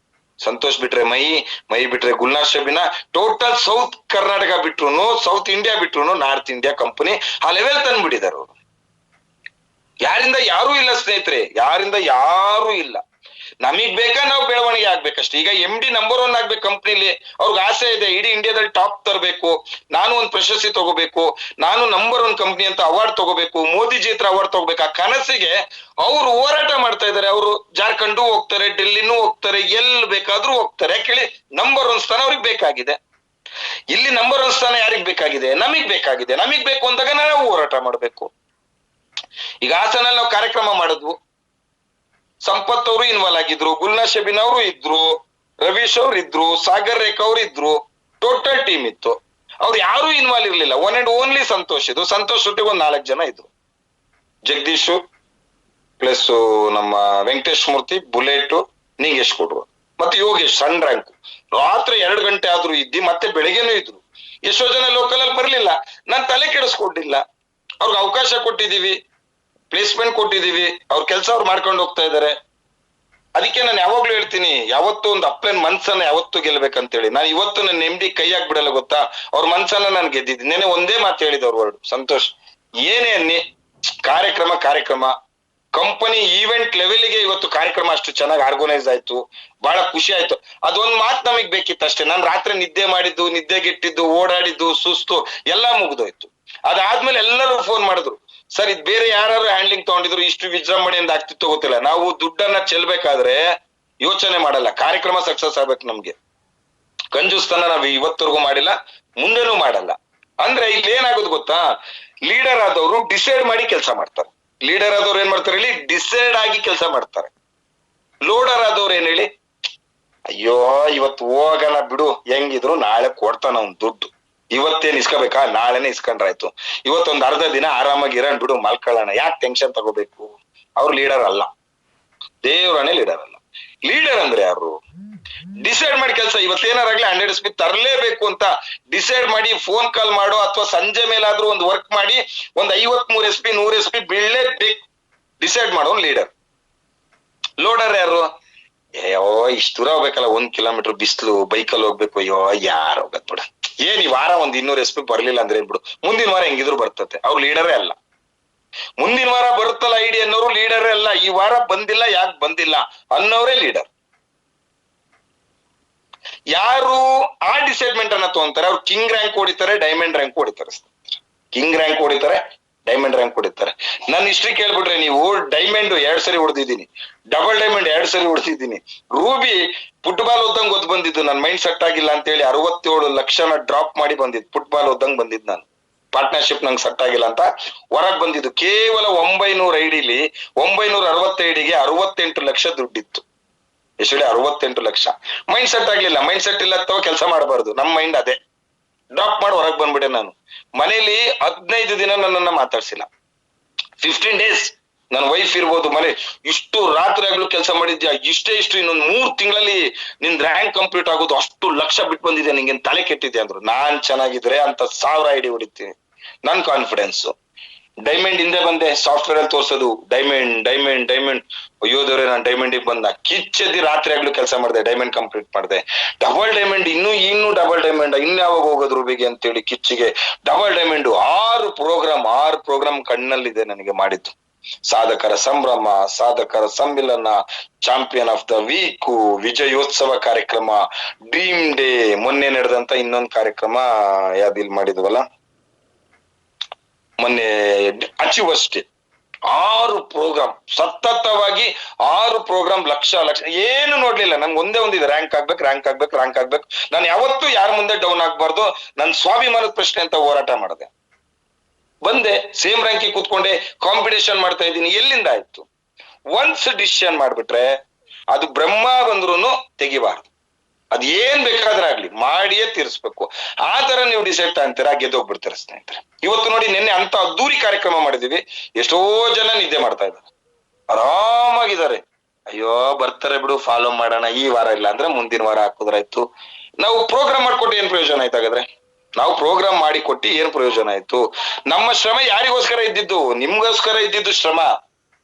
ಸಂತೋಷ್ ಬಿಟ್ರೆ ಮೈ ಬಿಟ್ರೆ ಗುಲ್ನಾರ್ ಶಬೀನಾ, ಟೋಟಲ್ ಸೌತ್ ಕರ್ನಾಟಕ ಬಿಟ್ರು, ಸೌತ್ ಇಂಡಿಯಾ ಬಿಟ್ರು, ನಾರ್ತ್ ಇಂಡಿಯಾ ಕಂಪನಿ ಆ ಲೆವೆಲ್ ತಂದ್ಬಿಟ್ಟಿದ್ದಾರೆ ಅವರು. ಯಾರಿಂದ ಯಾರೂ ಇಲ್ಲ ಸ್ನೇಹಿತರೆ, ಯಾರಿಂದ ಯಾರೂ ಇಲ್ಲ. ನಮಗ್ ಬೇಕಾ ನಾವು ಬೆಳವಣಿಗೆ ಆಗ್ಬೇಕಷ್ಟೇ. ಈಗ MD ನಂಬರ್ 1 ಆಗ್ಬೇಕು ಕಂಪ್ನಿಲಿ, ಅವ್ರಿಗೆ ಆಸೆ ಇದೆ ಇಡೀ ಇಂಡಿಯಾದಲ್ಲಿ ಟಾಪ್ ತರಬೇಕು, ನಾನು ಒಂದು ಪ್ರಶಸ್ತಿ ತಗೋಬೇಕು, ನಾನು ನಂಬರ್ 1 ಕಂಪ್ನಿ ಅಂತ ಅವಾರ್ಡ್ ತಗೋಬೇಕು, ಮೋದಿಜಿ ಹತ್ರ ಅವಾರ್ಡ್ ತಗೋಬೇಕು. ಆ ಕನಸಿಗೆ ಅವ್ರು ಹೋರಾಟ ಮಾಡ್ತಾ ಇದಾರೆ. ಅವರು ಜಾರ್ಖಂಡ್ ಹೋಗ್ತಾರೆ, ಡೆಲ್ಲಿನೂ ಹೋಗ್ತಾರೆ, ಎಲ್ಲಿ ಬೇಕಾದ್ರೂ ಹೋಗ್ತಾರೆ. ಯಾಕೇಳಿ, ನಂಬರ್ 1 ಸ್ಥಾನ ಅವ್ರಿಗೆ ಬೇಕಾಗಿದೆ. ಇಲ್ಲಿ ನಂಬರ್ 1 ಸ್ಥಾನ ಯಾರಿಗ್ ಬೇಕಾಗಿದೆ? ನಮಗ್ ಬೇಕಾಗಿದೆ. ನಮಗ್ ಬೇಕು ಅಂದಾಗ ನಾವು ಹೋರಾಟ ಮಾಡ್ಬೇಕು. ಈಗ ಹಾಸನಲ್ಲಿ ನಾವು ಕಾರ್ಯಕ್ರಮ ಮಾಡಿದ್ವು, ಸಂಪತ್ ಅವರು ಇನ್ವಾಲ್ವ್ ಆಗಿದ್ರು, ಗುಲ್ನಾರ್ ಶಬೀನಾ ಅವರು ಇದ್ರು, ರವೀಶ್ ಅವ್ರು ಇದ್ರು, ಸಾಗರ್ ರೇಖಾ ಅವ್ರು ಇದ್ರು, ಟೋಟಲ್ ಟೀಮ್ ಇತ್ತು. ಅವ್ರು ಯಾರು ಇನ್ವಾಲ್ವ್ ಇರ್ಲಿಲ್ಲ, ಒನ್ ಅಂಡ್ ಓನ್ಲಿ ಸಂತೋಷ್ ಇದು. ಸಂತೋಷ್ ಒಟ್ಟಿಗೆ 4 ಜನ ಇದ್ರು, ಜಗದೀಶ್ ಪ್ಲಸ್ ನಮ್ಮ ವೆಂಕಟೇಶ್ ಮೂರ್ತಿ, ಬುಲೆಟ್, ನಿಂಗೇಶ್ ಕೊಡ್ರು, ಮತ್ತೆ ಯೋಗೇಶ್ ಸಣ್ಣ ರ್ಯಾಂಕ್. ರಾತ್ರಿ 2 ಗಂಟೆ ಆದ್ರೂ ಇದ್ದಿ, ಮತ್ತೆ ಬೆಳಿಗ್ಗೆನೂ ಇದ್ರು. ಎಷ್ಟೋ ಜನ ಲೋಕಲ್ ಅಲ್ಲಿ ಬರ್ಲಿಲ್ಲ, ನಾನ್ ತಲೆ ಕೆಡಿಸ್ಕೊಂಡಿಲ್ಲ. ಅವ್ರಿಗೆ ಅವಕಾಶ ಕೊಟ್ಟಿದೀವಿ, ಪ್ಲೇಸ್ಮೆಂಟ್ ಕೊಟ್ಟಿದೀವಿ, ಅವ್ರ ಕೆಲಸ ಅವ್ರು ಮಾಡ್ಕೊಂಡು ಹೋಗ್ತಾ ಇದಾರೆ. ಅದಕ್ಕೆ ನಾನು ಯಾವಾಗ್ಲೂ ಹೇಳ್ತೀನಿ, ಯಾವತ್ತೂ ಒಂದು ಅಪ್ಲೈನ್ ಮನ್ಸನ್ನ ಯಾವತ್ತೂ ಗೆಲ್ಬೇಕಂತೇಳಿ. ನಾನು ಇವತ್ತು ನನ್ನ MD ಕೈ ಬಿಡಲ್ಲ ಗೊತ್ತಾ, ಅವ್ರ ಮನ್ಸನ್ನ ನಾನು ಗೆದ್ದಿದ್ದೀನಿ. ನೆನೆ ಒಂದೇ ಮಾತು ಹೇಳಿದವ್ರು ವರ್ಡ್, ಸಂತೋಷ್ ಏನೇ ಅನ್ನಿ, ಕಾರ್ಯಕ್ರಮ ಕಂಪನಿ ಈವೆಂಟ್ ಲೆವೆಲ್ಗೆ ಇವತ್ತು ಕಾರ್ಯಕ್ರಮ ಅಷ್ಟು ಚೆನ್ನಾಗಿ ಆರ್ಗನೈಸ್ ಆಯ್ತು, ಬಹಳ ಖುಷಿ ಆಯ್ತು. ಅದೊಂದ್ ಮಾತು ನಮಗ್ ಬೇಕಿತ್ತು ಅಷ್ಟೇ. ನಾನು ರಾತ್ರಿ ನಿದ್ದೆ ಮಾಡಿದ್ದು, ನಿದ್ದೆಗೆಟ್ಟಿದ್ದು, ಓಡಾಡಿದ್ದು, ಸುಸ್ತು ಎಲ್ಲ ಮುಗ್ದೋಯ್ತು. ಅದಾದ್ಮೇಲೆ ಎಲ್ಲರೂ ಫೋನ್ ಮಾಡಿದ್ರು, ಸರ್ ಇದ್ ಬೇರೆ ಯಾರು ಹ್ಯಾಂಡ್ಲಿಂಗ್ ತಗೊಂಡಿದ್ರು ಇಷ್ಟು ವಿಜೃಂಭಣೆಯಿಂದ ಆಗ್ತಿತ್ತು ಗೊತ್ತಿಲ್ಲ. ನಾವು ದುಡ್ಡನ್ನ ಚೆಲ್ಬೇಕಾದ್ರೆ ಯೋಚನೆ ಮಾಡಲ್ಲ, ಕಾರ್ಯಕ್ರಮ ಸಕ್ಸಸ್ ಆಗ್ಬೇಕು. ನಮ್ಗೆ ಕಂಜೂಸ್ತನ ನಾವು ಇವತ್ತರೆಗೂ ಮಾಡಿಲ್ಲ, ಮುಂದೆನೂ ಮಾಡಲ್ಲ. ಅಂದ್ರೆ ಇಲ್ಲಿ ಏನಾಗೋದು ಗೊತ್ತಾ, ಲೀಡರ್ ಆದವರು ಡಿಸೈಡ್ ಮಾಡಿ ಕೆಲಸ ಮಾಡ್ತಾರೆ. ಲೀಡರ್ ಆದವ್ರು ಏನ್ ಮಾಡ್ತಾರೆ ಹೇಳಿ, ಡಿಸೈಡ್ ಆಗಿ ಕೆಲಸ ಮಾಡ್ತಾರೆ. ಲೋಡರ್ ಆದವ್ರು ಏನ್ ಹೇಳಿ, ಅಯ್ಯೋ ಇವತ್ತು ಹೋಗಲ್ಲ ಬಿಡು, ಹೆಂಗಿದ್ರು ನಾಳೆ ಕೊಡ್ತಾನ ಅವ್ನ್ ದುಡ್ಡು, ಇವತ್ತೇನ್ ಇಸ್ಕೋಬೇಕಾ, ನಾಳೆನೆ ಇಸ್ಕೊಂಡ್ರಾಯ್ತು, ಇವತ್ತೊಂದ್ ಅರ್ಧ ದಿನ ಆರಾಮಾಗಿ ಇರೋಣ ಬಿಡು, ಮಲ್ಕೊಳ್ಳೋಣ, ಯಾಕೆ ಟೆನ್ಷನ್ ತಗೋಬೇಕು. ಅವ್ರು ಲೀಡರ್ ಅಲ್ಲ, ದೇವ್ರನೇ ಲೀಡರ್ ಅಲ್ಲ. ಲೀಡರ್ ಅಂದ್ರೆ ಯಾರು? ಡಿಸೈಡ್ ಮಾಡಿ ಕೆಲಸ, ಇವತ್ತೇನಾರಾಗ್ಲಿ 100 SP ತರಲೇಬೇಕು ಅಂತ ಡಿಸೈಡ್ ಮಾಡಿ ಫೋನ್ ಕಾಲ್ ಮಾಡೋ, ಅಥವಾ ಸಂಜೆ ಮೇಲಾದ್ರೂ ಒಂದು ವರ್ಕ್ ಮಾಡಿ ಒಂದ್ 53 SP 100 SP ಬೀಳಲೇಬೇಕು, ಡಿಸೈಡ್ ಮಾಡೋನ್ ಲೀಡರ್. ಲೋಡರ್ ಯಾರು? ಅಯ್ಯೋ ಇಷ್ಟು ದೂರ ಹೋಗ್ಬೇಕಲ್ಲ, 1 ಕಿಲೋಮೀಟರ್ ಬಿಸ್ಲು, ಬೈಕಲ್ಲಿ ಹೋಗ್ಬೇಕು, ಅಯ್ಯೋ ಯಾರು ಹೋಗತ್ ಬಿಡ, ಏನ್ ಈ ವಾರ ಒಂದ್ 200 SP ಬರ್ಲಿಲ್ಲ ಅಂದ್ರೆ ಏನ್ ಬಿಡು, ಮುಂದಿನ ವಾರ ಹೆಂಗಿದ್ರು ಬರ್ತತೆ, ಅವ್ರು ಲೀಡರೇ ಅಲ್ಲ. ಮುಂದಿನ ವಾರ ಬರುತ್ತಲ್ಲ ಐಡಿ ಅನ್ನೋರು ಲೀಡರೇ ಅಲ್ಲ, ಈ ವಾರ ಬಂದಿಲ್ಲ ಯಾಕೆ ಬಂದಿಲ್ಲ ಅನ್ನೋರೇ ಲೀಡರ್. ಯಾರು ಆ ಡಿಸೈಡ್ಮೆಂಟ್ ಅನ್ನ ತಗೊಂತಾರೆ, ಅವ್ರು ಕಿಂಗ್ ರ್ಯಾಂಕ್ ಹೊಡಿತಾರೆ, ಡೈಮಂಡ್ ರ್ಯಾಂಕ್ ಹೊಡಿತಾರೆ. ಕಿಂಗ್ ರ್ಯಾಂಕ್ ಹೊಡಿತಾರೆ, ಡೈಮಂಡ್ ರ್ಯಾಂಕ್ ಹೊಡಿತಾರೆ. ನನ್ನ ಹಿಸ್ಟ್ರಿ ಕೇಳ್ಬಿಟ್ರೆ ನೀವು, ಡೈಮಂಡ್ 2 ಸರಿ ಹೊಡೆದಿದ್ದೀನಿ, ಡಬಲ್ ಡೈಮಂಡ್ 2 ಸರಿ ಹೊಡೆದಿದ್ದೀನಿ, ರೂಬಿ ಫುಟ್ಬಾಲ್ ಓದಂಗ್ ಓದ್ ಬಂದಿದ್ದು, ನನ್ ಮೈಂಡ್ ಸೆಟ್ ಆಗಿಲ್ಲ ಅಂತ ಹೇಳಿ 67 ಲಕ್ಷನ ಡ್ರಾಪ್ ಮಾಡಿ ಬಂದಿದ್ದು, ಫುಟ್ಬಾಲ್ ಓದಂಗ್ ಬಂದಿದ್ದು ನಾನು, ಪಾರ್ಟ್ನರ್ಶಿಪ್ ನಂಗೆ ಸೆಟ್ ಆಗಿಲ್ಲ ಅಂತ ಹೊರಗ್ ಬಂದಿದ್ದು. ಕೇವಲ 900 ಐಡಿಲಿ 960 ಐಡಿಗೆ 68 ಲಕ್ಷ ದುಡ್ಡಿತ್ತು. ಎಷ್ಟು? 68 ಲಕ್ಷ. ಮೈಂಡ್ ಸೆಟ್ ಆಗ್ಲಿಲ್ಲ, ಮೈಂಡ್ ಸೆಟ್ ಇಲ್ಲ ಅಥವಾ ಕೆಲಸ ಮಾಡಬಾರ್ದು, ನಮ್ ಮೈಂಡ್ ಅದೇ, ಡ್ರಾಪ್ ಮಾಡಿ ಹೊರಗ್ ಬಂದ್ಬಿಟ್ಟೆ ನಾನು. ಮನೇಲಿ 15 ದಿನ ನನ್ನನ್ನ ಮಾತಾಡ್ಸಿಲ್ಲ, 15 days. ನನ್ನ ವೈಫ್ ಇರ್ಬೋದು ಮನೆ, ಇಷ್ಟು ರಾತ್ರಿ ಆಗ್ಲೂ ಕೆಲಸ ಮಾಡಿದ್ಯಾ, ಇಷ್ಟು ಇನ್ನೊಂದ್ 3 ತಿಂಗಳಲ್ಲಿ ನಿನ್ ರ್ಯಾಂಕ್ ಕಂಪ್ಲೀಟ್ ಆಗೋದು, ಅಷ್ಟು ಲಕ್ಷ ಬಿಟ್ಟು ಬಂದಿದ್ಯಾ, ನಿಂಗೇನ್ ತಲೆ ಕೆಟ್ಟಿದ್ಯಾ ಅಂದ್ರು. ನಾನ್ ಚೆನ್ನಾಗಿದ್ರೆ ಅಂತ 1000 ಐಡಿ ಹೊಡಿತೀನಿ, ನನ್ ಕಾನ್ಫಿಡೆನ್ಸ್. ಡೈಮಂಡ್ ಹಿಂದೆ ಬಂದೆ, ಸಾಫ್ಟ್ವೇರ್ ಅಲ್ಲಿ ತೋರ್ಸೋದು ಡೈಮಂಡ್ ಡೈಮಂಡ್ ಡೈಮಂಡ್, ಅಯ್ಯೋದವ್ರೆ ನಾನ್ ಡೈಮಂಡ್ ಬಂದ ಕಿಚ್ಚೆದ್ದಿ ರಾತ್ರಿ ಆಗ್ಲೂ ಕೆಲಸ ಮಾಡಿದೆ, ಡೈಮಂಡ್ ಕಂಪ್ಲೀಟ್ ಮಾಡಿದೆ. ಡಬಲ್ ಡೈಮಂಡ್, ಇನ್ನು ಡಬಲ್ ಡೈಮಂಡ್, ಇನ್ಯಾವಾಗ ಹೋಗೋದು ರೂಬಿಗೆ ಅಂತೇಳಿ ಕಿಚ್ಚಿಗೆ ಡಬಲ್ ಡೈಮಂಡ್. 6 ಪ್ರೋಗ್ರಾಮ್ ಕಣ್ಣಲ್ಲಿದೆ ನನಗೆ ಮಾಡಿದ್ದು. ಸಾಧಕರ ಸಂಭ್ರಮ, ಸಾಧಕರ ಸಮ್ಮಿಲನ, ಚಾಂಪಿಯನ್ ಆಫ್ ದ ವೀಕ್, ವಿಜಯೋತ್ಸವ ಕಾರ್ಯಕ್ರಮ, ಡ್ರೀಮ್ ಡೇ, ಮೊನ್ನೆ ನಡೆದಂತ ಇನ್ನೊಂದು ಕಾರ್ಯಕ್ರಮ ಯಾವ್ದಿಲ್ ಮಾಡಿದ್ವಲ್ಲ ಮೊನ್ನೆ, ಅಚೀವರ್ಸ್ ಡೇ. 6 ಪ್ರೋಗ್ರಾಮ್ ಸತತವಾಗಿ, 6 ಪ್ರೋಗ್ರಾಮ್, ಲಕ್ಷ ಏನು ನೋಡ್ಲಿಲ್ಲ. ನನ್ಗೆ ಒಂದೇ ಒಂದಿದೆ, ರ್ಯಾಂಕ್ ಆಗ್ಬೇಕು. ನಾನು ಯಾವತ್ತೂ ಯಾರ ಮುಂದೆ ಡೌನ್ ಆಗ್ಬಾರ್ದು, ನನ್ ಸ್ವಾಭಿಮಾನದ ಪ್ರಶ್ನೆ ಅಂತ ಹೋರಾಟ ಮಾಡಿದೆ. ಬಂದೆ, ಸೇಮ್ ರ್ಯಾಂಕಿಗೆ ಕೂತ್ಕೊಂಡೆ, ಕಾಂಪಿಟೇಷನ್ ಮಾಡ್ತಾ ಇದ್ದೀನಿ. ಎಲ್ಲಿಂದ ಆಯ್ತು? ಒನ್ಸ್ ಡಿಸಿಷನ್ ಮಾಡ್ಬಿಟ್ರೆ ಅದು ಬ್ರಹ್ಮ ಬಂದ್ರು ತೆಗಿಬಾರ್ದು, ಅದ್ ಏನ್ ಬೇಕಾದ್ರೆ ಆಗ್ಲಿ ಮಾಡಿಯೇ ತೀರಿಸ್ಬೇಕು. ಆ ತರ ನೀವು ಡಿಸೈಡ್ ಅಂತೀರಾ, ಗೆದ್ದೋಗ್ಬಿಡ್ತೀರ ಸ್ನೇಹಿತರೆ. ಇವತ್ತು ನೋಡಿ, ನಿನ್ನೆ ಅಂತ ಅದ್ದೂರಿ ಕಾರ್ಯಕ್ರಮ ಮಾಡಿದೀವಿ, ಎಷ್ಟೋ ಜನ ನಿದ್ದೆ ಮಾಡ್ತಾ ಇದ್ದಾರೆ, ಆರಾಮಾಗಿದ್ದಾರೆ. ಅಯ್ಯೋ ಬರ್ತಾರೆ ಬಿಡು, ಫಾಲೋ ಮಾಡೋಣ, ಈ ವಾರ ಇಲ್ಲ ಅಂದ್ರೆ ಮುಂದಿನ ವಾರ ಹಾಕುದ್ರಾಯ್ತು. ನಾವು ಪ್ರೋಗ್ರಾಮ್ ಮಾಡ್ಕೊಟ್ಟು ಏನ್ ಪ್ರಯೋಜನ ಆಯ್ತು ಹಾಗಾದ್ರೆ? ನಾವು ಪ್ರೋಗ್ರಾಮ್ ಮಾಡಿ ಕೊಟ್ಟು ಏನ್ ಪ್ರಯೋಜನ ಆಯ್ತು? ನಮ್ಮ ಶ್ರಮ ಯಾರಿಗೋಸ್ಕರ ಇದ್ದಿದ್ದು? ನಿಮ್ಗೋಸ್ಕರ ಇದ್ದಿದ್ದು ಶ್ರಮ.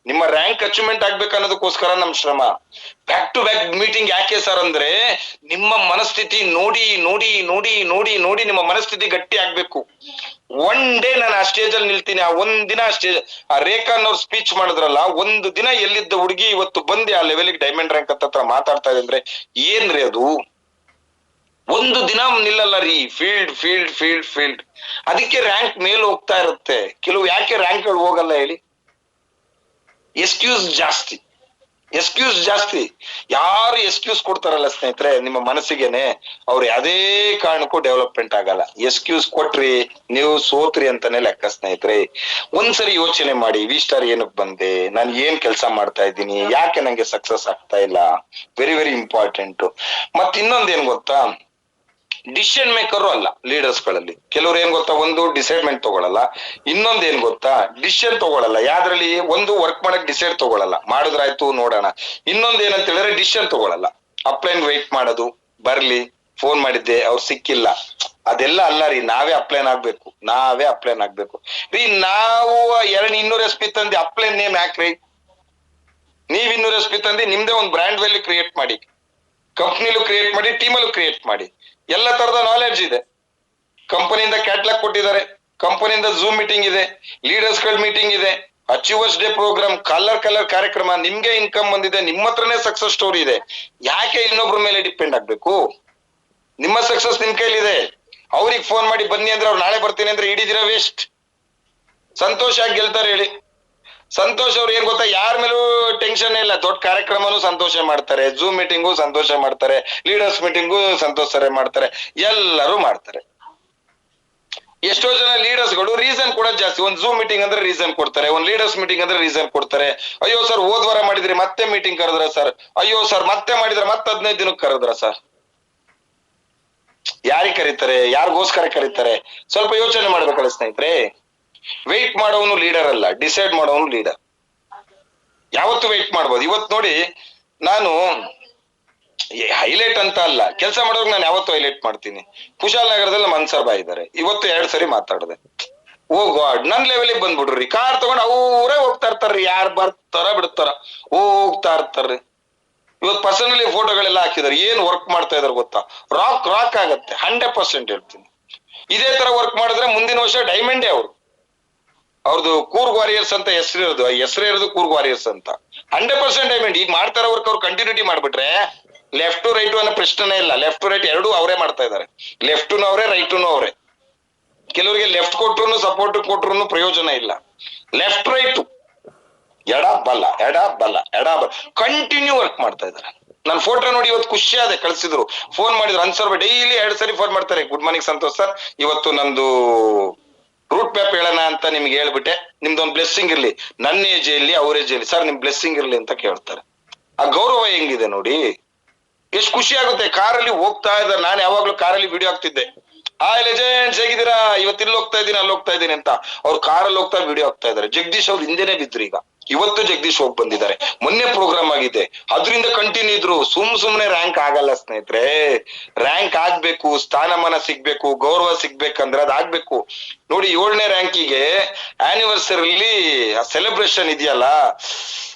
ನಿಮ್ಮ ರ್ಯಾಂಕ್ ಅಚೀವ್ಮೆಂಟ್ ಆಗ್ಬೇಕು ಅನ್ನೋದಕ್ಕೋಸ್ಕರ ನಮ್ ಶ್ರಮ. ಬ್ಯಾಕ್ ಟು ಬ್ಯಾಕ್ ಮೀಟಿಂಗ್ ಯಾಕೆ ಸರ್ ಅಂದ್ರೆ, ನಿಮ್ಮ ಮನಸ್ಥಿತಿ ನೋಡಿ ನೋಡಿ ನೋಡಿ ನೋಡಿ ನೋಡಿ ನಿಮ್ಮ ಮನಸ್ಥಿತಿ ಗಟ್ಟಿ ಆಗ್ಬೇಕು. ಒನ್ ಡೇ ನಾನು ಆ ಸ್ಟೇಜ್ ಅಲ್ಲಿ ನಿಲ್ತೀನಿ, ಆ ಒಂದ್ ದಿನ ಆ ಸ್ಟೇಜ್, ಆ ರೇಖಾ ಅನ್ನೋರು ಸ್ಪೀಚ್ ಮಾಡಿದ್ರಲ್ಲ, ಒಂದು ದಿನ ಎಲ್ಲಿದ್ದ ಹುಡುಗಿ ಇವತ್ತು ಬಂದು ಆ ಲೆವೆಲ್ಗೆ ಡೈಮಂಡ್ ರ್ಯಾಂಕ್ ಹತ್ರ ಮಾತಾಡ್ತಾ ಇದೆ ಅಂದ್ರೆ ಏನ್ರಿ ಅದು? ಒಂದು ದಿನ ನಿಲ್ಲಲ್ಲ ರೀ. ಫೀಲ್ಡ್ ಅದಕ್ಕೆ ರ್ಯಾಂಕ್ ಮೇಲೆ ಹೋಗ್ತಾ ಇರುತ್ತೆ. ಕೆಲವು ಯಾಕೆ ರ್ಯಾಂಕ್ ಗಳು ಹೋಗಲ್ಲ ಹೇಳಿ? ಎಕ್ಸ್ಕ್ಯೂಸ್ ಜಾಸ್ತಿ. ಯಾರು ಎಕ್ಸ್ಕ್ಯೂಸ್ ಕೊಡ್ತಾರಲ್ಲ ಸ್ನೇಹಿತರೆ ನಿಮ್ಮ ಮನಸ್ಸಿಗೆನೆ, ಅವ್ರು ಯಾವುದೇ ಕಾರಣಕ್ಕೂ ಡೆವಲಪ್ಮೆಂಟ್ ಆಗಲ್ಲ. ಎಕ್ಸ್ಕ್ಯೂಸ್ ಕೊಟ್ರಿ ನೀವು ಸೋತ್ರಿ ಅಂತಾನೆ ಲೆಕ್ಕ ಸ್ನೇಹಿತರೆ. ಒಂದ್ಸರಿ ಯೋಚನೆ ಮಾಡಿ, ವಿ ಸ್ಟಾರ್ ಏನಕ್ಕೆ ಬಂದೆ, ನಾನು ಏನ್ ಕೆಲಸ ಮಾಡ್ತಾ ಇದ್ದೀನಿ, ಯಾಕೆ ನಂಗೆ ಸಕ್ಸಸ್ ಆಗ್ತಾ ಇಲ್ಲ? Very very important. ಮತ್ ಇನ್ನೊಂದೇನ್ ಗೊತ್ತಾ, ಡಿಸಿಷನ್ ಮೇಕರ್ ಅಲ್ಲ ಲೀಡರ್ಸ್ ಗಳಲ್ಲಿ. ಕೆಲವ್ರು ಏನ್ ಗೊತ್ತಾ, ಒಂದು ಡಿಸೈಡ್ಮೆಂಟ್ ತಗೊಳಲ್ಲ, ಇನ್ನೊಂದ್ ಏನ್ ಗೊತ್ತಾ, ಡಿಸಿಷನ್ ತಗೊಳಲ್ಲ. ಯಾವ್ದ್ರಲ್ಲಿ? ಒಂದು ವರ್ಕ್ ಮಾಡಕ್ ಡಿಸೈಡ್ ತಗೊಳಲ್ಲ, ಮಾಡುದ್ರಾಯ್ತು ನೋಡೋಣ. ಇನ್ನೊಂದ್ ಏನಂತ ಹೇಳಿದ್ರೆ ಡಿಸಿಷನ್ ತಗೊಳಲ್ಲ, ಅಪ್ಲೈನ್ ವೆಯ್ಟ್ ಮಾಡೋದು, ಬರ್ಲಿ, ಫೋನ್ ಮಾಡಿದ್ದೆ ಅವ್ರು ಸಿಕ್ಕಿಲ್ಲ, ಅದೆಲ್ಲ ಅಲ್ಲ ರೀ. ನಾವೇ ಅಪ್ಲೈನ್ ಆಗ್ಬೇಕು ರೀ. ನಾವು 200 SP ತಂದು ಅಪ್ಲೈನ್ ನೇಮ್ ಯಾಕ್ರಿ? ನೀವ್ 200 SP ತಂದು ನಿಮ್ದೇ ಒಂದು ಬ್ರ್ಯಾಂಡ್ ವ್ಯಾಲ್ಯೂ ಕ್ರಿಯೇಟ್ ಮಾಡಿ, ಕಂಪ್ನಿಲೂ ಕ್ರಿಯೇಟ್ ಮಾಡಿ, ಟೀಮಲ್ಲೂ ಕ್ರಿಯೇಟ್ ಮಾಡಿ. ಎಲ್ಲ ತರದ ನಾಲೆಡ್ಜ್ ಇದೆ. ಕಂಪನಿಯಿಂದ ಕ್ಯಾಟ್ಲಾಗ್ ಕೊಟ್ಟಿದ್ದಾರೆ, ಕಂಪನಿಯಿಂದ ಝೂಮ್ ಮೀಟಿಂಗ್ ಇದೆ, ಲೀಡರ್ಸ್ ಗಳ ಮೀಟಿಂಗ್ ಇದೆ, ಅಚೀವರ್ಸ್ ಡೇ ಪ್ರೋಗ್ರಾಮ್, ಕಲರ್ ಕಾರ್ಯಕ್ರಮ. ನಿಮ್ಗೆ ಇನ್ಕಮ್ ಬಂದಿದೆ, ನಿಮ್ಮ ಹತ್ರನೇ ಸಕ್ಸಸ್ ಸ್ಟೋರಿ ಇದೆ. ಯಾಕೆ ಇನ್ನೊಬ್ರ ಮೇಲೆ ಡಿಪೆಂಡ್ ಆಗ್ಬೇಕು? ನಿಮ್ಮ ಸಕ್ಸಸ್ ನಿಮ್ ಕೈಲಿದೆ. ಅವ್ರಿಗೆ ಫೋನ್ ಮಾಡಿ ಬನ್ನಿ ಅಂದ್ರೆ ಅವ್ರು ನಾಳೆ ಬರ್ತೀನಿ ಅಂದ್ರೆ ಇಡೀ ದಿನ ವೇಸ್ಟ್. ಸಂತೋಷ ಆಗಿ ಗೆಲ್ತಾರೆ ಹೇಳಿ. ಸಂತೋಷ್ ಅವ್ರು ಏನ್ ಗೊತ್ತಾ, ಯಾರ ಮೇಲೂ ಟೆನ್ಷನ್ ಇಲ್ಲ. ದೊಡ್ಡ ಕಾರ್ಯಕ್ರಮನೂ ಸಂತೋಷ ಮಾಡ್ತಾರೆ, ಝೂಮ್ ಮೀಟಿಂಗು ಸಂತೋಷ ಮಾಡ್ತಾರೆ, ಲೀಡರ್ಸ್ ಮೀಟಿಂಗು ಸಂತೋಷ ಮಾಡ್ತಾರೆ, ಎಲ್ಲರೂ ಮಾಡ್ತಾರೆ. ಎಷ್ಟೋ ಜನ ಲೀಡರ್ಸ್ ಗಳು ರೀಸನ್ ಕೊಡೋದು ಜಾಸ್ತಿ. ಒಂದ್ ಝೂಮ್ ಮೀಟಿಂಗ್ ಅಂದ್ರೆ ರೀಸನ್ ಕೊಡ್ತಾರೆ, ಒಂದ್ ಲೀಡರ್ಸ್ ಮೀಟಿಂಗ್ ಅಂದ್ರೆ ರೀಸನ್ ಕೊಡ್ತಾರೆ. ಅಯ್ಯೋ ಸರ್ ಹೋದ್ ವಾರ ಮಾಡಿದ್ರಿ ಮತ್ತೆ ಮೀಟಿಂಗ್ ಕರೆದ್ರ ಸರ್, ಅಯ್ಯೋ ಸರ್ ಮತ್ತೆ ಮಾಡಿದ್ರೆ ಮತ್ತೆ 15 ದಿನಕ್ಕೆ ಕರೆದ್ರ ಸರ್. ಯಾರಿಗೆ ಕರೀತಾರೆ, ಯಾರಿಗೋಸ್ಕರ ಕರೀತಾರೆ? ಸ್ವಲ್ಪ ಯೋಚನೆ ಮಾಡ್ಬೇಕಲ್ಲ ಸ್ನೇಹಿತರೆ. ವೆಯ್ಟ್ ಮಾಡೋನು ಲೀಡರ್ ಅಲ್ಲ, ಡಿಸೈಡ್ ಮಾಡೋನು ಲೀಡರ್. ಯಾವತ್ತು ವೆಯ್ಟ್ ಮಾಡ್ಬೋದು. ಇವತ್ತು ನೋಡಿ, ನಾನು ಹೈಲೈಟ್ ಅಂತ ಅಲ್ಲ, ಕೆಲಸ ಮಾಡೋರ್ಗೆ ನಾನು ಯಾವತ್ತು ಹೈಲೈಟ್ ಮಾಡ್ತೀನಿ. ಕುಶಾಲ್ ನಗರದಲ್ಲಿ ಮನ್ಸರ್ ಬಾಯ್ ಇದ್ದಾರೆ, ಇವತ್ತು 2 ಸರಿ ಮಾತಾಡಿದೆ. ಓ ಗಾಡ್, ನನ್ ಲೆವೆಲಿಗೆ ಬಂದ್ಬಿಡ್ರಿ. ಕಾರ್ ತಗೊಂಡ್ ಅವರೇ ಹೋಗ್ತಾ ಇರ್ತಾರ್ರಿ, ಯಾರು ಬರ್ತಾರ ಬಿಡ್ತಾರ ಹೋಗ್ತಾ ಇರ್ತಾರ್ರಿ. ಇವತ್ತು ಪರ್ಸನಲಿ ಫೋಟೋಗಳೆಲ್ಲ ಹಾಕಿದಾರೆ. ಏನ್ ವರ್ಕ್ ಮಾಡ್ತಾ ಇದಾರೆ ಗೊತ್ತಾ? ರಾಕ್ ಆಗತ್ತೆ, 100% ಹೇಳ್ತೀನಿ. ಇದೇ ತರ ವರ್ಕ್ ಮಾಡಿದ್ರೆ ಮುಂದಿನ ವರ್ಷ ಡೈಮಂಡೇ ಅವ್ರದ್ದು ಕೂರ್ಗ್ ವಾರಿಯರ್ಸ್ ಅಂತ ಹೆಸರು ಇರೋದು ಕೂರ್ಗ್ ವಾರಿಯರ್ಸ್ ಅಂತ. 100% ಡೈಮಂಡ್. ಈಗ ಮಾಡ್ತಾರ ವರ್ಕ್ ಅವ್ರು ಕಂಟಿನ್ಯೂಟಿ ಮಾಡ್ಬಿಟ್ರೆ ಲೆಫ್ಟ್ ಟು ರೈಟ್ ಅನ್ನೋ ಪ್ರಶ್ನೆ ಇಲ್ಲ. ಲೆಫ್ಟ್ ಟು ರೈಟ್ ಎರಡೂ ಅವರೇ ಮಾಡ್ತಾ ಇದಾರೆ. ಲೆಫ್ಟ್ ಅವರೇ ರೈಟ್ ಅವರೇ. ಕೆಲವರಿಗೆ ಲೆಫ್ಟ್ ಕೊಟ್ರು ಸಪೋರ್ಟ್ ಕೊಟ್ರು ಪ್ರಯೋಜನ ಇಲ್ಲ. ಲೆಫ್ಟ್ ರೈಟ್, ಎಡ ಬಲ ಕಂಟಿನ್ಯೂ ವರ್ಕ್ ಮಾಡ್ತಾ ಇದಾರೆ. ನಾನು ಫೋಟೋ ನೋಡಿ ಇವತ್ತು ಖುಷಿ ಆದೆ. ಕಳ್ಸಿದ್ರು, ಫೋನ್ ಮಾಡಿದ್ರು, ಅನ್ಸರ್ ಡೈಲಿ 2 ಸರಿ ಫೋನ್ ಮಾಡ್ತಾರೆ. ಗುಡ್ ಮಾರ್ನಿಂಗ್ ಸಂತೋಷ್ ಸರ್, ಇವತ್ತು ನಮ್ದು ರೂಟ್ ಮ್ಯಾಪ್ ಹೇಳೋಣ ಅಂತ ನಿಮ್ಗೆ ಹೇಳ್ಬಿಟ್ಟೆ, ನಿಮ್ದೊಂದು ಬ್ಲೆಸ್ಸಿಂಗ್ ಇರ್ಲಿ. ನನ್ನ ಏಜಲ್ಲಿ ಅವ್ರ ಏಜಲ್ಲಿ ಸರ್ ನಿಮ್ ಬ್ಲೆಸ್ಸಿಂಗ್ ಇರ್ಲಿ ಅಂತ ಕೇಳ್ತಾರೆ. ಆ ಗೌರವ ಹೆಂಗಿದೆ ನೋಡಿ, ಎಷ್ಟು ಖುಷಿ ಆಗುತ್ತೆ. ಕಾರಲ್ಲಿ ಹೋಗ್ತಾ ಇದ್ದಾರೆ, ನಾನು ಯಾವಾಗ್ಲೂ ಕಾರಲ್ಲಿ ವಿಡಿಯೋ ಹಾಕ್ತಿದ್ದೆ. ಲೆಜೆಂಡ್ಸ್ ಹೇಗಿದ್ದೀರಾ, ಇವತ್ತು ಇಲ್ಲಿ ಹೋಗ್ತಾ ಇದ್ದೀನಿ ಅಲ್ಲಿ ಹೋಗ್ತಾ ಇದ್ದೀನಿ ಅಂತ. ಅವ್ರು ಕಾರಲ್ಲಿ ಹೋಗ್ತಾ ವಿಡಿಯೋ ಹಾಕ್ತಾ ಇದಾರೆ. ಜಗದೀಶ್ ಅವ್ರು ಹಿಂದೆನೆ ಬಿದ್ರು. ಈಗ ಇವತ್ತು ಜಗದೀಶ್ ಹೋಗಿ ಬಂದಿದ್ದಾರೆ. ಮೊನ್ನೆ ಪ್ರೋಗ್ರಾಮ್ ಆಗಿದೆ, ಅದರಿಂದ ಕಂಟಿನ್ಯೂ ಇದ್ರು. ಸುಮ್ನೆ ರ್ಯಾಂಕ್ ಆಗಲ್ಲ ಸ್ನೇಹಿತರೆ. ರ್ಯಾಂಕ್ ಆಗ್ಬೇಕು, ಸ್ಥಾನಮಾನ ಸಿಗ್ಬೇಕು, ಗೌರವ ಸಿಗ್ಬೇಕಂದ್ರೆ ಅದಾಗ್ಬೇಕು. ನೋಡಿ 7ನೇ ರ್ಯಾಂಕಿಗೆ ಆನಿವರ್ಸರಿಲಿ ಸೆಲೆಬ್ರೇಷನ್ ಇದೆಯಲ್ಲ,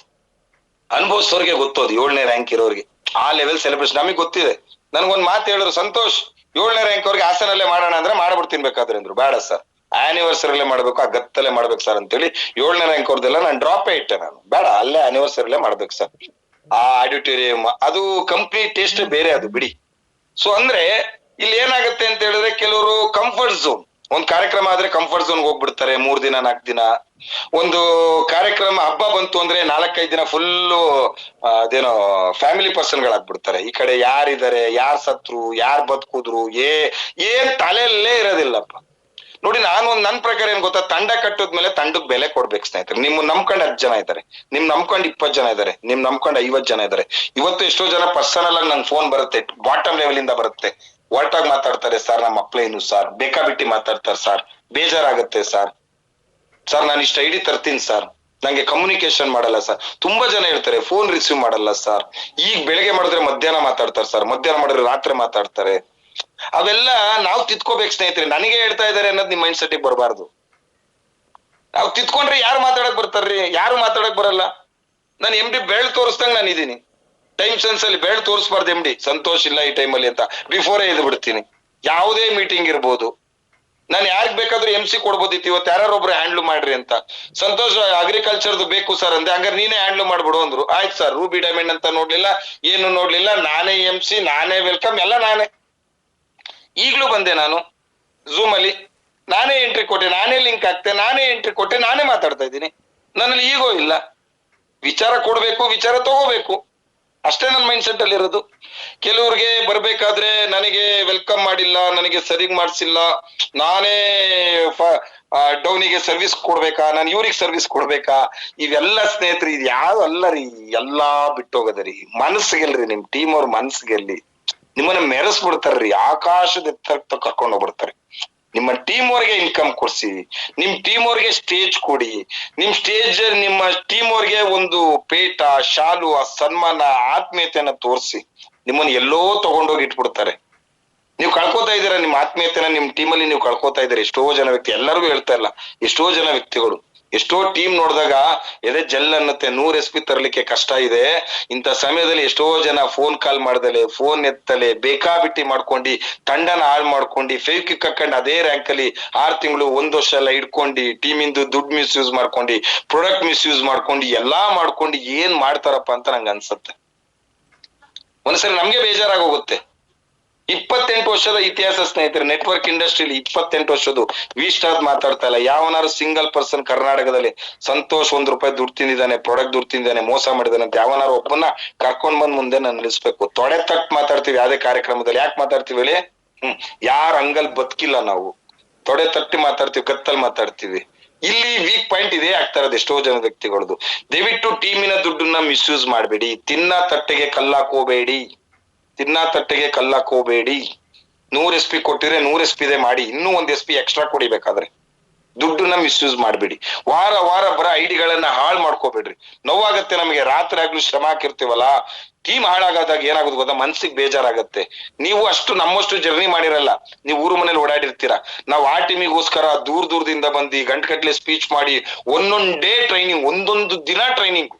ಅನುಭವಿಸೋರ್ಗೆ ಗೊತ್ತೋದು. 7ನೇ ರ್ಯಾಂಕ್ ಇರೋರಿಗೆ ಆ ಲೆವೆಲ್ ಸೆಲೆಬ್ರೇಷನ್ ನಮಗೆ ಗೊತ್ತಿದೆ. ನನ್ಗೊಂದ್ ಮಾತು ಹೇಳಿದ್ರು, ಸಂತೋಷ್ 7ನೇ ರ್ಯಾಂಕ್ ಅವ್ರಿಗೆ ಹಾಸನಲ್ಲೇ ಮಾಡೋಣ ಅಂದ್ರೆ ಮಾಡ್ಬಿಡ್ತೀನಿ ಬೇಕಾದ್ರೆ ಅಂದ್ರು. ಬೇಡ ಸರ್, ಆನಿವರ್ಸರಿಲೇ ಮಾಡ್ಬೇಕು, ಆ ಗತ್ತಲ್ಲೇ ಮಾಡ್ಬೇಕು ಸರ್ ಅಂತೇಳಿ 7ನೇ ರ್ಯಾಂಕ್ ಅವ್ರದ್ದೆಲ್ಲ ನಾನು ಡ್ರಾಪೇ ಇಟ್ಟೆ. ನಾನು ಬೇಡ, ಅಲ್ಲೇ ಆನಿವರ್ಸರಿಲೇ ಮಾಡ್ಬೇಕು ಸರ್. ಆ ಆಡಿಟೋರಿಯಂ ಅದು ಕಂಪ್ನಿ ಟೇಸ್ಟ್ ಬೇರೆ, ಅದು ಬಿಡಿ. ಸೊ ಅಂದ್ರೆ ಇಲ್ಲಿ ಏನಾಗುತ್ತೆ ಅಂತ ಹೇಳಿದ್ರೆ, ಕೆಲವರು ಕಂಫರ್ಟ್ ಝೋನ್, ಒಂದ್ ಕಾರ್ಯಕ್ರಮ ಆದ್ರೆ ಕಂಫರ್ಟ್ ಝೋನ್ ಹೋಗ್ಬಿಡ್ತಾರೆ. 3 ದಿನ 4 ದಿನ. ಒಂದು ಕಾರ್ಯಕ್ರಮ ಹಬ್ಬ ಬಂತು ಅಂದ್ರೆ 4-5 ದಿನ ಫುಲ್ಲು ಅದೇನೋ ಫ್ಯಾಮಿಲಿ ಪರ್ಸನ್ ಗಳಾಗ್ಬಿಡ್ತಾರೆ. ಈ ಕಡೆ ಯಾರಿದ್ದಾರೆ, ಯಾರ್ ಸತ್ರು, ಯಾರ್ ಬದುಕುದ್ರು, ಏನ್ ತಲೆಯಲ್ಲೇ ಇರೋದಿಲ್ಲಪ್ಪ. ನೋಡಿ, ನಾನು ನನ್ ಪ್ರಕಾರ ಏನ್ ಗೊತ್ತಾ, ತಂಡ ಕಟ್ಟದ್ಮೇಲೆ ತಂಡಕ್ ಬೆಲೆ ಕೊಡ್ಬೇಕು ಸ್ನೇಹಿತರೆ. ನಿಮ್ ನಂಬ್ಕೊಂಡ್ 10 ಜನ ಇದ್ದಾರೆ, ನಿಮ್ ನಂಬ್ಕೊಂಡ್ 20 ಜನ ಇದ್ದಾರೆ, ನಿಮ್ ನಂಬ್ಕೊಂಡ್ 50 ಜನ ಇದ್ದಾರೆ. ಇವತ್ತು ಎಷ್ಟೋ ಜನ ಪರ್ಸನಲ್ ಆಗಿ ನಂಗೆ ಫೋನ್ ಬರುತ್ತೆ, ಬಾಟಮ್ ಲೆವೆಲ್ ಇಂದ ಬರುತ್ತೆ. ಒಟ್ಟಾಗಿ ಮಾತಾಡ್ತಾರೆ, ಸರ್ ನಮ್ಮ ಮಕ್ಳೇನು ಸರ್, ಬೇಕಾಬಿಟ್ಟಿ ಮಾತಾಡ್ತಾರೆ ಸರ್, ಬೇಜಾರಾಗುತ್ತೆ ಸರ್, ನಾನು ಇಷ್ಟ ಐಡಿ ತರ್ತೀನಿ ಸರ್, ನಂಗೆ ಕಮ್ಯುನಿಕೇಶನ್ ಮಾಡಲ್ಲ ಸರ್. ತುಂಬಾ ಜನ ಹೇಳ್ತಾರೆ ಫೋನ್ ರಿಸೀವ್ ಮಾಡಲ್ಲ ಸರ್. ಈಗ ಬೆಳಗ್ಗೆ ಮಾಡಿದ್ರೆ ಮಧ್ಯಾಹ್ನ ಮಾತಾಡ್ತಾರೆ ಸರ್, ಮಧ್ಯಾಹ್ನ ಮಾಡಿದ್ರೆ ರಾತ್ರಿ ಮಾತಾಡ್ತಾರೆ. ಅವೆಲ್ಲ ನಾವು ತಿದ್ಕೋಬೇಕು ಸ್ನೇಹಿತರೆ. ನನಗೆ ಹೇಳ್ತಾ ಇದಾರೆ ಅನ್ನೋದು ನಿಮ್ ಮೈಂಡ್ ಸೆಟ್ ಬರಬಾರ್ದು. ನಾವು ತಿದ್ಕೊಂಡ್ರೆ ಯಾರು ಮಾತಾಡಕ್ ಬರ್ತಾರ್ರಿ? ಯಾರು ಮಾತಾಡಕ್ ಬರಲ್ಲ. ನಾನು MD ಬೆಳ್ ತೋರಿಸ್ದಂಗ್ ನಾನು ಇದೀನಿ. ಟೈಮ್ ಸೆನ್ಸ್ ಅಲ್ಲಿ ಬೆಳ್ ತೋರಿಸಬಾರ್ದು MD ಸಂತೋಷ್ ಇಲ್ಲ ಈ ಟೈಮಲ್ಲಿ ಅಂತ ಬಿಫೋರೇ ಎದ್ದು ಬಿಡ್ತೀನಿ. ಯಾವುದೇ ಮೀಟಿಂಗ್ ಇರ್ಬೋದು, ನಾನು ಯಾರಿಗ್ ಬೇಕಾದ್ರೂ MC ಕೊಡ್ಬೋದಿತ್ತು. ಇವತ್ತು ಯಾರೊಬ್ರು ಹ್ಯಾಂಡ್ಲ್ ಮಾಡ್ರಿ ಅಂತ. ಸಂತೋಷ್ ಅಗ್ರಿಕಲ್ಚರ್ದು ಬೇಕು ಸರ್ ಅಂದೆ, ಹಂಗಾರೆ ನೀನೇ ಹ್ಯಾಂಡ್ಲ್ ಮಾಡ್ಬಿಡು ಅಂದ್ರು. ಆಯ್ತು ಸರ್, ರೂಬಿ ಡೈಮಂಡ್ ಅಂತ ನೋಡ್ಲಿಲ್ಲ, ಏನು ನೋಡ್ಲಿಲ್ಲ, ನಾನೇ MC, ನಾನೇ ವೆಲ್ಕಮ್, ಎಲ್ಲ ನಾನೇ. ಈಗ್ಲೂ ಬಂದೆ ನಾನು ಝೂಮ್ ಅಲ್ಲಿ, ನಾನೇ ಎಂಟ್ರಿ ಕೊಟ್ಟೆ, ನಾನೇ ಲಿಂಕ್ ಹಾಕ್ತೆ, ನಾನೇ ಎಂಟ್ರಿ ಕೊಟ್ಟೆ, ನಾನೇ ಮಾತಾಡ್ತಾ ಇದ್ದೀನಿ. ನನ್ನಲ್ಲಿ ಈಗೋ ಇಲ್ಲ. ವಿಚಾರ ಕೊಡ್ಬೇಕು, ವಿಚಾರ ತಗೋಬೇಕು, ಅಷ್ಟೇ ನನ್ನ ಮೈಂಡ್ ಸೆಟ್ ಅಲ್ಲಿ ಇರೋದು. ಕೆಲವ್ರಿಗೆ ಬರ್ಬೇಕಾದ್ರೆ ನನಗೆ ವೆಲ್ಕಮ್ ಮಾಡಿಲ್ಲ, ನನಗೆ ಸರಿಗ್ ಮಾಡ್ಸಿಲ್ಲ, ನಾನೇ ಡೌನಿಗೆ ಸರ್ವಿಸ್ ಕೊಡ್ಬೇಕಾ, ನಾನು ಇವ್ರಿಗೆ ಸರ್ವಿಸ್ ಕೊಡ್ಬೇಕಾ, ಇವೆಲ್ಲ ಸ್ನೇಹಿತರು ಇದು ಯಾವ ಅಲ್ಲ ರೀ. ಎಲ್ಲಾ ಬಿಟ್ಟೋಗದ್ರಿ. ಮನಸ್ಸಿಗೆಲ್ರಿ, ನಿಮ್ ಟೀಮ್ ಅವ್ರ ಮನಸ್ಸಿಗೆಲ್ಲಿ ನಿಮ್ಮನ್ನ ಮೆರೆಸ್ಬಿಡ್ತಾರ್ರಿ, ಆಕಾಶದ ಎತ್ತರ ಕರ್ಕೊಂಡು ಹೋಗ್ಬಿಡ್ತಾರೆ. ನಿಮ್ಮ ಟೀಮ್ ಅವ್ರಿಗೆ ಇನ್ಕಮ್ ಕೊಡ್ಸಿ, ನಿಮ್ ಟೀಮ್ ಅವ್ರಿಗೆ ಸ್ಟೇಜ್ ಕೊಡಿ, ನಿಮ್ ಸ್ಟೇಜ್ ನಿಮ್ಮ ಟೀಮ್ ಅವ್ರಿಗೆ ಒಂದು ಪೇಟ, ಶಾಲು, ಆ ಸನ್ಮಾನ, ಆತ್ಮೀಯತೆಯನ್ನ ತೋರಿಸಿ ನಿಮ್ಮನ್ನ ಎಲ್ಲೋ ತಗೊಂಡೋಗಿ ಇಟ್ಬಿಡ್ತಾರೆ. ನೀವು ಕಳ್ಕೊತಾ ಇದ್ದೀರಾ ನಿಮ್ಮ ಆತ್ಮೀಯತೆನ, ನಿಮ್ ಟೀಮಲ್ಲಿ ನೀವು ಕಳ್ಕೊತಾ ಇದ್ದೀರಾ. ಎಷ್ಟೋ ಜನ ವ್ಯಕ್ತಿ, ಎಲ್ಲರಿಗೂ ಹೇಳ್ತಾ ಇಲ್ಲ, ಎಷ್ಟೋ ಜನ ವ್ಯಕ್ತಿಗಳು, ಎಷ್ಟೋ ಟೀಮ್ ನೋಡಿದಾಗ ಎದೆ ಜಲ್ ಅನ್ನತ್ತೆ. 100 SP ತರಲಿಕ್ಕೆ ಕಷ್ಟ ಇದೆ. ಇಂಥ ಸಮಯದಲ್ಲಿ ಎಷ್ಟೋ ಜನ ಫೋನ್ ಕಾಲ್ ಮಾಡ್ದಲೆ, ಫೋನ್ ಎತ್ತಲೆ, ಬೇಕಾಬಿಟ್ಟಿ ಮಾಡ್ಕೊಂಡು ತಂಡನ ಹಾಳು ಮಾಡ್ಕೊಂಡು, ಫೇಕ್ ಹಾಕೊಂಡು ಅದೇ ರ್ಯಾಂಕ್ ಅಲ್ಲಿ 6 ತಿಂಗಳು 1 ವರ್ಷ ಎಲ್ಲ ಇಟ್ಕೊಂಡು, ಟೀಮಿಂದು ದುಡ್ಡು ಮಿಸ್ಯೂಸ್ ಮಾಡ್ಕೊಂಡು, ಪ್ರೊಡಕ್ಟ್ ಮಿಸ್ಯೂಸ್ ಮಾಡ್ಕೊಂಡು, ಎಲ್ಲಾ ಮಾಡ್ಕೊಂಡು ಏನ್ ಮಾಡ್ತಾರಪ್ಪ ಅಂತ ನಂಗೆ ಅನ್ಸತ್ತೆ. ಒಂದ್ಸರಿ ನಮ್ಗೆ ಬೇಜಾರಾಗೋಗುತ್ತೆ. 28 ವರ್ಷದ ಇತಿಹಾಸ ಸ್ನೇಹಿತರೆ, ನೆಟ್ವರ್ಕ್ ಇಂಡಸ್ಟ್ರಿಲಿ 28 ವರ್ಷದ್ದು. ವಿ-ಸ್ಟಾರ್ ಮಾತಾಡ್ತಾ ಇಲ್ಲ. ಯಾವನಾರು ಸಿಂಗಲ್ ಪರ್ಸನ್ ಕರ್ನಾಟಕದಲ್ಲಿ ಸಂತೋಷ್ ₹1 ದುಡ್ಡು ತಿಂದಿದ್ದಾನೆ, ಪ್ರಾಡಕ್ಟ್ ದುಡ್ಡು ತಿಂದಿದ್ದಾನೆ, ಮೋಸ ಮಾಡಿದಾನೆ ಅಂತ ಯಾವನಾರು ಒಬ್ಬನ್ನ ಕರ್ಕೊಂಡ್ ಬಂದ್ ಮುಂದೆ ನಾನು ನಿಲ್ಲಿಸ್ಬೇಕು. ತೊಡೆ ತಟ್ ಮಾತಾಡ್ತೀವಿ ಯಾವ್ದೇ ಕಾರ್ಯಕ್ರಮದಲ್ಲಿ. ಯಾಕೆ ಮಾತಾಡ್ತೀವಿ ಹೇಳಿ? ಯಾರ ಅಂಗಲ್ ಬದುಕಿಲ್ಲ ನಾವು, ತೊಡೆ ತಟ್ಟಿ ಮಾತಾಡ್ತೀವಿ, ಕತ್ತಲ್ ಮಾತಾಡ್ತೀವಿ. ಇಲ್ಲಿ ವೀಕ್ ಪಾಯಿಂಟ್ ಇದೇ ಆಗ್ತಾ ಇರೋದು ಎಷ್ಟೋ ಜನ ವ್ಯಕ್ತಿಗಳದು. ದಯವಿಟ್ಟು ಟೀಮಿನ ದುಡ್ಡನ್ನ ಮಿಸ್ಯೂಸ್ ಮಾಡಬೇಡಿ. ತಿನ್ನ ತಟ್ಟೆಗೆ ಕಲ್ಲಾಕೋಬೇಡಿ, ತಿನ್ನ ತಟ್ಟೆಗೆ ಕಲ್ಲಾಕೋಬೇಡಿ. 100 SP ಕೊಟ್ಟಿದ್ರೆ 100 SP ಇದೆ ಮಾಡಿ, ಇನ್ನೂ 1 SP ಎಕ್ಸ್ಟ್ರಾ ಕೊಡಿಬೇಕಾದ್ರೆ. ದುಡ್ಡನ್ನ ಮಿಸ್ಯೂಸ್ ಮಾಡ್ಬೇಡಿ. ವಾರ ವಾರ ಬರೋ ಐಡಿಗಳನ್ನ ಹಾಳು ಮಾಡ್ಕೋಬೇಡ್ರಿ. ನೋವಾಗತ್ತೆ ನಮಗೆ, ರಾತ್ರಿ ಆಗ್ಲೂ ಶ್ರಮ ಹಾಕಿರ್ತೀವಲ್ಲ, ಟೀಮ್ ಹಾಳಾಗದಾಗ ಏನಾಗುತ್ತೆ ಗೊತ್ತಾ, ಮನ್ಸಿಗೆ ಬೇಜಾರಾಗತ್ತೆ. ನೀವು ಅಷ್ಟು ನಮ್ಮಷ್ಟು ಜರ್ನಿ ಮಾಡಿರಲ್ಲ, ನೀವು ಊರು ಮನೇಲಿ ಓಡಾಡಿರ್ತೀರಾ. ನಾವು ಆ ಟೀಮಿಗೋಸ್ಕರ ದೂರದಿಂದ ಬಂದು ಗಂಟೆಗಟ್ಲೆ ಸ್ಪೀಚ್ ಮಾಡಿ, ಒಂದೊಂದ್ ಡೇ ಟ್ರೈನಿಂಗ್, ಒಂದೊಂದು ದಿನ ಟ್ರೈನಿಂಗ್.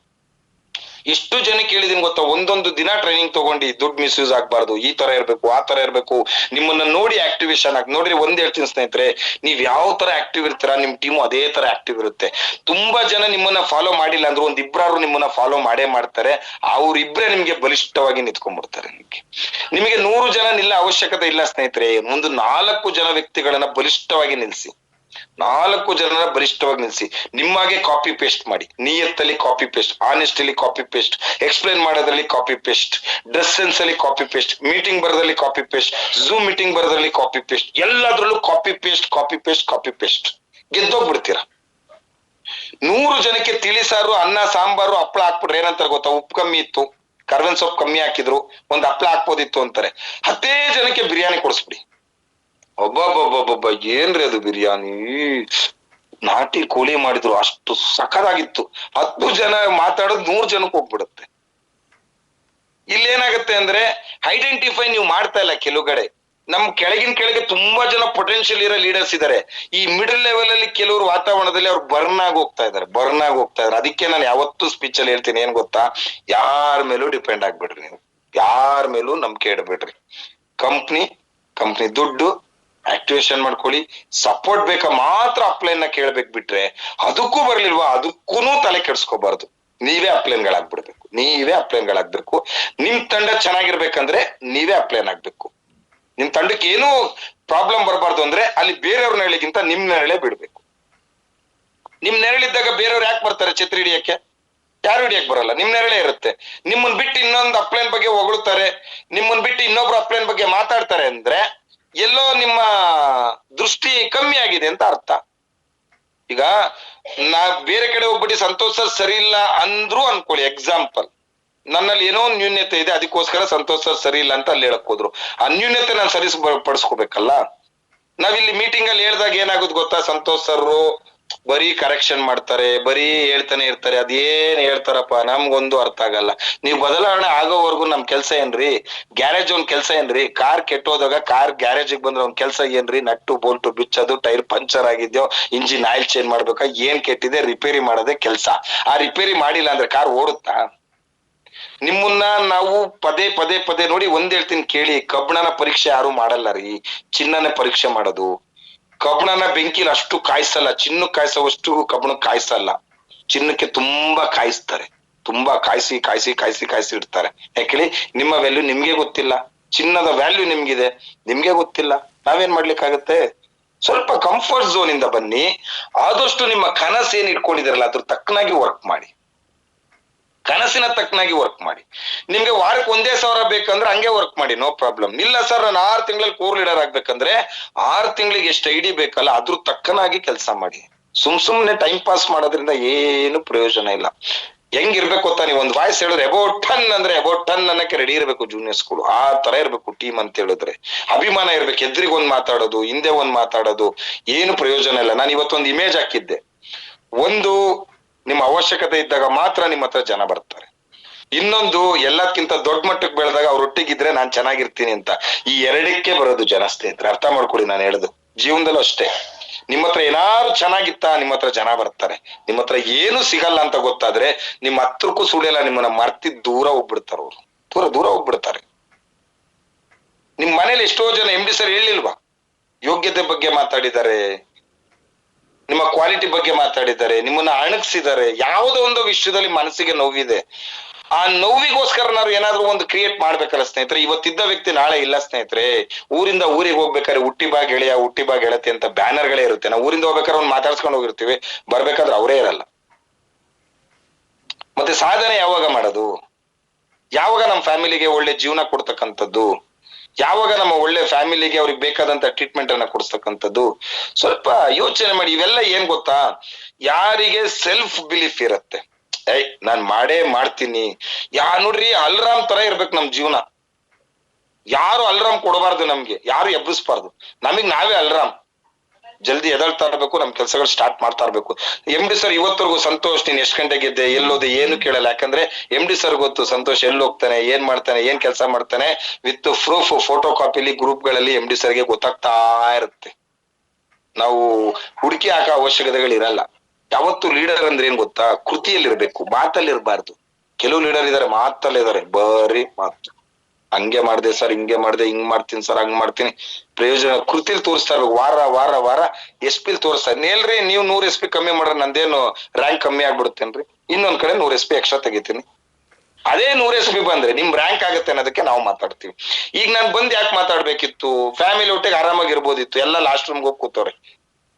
ಎಷ್ಟು ಜನ ಕೇಳಿದೀನಿ ಗೊತ್ತಾ, ಒಂದೊಂದು ದಿನ ಟ್ರೈನಿಂಗ್ ತಗೊಂಡು ದುಡ್ಡು ಮಿಸ್ಯೂಸ್ ಆಗ್ಬಾರ್ದು, ಈ ತರ ಇರ್ಬೇಕು, ಆ ತರ ಇರ್ಬೇಕು. ನಿಮ್ಮನ್ನ ನೋಡಿ ಆಕ್ಟಿವೇಶನ್ ಆಗಿ ನೋಡ್ರಿ. ಒಂದ್ ಹೇಳ್ತೀನಿ ಸ್ನೇಹಿತರೆ, ನೀವ್ ಯಾವ ತರ ಆಕ್ಟಿವ್ ಇರ್ತೀರಾ, ನಿಮ್ ಟೀಮು ಅದೇ ತರ ಆಕ್ಟಿವ್ ಇರುತ್ತೆ. ತುಂಬಾ ಜನ ನಿಮ್ಮನ್ನ ಫಾಲೋ ಮಾಡಿಲ್ಲ ಅಂದ್ರೂ ಒಂದ್ ಇಬ್ಬರಾರು ನಿಮ್ಮನ್ನ ಫಾಲೋ ಮಾಡೇ ಮಾಡ್ತಾರೆ. ಅವ್ರಿಬ್ರೆ ನಿಮ್ಗೆ ಬಲಿಷ್ಠವಾಗಿ ನಿಂತ್ಕೊಂಡ್ಬಿಡ್ತಾರೆ. ನಿಮಗೆ 100 ಜನ ನಿಲ್ಲ ಅವಶ್ಯಕತೆ ಇಲ್ಲ ಸ್ನೇಹಿತರೆ. ಒಂದು 4 ಜನ ವ್ಯಕ್ತಿಗಳನ್ನ ಬಲಿಷ್ಠವಾಗಿ ನಿಲ್ಸಿ, 4 ಜನರ ಬಲಿಷ್ಠವಾಗಿ ನಿಲ್ಸಿ. ನಿಮ್ಮಾಗೆ ಕಾಪಿ ಪೇಸ್ಟ್ ಮಾಡಿ. ನಿಯತ್ತಲ್ಲಿ copy paste, honestly copy paste, explain ಮಾಡೋದ್ರಲ್ಲಿ ಕಾಪಿ ಪೇಸ್ಟ್, ಡ್ರೆಸ್ ಸೆನ್ಸ್ ಅಲ್ಲಿ ಕಾಪಿ ಪೇಸ್ಟ್, ಮೀಟಿಂಗ್ ಬರೋದ್ರಲ್ಲಿ ಕಾಪಿ ಪೇಸ್ಟ್, ಝೂಮ್ ಮೀಟಿಂಗ್ ಬರೋದ್ರಲ್ಲಿ ಕಾಪಿ ಪೇಸ್ಟ್, ಎಲ್ಲದ್ರಲ್ಲೂ copy paste, copy paste, copy paste. ಗೆದ್ದೋಗ್ಬಿಡ್ತೀರಾ. 100 ಜನಕ್ಕೆ ತಿಳಿಸಾರು, ಅನ್ನ, ಸಾಂಬಾರು, ಹಪ್ಪಳ ಹಾಕ್ಬಿಟ್ರೆ ಏನಂತಾರೆ ಗೊತ್ತಾ, ಉಪ್ಪು ಕಮ್ಮಿ ಇತ್ತು, ಕರ್ಬೇವಿನ ಸೊಪ್ಪು ಕಮ್ಮಿ ಹಾಕಿದ್ರು, ಒಂದ್ ಹಪ್ಪಳ ಹಾಕ್ಬೋದಿತ್ತು ಅಂತಾರೆ. 10 ಜನಕ್ಕೆ ಬಿರಿಯಾನಿ ಕೊಡಿಸ್ಬಿಡಿ. ಒಬ್ಬೊಬ್ಬೊಬ್ಬೊಬ್ಬ, ಏನ್ರಿ ಅದು ಬಿರಿಯಾನಿ, ನಾಟಿ ಕೋಳಿ ಮಾಡಿದ್ರು, ಅಷ್ಟು ಸಖತ್ತಾಗಿತ್ತು. 10 ಜನ ಮಾತಾಡೋದು 100 ಜನಕ್ಕೆ ಹೋಗ್ಬಿಡುತ್ತೆ. ಇಲ್ಲೇನಾಗತ್ತೆ ಅಂದ್ರೆ, ಐಡೆಂಟಿಫೈ ನೀವು ಮಾಡ್ತಾ ಇಲ್ಲ. ಕೆಲವು ಕಡೆ ನಮ್ ಕೆಳಗೆ ತುಂಬಾ ಜನ ಪೊಟೆನ್ಶಿಯಲ್ ಇರೋ ಲೀಡರ್ಸ್ ಇದಾರೆ. ಈ ಮಿಡಲ್ ಲೆವೆಲ್ ಅಲ್ಲಿ ಕೆಲವರು ವಾತಾವರಣದಲ್ಲಿ ಅವ್ರು ಬರ್ನ್ ಆಗಿ ಹೋಗ್ತಾ ಇದಾರೆ. ಅದಕ್ಕೆ ನಾನು ಯಾವತ್ತೂ ಸ್ಪೀಚ್ ಅಲ್ಲಿ ಹೇಳ್ತೀನಿ, ಏನ್ ಗೊತ್ತಾ, ಯಾರ ಮೇಲೂ ಡಿಪೆಂಡ್ ಆಗ್ಬಿಡ್ರಿ. ನೀವು ಯಾರ ಮೇಲೂ ನಂಬಿಕೆ ಇಡಬೇಡ್ರಿ. ಕಂಪ್ನಿ ದುಡ್ಡು ಆಕ್ಟಿವೇಶನ್ ಮಾಡ್ಕೊಳ್ಳಿ. ಸಪೋರ್ಟ್ ಬೇಕಾ ಮಾತ್ರ ಅಪ್ಲೈನ್ ನ ಕೇಳ್ಬೇಕು, ಬಿಟ್ರೆ ಅದಕ್ಕೂ ಬರ್ಲಿಲ್ವಾ ಅದಕ್ಕೂ ತಲೆ ಕೆಡ್ಸ್ಕೋಬಾರ್ದು. ನೀವೇ ಅಪ್ಲೈನ್ಗಳಾಗ್ಬೇಕು. ನಿಮ್ ತಂಡ ಚೆನ್ನಾಗಿರ್ಬೇಕಂದ್ರೆ ನೀವೇ ಅಪ್ಲೈನ್ ಆಗ್ಬೇಕು. ನಿಮ್ ತಂಡಕ್ಕೆ ಏನೂ ಪ್ರಾಬ್ಲಮ್ ಬರಬಾರ್ದು ಅಂದ್ರೆ ಅಲ್ಲಿ ಬೇರೆಯವ್ರ ನೆರಳಿಗಿಂತ ನಿಮ್ ನೆರಳೇ ಬಿಡ್ಬೇಕು. ನಿಮ್ ನೆರಳಿದ್ದಾಗ ಬೇರೆಯವ್ರು ಯಾಕೆ ಬರ್ತಾರೆ ಛತ್ರಿ ಹಿಡಿಯಕ್ಕೆ? ಯಾರು ಹಿಡಿಯಕ್ ಬರಲ್ಲ. ನಿಮ್ ನೆರಳೇ ಇರುತ್ತೆ. ನಿಮ್ಮನ್ ಬಿಟ್ಟು ಇನ್ನೊಂದು ಅಪ್ಲೈನ್ ಬಗ್ಗೆ ಹೊಗಳುತ್ತಾರೆ, ನಿಮ್ಮನ್ ಬಿಟ್ಟು ಇನ್ನೊಬ್ರು ಅಪ್ಲೈನ್ ಬಗ್ಗೆ ಮಾತಾಡ್ತಾರೆ ಅಂದ್ರೆ ಎಲ್ಲೋ ನಿಮ್ಮ ದೃಷ್ಟಿ ಕಮ್ಮಿ ಆಗಿದೆ ಅಂತ ಅರ್ಥ. ಈಗ ಬೇರೆ ಕಡೆ ಹೋಗ್ಬಿಟ್ಟು ಸಂತೋಷ್ ಸರ್ ಸರಿ ಇಲ್ಲ ಅಂದ್ರು ಅನ್ಕೊಳ್ಳಿ, ಎಕ್ಸಾಂಪಲ್, ನನ್ನಲ್ಲಿ ಏನೋ ಒಂದು ನ್ಯೂನ್ಯತೆ ಇದೆ, ಅದಕ್ಕೋಸ್ಕರ ಸಂತೋಷ್ ಸರ್ ಸರಿ ಇಲ್ಲ ಅಂತ ಅಲ್ಲಿ ಹೇಳಕ್ ಹೋದ್ರು. ಆ ನ್ಯೂನ್ಯತೆ ನಾನು ಪಡಿಸ್ಕೋಬೇಕಲ್ಲ. ನಾವಿಲ್ಲಿ ಮೀಟಿಂಗ್ ಅಲ್ಲಿ ಹೇಳ್ದಾಗ ಏನಾಗುತ್ತೆ ಗೊತ್ತಾ, ಸಂತೋಷ್ ಸರ್ ಬರೀ ಕರೆಕ್ಷನ್ ಮಾಡ್ತಾರೆ, ಬರೀ ಹೇಳ್ತಾನೆ ಇರ್ತಾರೆ. ಅದೇನ್ ಹೇಳ್ತಾರಪ್ಪ ನಮ್ಗೊಂದು ಅರ್ಥ ಆಗಲ್ಲ. ನೀವು ಬದಲಾವಣೆ ಆಗೋವರೆಗೂ ನಮ್ ಕೆಲ್ಸ ಏನ್ರಿ? ಗ್ಯಾರೇಜ್ ಒಂದ್ ಕೆಲ್ಸ ಏನ್ರಿ? ಕಾರ್ ಕೆಟ್ಟೋದಾಗ ಕಾರ್ ಗ್ಯಾರೇಜ್ ಬಂದ್ರೆ ಒಂದ್ ಕೆಲ್ಸ ಏನ್ರಿ? ನಟ್ಟು ಬೋಲ್ಟು ಬಿಚ್ಚೋದು, ಟೈರ್ ಪಂಚರ್ ಆಗಿದ್ಯೋ, ಇಂಜಿನ್ ಆಯಿಲ್ ಚೇಂಜ್ ಮಾಡ್ಬೇಕಾ, ಏನ್ ಕೆಟ್ಟಿದೆ ರಿಪೇರಿ ಮಾಡೋದೇ ಕೆಲ್ಸ. ಆ ರಿಪೇರಿ ಮಾಡಿಲ್ಲ ಅಂದ್ರೆ ಕಾರ್ ಓಡುತ್ತಾ? ನಿಮ್ಮನ್ನ ನಾವು ಪದೇ ನೋಡಿ, ಒಂದ್ ಹೇಳ್ತೀನಿ ಕೇಳಿ, ಕಬ್ಬಣನ ಪರೀಕ್ಷೆ ಯಾರು ಮಾಡಲ್ಲ ರೀ, ಚಿನ್ನನ ಪರೀಕ್ಷೆ ಮಾಡೋದು. ಕಬ್ಬಣನ ಬೆಂಕಿಲಿ ಅಷ್ಟು ಕಾಯಿಸಲ್ಲ, ಚಿನ್ನಕ್ಕೆ ಕಾಯಿಸೋವಷ್ಟು ಕಬ್ಬಣಕ್ಕೆ ಕಾಯಿಸಲ್ಲ. ಚಿನ್ನಕ್ಕೆ ತುಂಬಾ ಕಾಯಿಸ್ತಾರೆ, ತುಂಬಾ ಕಾಯಿಸಿ ಇಡ್ತಾರೆ. ಯಾಕೇಳಿ, ನಿಮ್ಮ ವ್ಯಾಲ್ಯೂ ನಿಮ್ಗೆ ಗೊತ್ತಿಲ್ಲ, ಚಿನ್ನದ ವ್ಯಾಲ್ಯೂ ನಿಮ್ಗೆ ಗೊತ್ತಿಲ್ಲ. ನಾವೇನ್ ಮಾಡ್ಲಿಕ್ಕಾಗತ್ತೆ? ಸ್ವಲ್ಪ ಕಂಫರ್ಟ್ ಝೋನ್ ಇಂದ ಬನ್ನಿ. ಆದಷ್ಟು ನಿಮ್ಮ ಕನಸು ಏನ್ ಇಟ್ಕೊಂಡಿದಿರಲ್ಲ ಅದ್ರ ತಕ್ಕನಾಗಿ ವರ್ಕ್ ಮಾಡಿ. ಕನಸಿನ ತಕ್ಕನಾಗಿ ವರ್ಕ್ ಮಾಡಿ. ನಿಮ್ಗೆ ವಾರಕ್ಕೆ 1,000 ಬೇಕಂದ್ರೆ ಹಂಗೆ ವರ್ಕ್ ಮಾಡಿ, ನೋ ಪ್ರಾಬ್ಲಮ್. ಇಲ್ಲ ಸರ್ ನಾನು 6 ತಿಂಗಳಲ್ಲಿ ಕೋರ್ ಲೀಡರ್ ಆಗ್ಬೇಕಂದ್ರೆ 6 ತಿಂಗಳಿಗೆ ಎಷ್ಟು ಐಡಿ ಬೇಕಲ್ಲ ಅದ್ರ ತಕ್ಕನಾಗಿ ಕೆಲಸ ಮಾಡಿ. ಸುಮ್ನೆ ಟೈಮ್ ಪಾಸ್ ಮಾಡೋದ್ರಿಂದ ಏನು ಪ್ರಯೋಜನ ಇಲ್ಲ. ಹೆಂಗಿರ್ಬೇಕು ಗೊತ್ತಾ, ನೀವು ಒಂದ್ ವಾಯ್ಸ್ ಹೇಳಿದ್ರೆ ಅಬೌಟ್ ಟನ್ ಅಂದ್ರೆ ಅಬೌಟ್ ಟನ್ ಅನ್ನಕ್ಕೆ ರೆಡಿ ಇರ್ಬೇಕು ಜೂನಿಯರ್ಸ್ಗಳು. ಆ ತರ ಇರ್ಬೇಕು ಟೀಮ್ ಅಂತ ಹೇಳಿದ್ರೆ. ಅಭಿಮಾನ ಇರ್ಬೇಕು. ಎದ್ರಿಗೊಂದ್ ಮಾತಾಡೋದು, ಹಿಂದೆ ಒಂದ್ ಮಾತಾಡೋದು ಏನು ಪ್ರಯೋಜನ ಇಲ್ಲ. ನಾನು ಇವತ್ತೊಂದು ಇಮೇಜ್ ಹಾಕಿದ್ದೆ. ಒಂದು, ನಿಮ್ಮ ಅವಶ್ಯಕತೆ ಇದ್ದಾಗ ಮಾತ್ರ ನಿಮ್ಮ ಹತ್ರ ಜನ ಬರ್ತಾರೆ. ಇನ್ನೊಂದು, ಎಲ್ಲದಕ್ಕಿಂತ ದೊಡ್ಡ ಮಟ್ಟಕ್ಕೆ ಬೆಳೆದಾಗ ಅವ್ರ ಒಟ್ಟಿಗಿದ್ರೆ ನಾನ್ ಚೆನ್ನಾಗಿರ್ತೀನಿ ಅಂತ. ಈ ಎರಡಕ್ಕೆ ಬರೋದು ಜನ ಸ್ನೇಹಿತರೆ, ಅರ್ಥ ಮಾಡ್ಕೊಳ್ಳಿ ನಾನು ಹೇಳುದು. ಜೀವನದಲ್ಲೂ ಅಷ್ಟೇ, ನಿಮ್ಮ ಹತ್ರ ಏನಾದ್ರು ಚೆನ್ನಾಗಿತ್ತ ನಿಮ್ಮ ಹತ್ರ ಜನ ಬರ್ತಾರೆ. ನಿಮ್ಮ ಹತ್ರ ಏನು ಸಿಗಲ್ಲ ಅಂತ ಗೊತ್ತಾದ್ರೆ ನಿಮ್ಮ ಹತ್ರಕ್ಕೂ ಸುಳಿಯಲ್ಲ, ನಿಮ್ಮನ್ನ ಮರ್ತಿ ದೂರ ಹೋಗ್ಬಿಡ್ತಾರೆ. ಅವ್ರು ದೂರ ಹೋಗ್ಬಿಡ್ತಾರೆ. ನಿಮ್ ಮನೇಲಿ ಎಷ್ಟೋ ಜನ MD ಸರ್ ಹೇಳಿಲ್ವಾ, ಯೋಗ್ಯತೆ ಬಗ್ಗೆ ಮಾತಾಡಿದ್ದಾರೆ, ನಿಮ್ಮ ಕ್ವಾಲಿಟಿ ಬಗ್ಗೆ ಮಾತಾಡಿದ್ದಾರೆ, ನಿಮ್ಮನ್ನ ಅಣಗಿಸಿದ್ದಾರೆ. ಯಾವುದೋ ಒಂದು ವಿಷಯದಲ್ಲಿ ಮನಸ್ಸಿಗೆ ನೋವಿದೆ. ಆ ನೋವಿಗೋಸ್ಕರ ನಾವು ಏನಾದ್ರು ಒಂದು ಕ್ರಿಯೇಟ್ ಮಾಡ್ಬೇಕಲ್ಲ ಸ್ನೇಹಿತರೆ. ಇವತ್ತಿದ್ದ ವ್ಯಕ್ತಿ ನಾಳೆ ಇಲ್ಲ ಸ್ನೇಹಿತರೆ. ಊರಿಂದ ಊರಿಗೆ ಹೋಗ್ಬೇಕಾದ್ರೆ ಹುಟ್ಟಿ ಬಾ ಗೆಳೆಯ, ಹುಟ್ಟಿ ಬಾ ಗೆಳತಿ ಅಂತ ಬ್ಯಾನರ್ಗಳೇ ಇರುತ್ತೆ. ನಾವು ಊರಿಂದ ಹೋಗ್ಬೇಕಾದ್ರೆ ಒಂದು ಮಾತಾಡ್ಸ್ಕೊಂಡು ಹೋಗಿರ್ತೀವಿ, ಬರ್ಬೇಕಾದ್ರೆ ಅವರೇ ಇರಲ್ಲ. ಮತ್ತೆ ಸಾಧನೆ ಯಾವಾಗ ಮಾಡೋದು? ಯಾವಾಗ ನಮ್ಮ ಫ್ಯಾಮಿಲಿಗೆ ಒಳ್ಳೆ ಜೀವನ ಕೊಡ್ತಕ್ಕಂಥದ್ದು? ಯಾವಾಗ ನಮ್ಮ ಒಳ್ಳೆ ಫ್ಯಾಮಿಲಿಗೆ ಅವ್ರಿಗೆ ಬೇಕಾದಂತ ಟ್ರೀಟ್ಮೆಂಟ್ ಅನ್ನ ಕೊಡಿಸ್ತಕ್ಕಂಥದ್ದು. ಸ್ವಲ್ಪ ಯೋಚನೆ ಮಾಡಿ. ಇವೆಲ್ಲ ಏನ್ ಗೊತ್ತಾ, ಯಾರಿಗೆ ಸೆಲ್ಫ್ ಬಿಲೀಫ್ ಇರತ್ತೆ, ನಾನ್ ಮಾಡೇ ಮಾಡ್ತೀನಿ. ನೋಡ್ರಿ, ಅಲ್ರಾಮ್ ತರ ಇರ್ಬೇಕು ನಮ್ ಜೀವನ. ಯಾರು ಅಲ್ರಾಮ್ ಕೊಡಬಾರ್ದು ನಮ್ಗೆ, ಯಾರು ಎಬ್ಬಿಸ್ಬಾರ್ದು. ನಮಗ್ ನಾವೇ ಅಲ್ರಾಮ್. ಜಲ್ದಿ ಎದಳ್ತಾ ಇರ್ಬೇಕು, ನಮ್ ಕೆಲ್ಸಗಳು ಸ್ಟಾರ್ಟ್ ಮಾಡ್ತಾ ಇರ್ಬೇಕು. ಡಿ ಸರ್ ಇವತ್ತರೆಗೂ ಸಂತೋಷ್ ನೀನ್ ಎಷ್ಟ್ ಗಂಟೆಗೆ ಇದ್ದೆ, ಎಲ್ಲೋದೆ ಏನು ಕೇಳಲ್ಲ. ಯಾಕಂದ್ರೆ ಡಿ ಸರ್ ಗೊತ್ತು ಸಂತೋಷ್ ಎಲ್ಲಿ ಹೋಗ್ತಾನೆ, ಏನ್ ಮಾಡ್ತಾನೆ, ಏನ್ ಕೆಲಸ ಮಾಡ್ತಾನೆ. ವಿತ್ ಪ್ರೂಫ್ ಫೋಟೋ ಕಾಪಿಲಿ ಗ್ರೂಪ್ ಗಳಲ್ಲಿ ಡಿ ಸರ್ಗೆ ಗೊತ್ತಾಗ್ತಾ ಇರುತ್ತೆ. ನಾವು ಹುಡುಕಿ ಹಾಕೋ ಅವಶ್ಯಕತೆಗಳಿರಲ್ಲ. ಯಾವತ್ತು ಲೀಡರ್ ಅಂದ್ರೆ ಏನ್ ಗೊತ್ತಾ, ಕೃತಿಯಲ್ಲಿ ಇರ್ಬೇಕು, ಮಾತಲ್ಲಿ ಇರಬಾರ್ದು. ಕೆಲವು ಲೀಡರ್ ಇದಾರೆ ಮಾತಲ್ಲಿ ಇದಾರೆ, ಬರೀ ಮಾತು. ಹಂಗೆ ಮಾಡ್ದೆ ಸರ್, ಹಿಂಗೆ ಮಾಡ್ದೆ, ಹಿಂಗ್ ಮಾಡ್ತೀನಿ ಸರ್, ಹಂಗ್ ಮಾಡ್ತೀನಿ. ಪ್ರಯೋಜನ ಕೃತಿಲಿ ತೋರಿಸ್ತಾ ಇರ್ಬೇಕು. ವಾರ ವಾರ ವಾರ SP ತೋರಿಸ್ತಾರೆ. ನೇಲ್ರಿ ನೀವು 100 SP ಕಮ್ಮಿ ಮಾಡ್ರೆ ನಂದೇನು ರ್ಯಾಂಕ್ ಕಮ್ಮಿ ಆಗ್ಬಿಡುತ್ತೇನ್ರಿ? ಇನ್ನೊಂದ್ ಕಡೆ 100 SP ಎಕ್ಸ್ಟ್ರಾ ತೆಗಿತೀನಿ. ಅದೇ 100 SP ಬಂದ್ರೆ ನಿಮ್ ರ್ಯಾಂಕ್ ಆಗುತ್ತೆ ಅನ್ನೋದಕ್ಕೆ ನಾವು ಮಾತಾಡ್ತೀವಿ. ಈಗ ನಾನ್ ಬಂದ್ ಯಾಕೆ ಮಾತಾಡ್ಬೇಕಿತ್ತು? ಫ್ಯಾಮಿಲಿ ಒಟ್ಟಿಗೆ ಆರಾಮಾಗಿರ್ಬೋದಿತ್ತು. ಎಲ್ಲ ಲಾಸ್ಟ್ ರೂಮ್ಗೆ ಹೋಗಿ ಕೂತವ್ರೆ.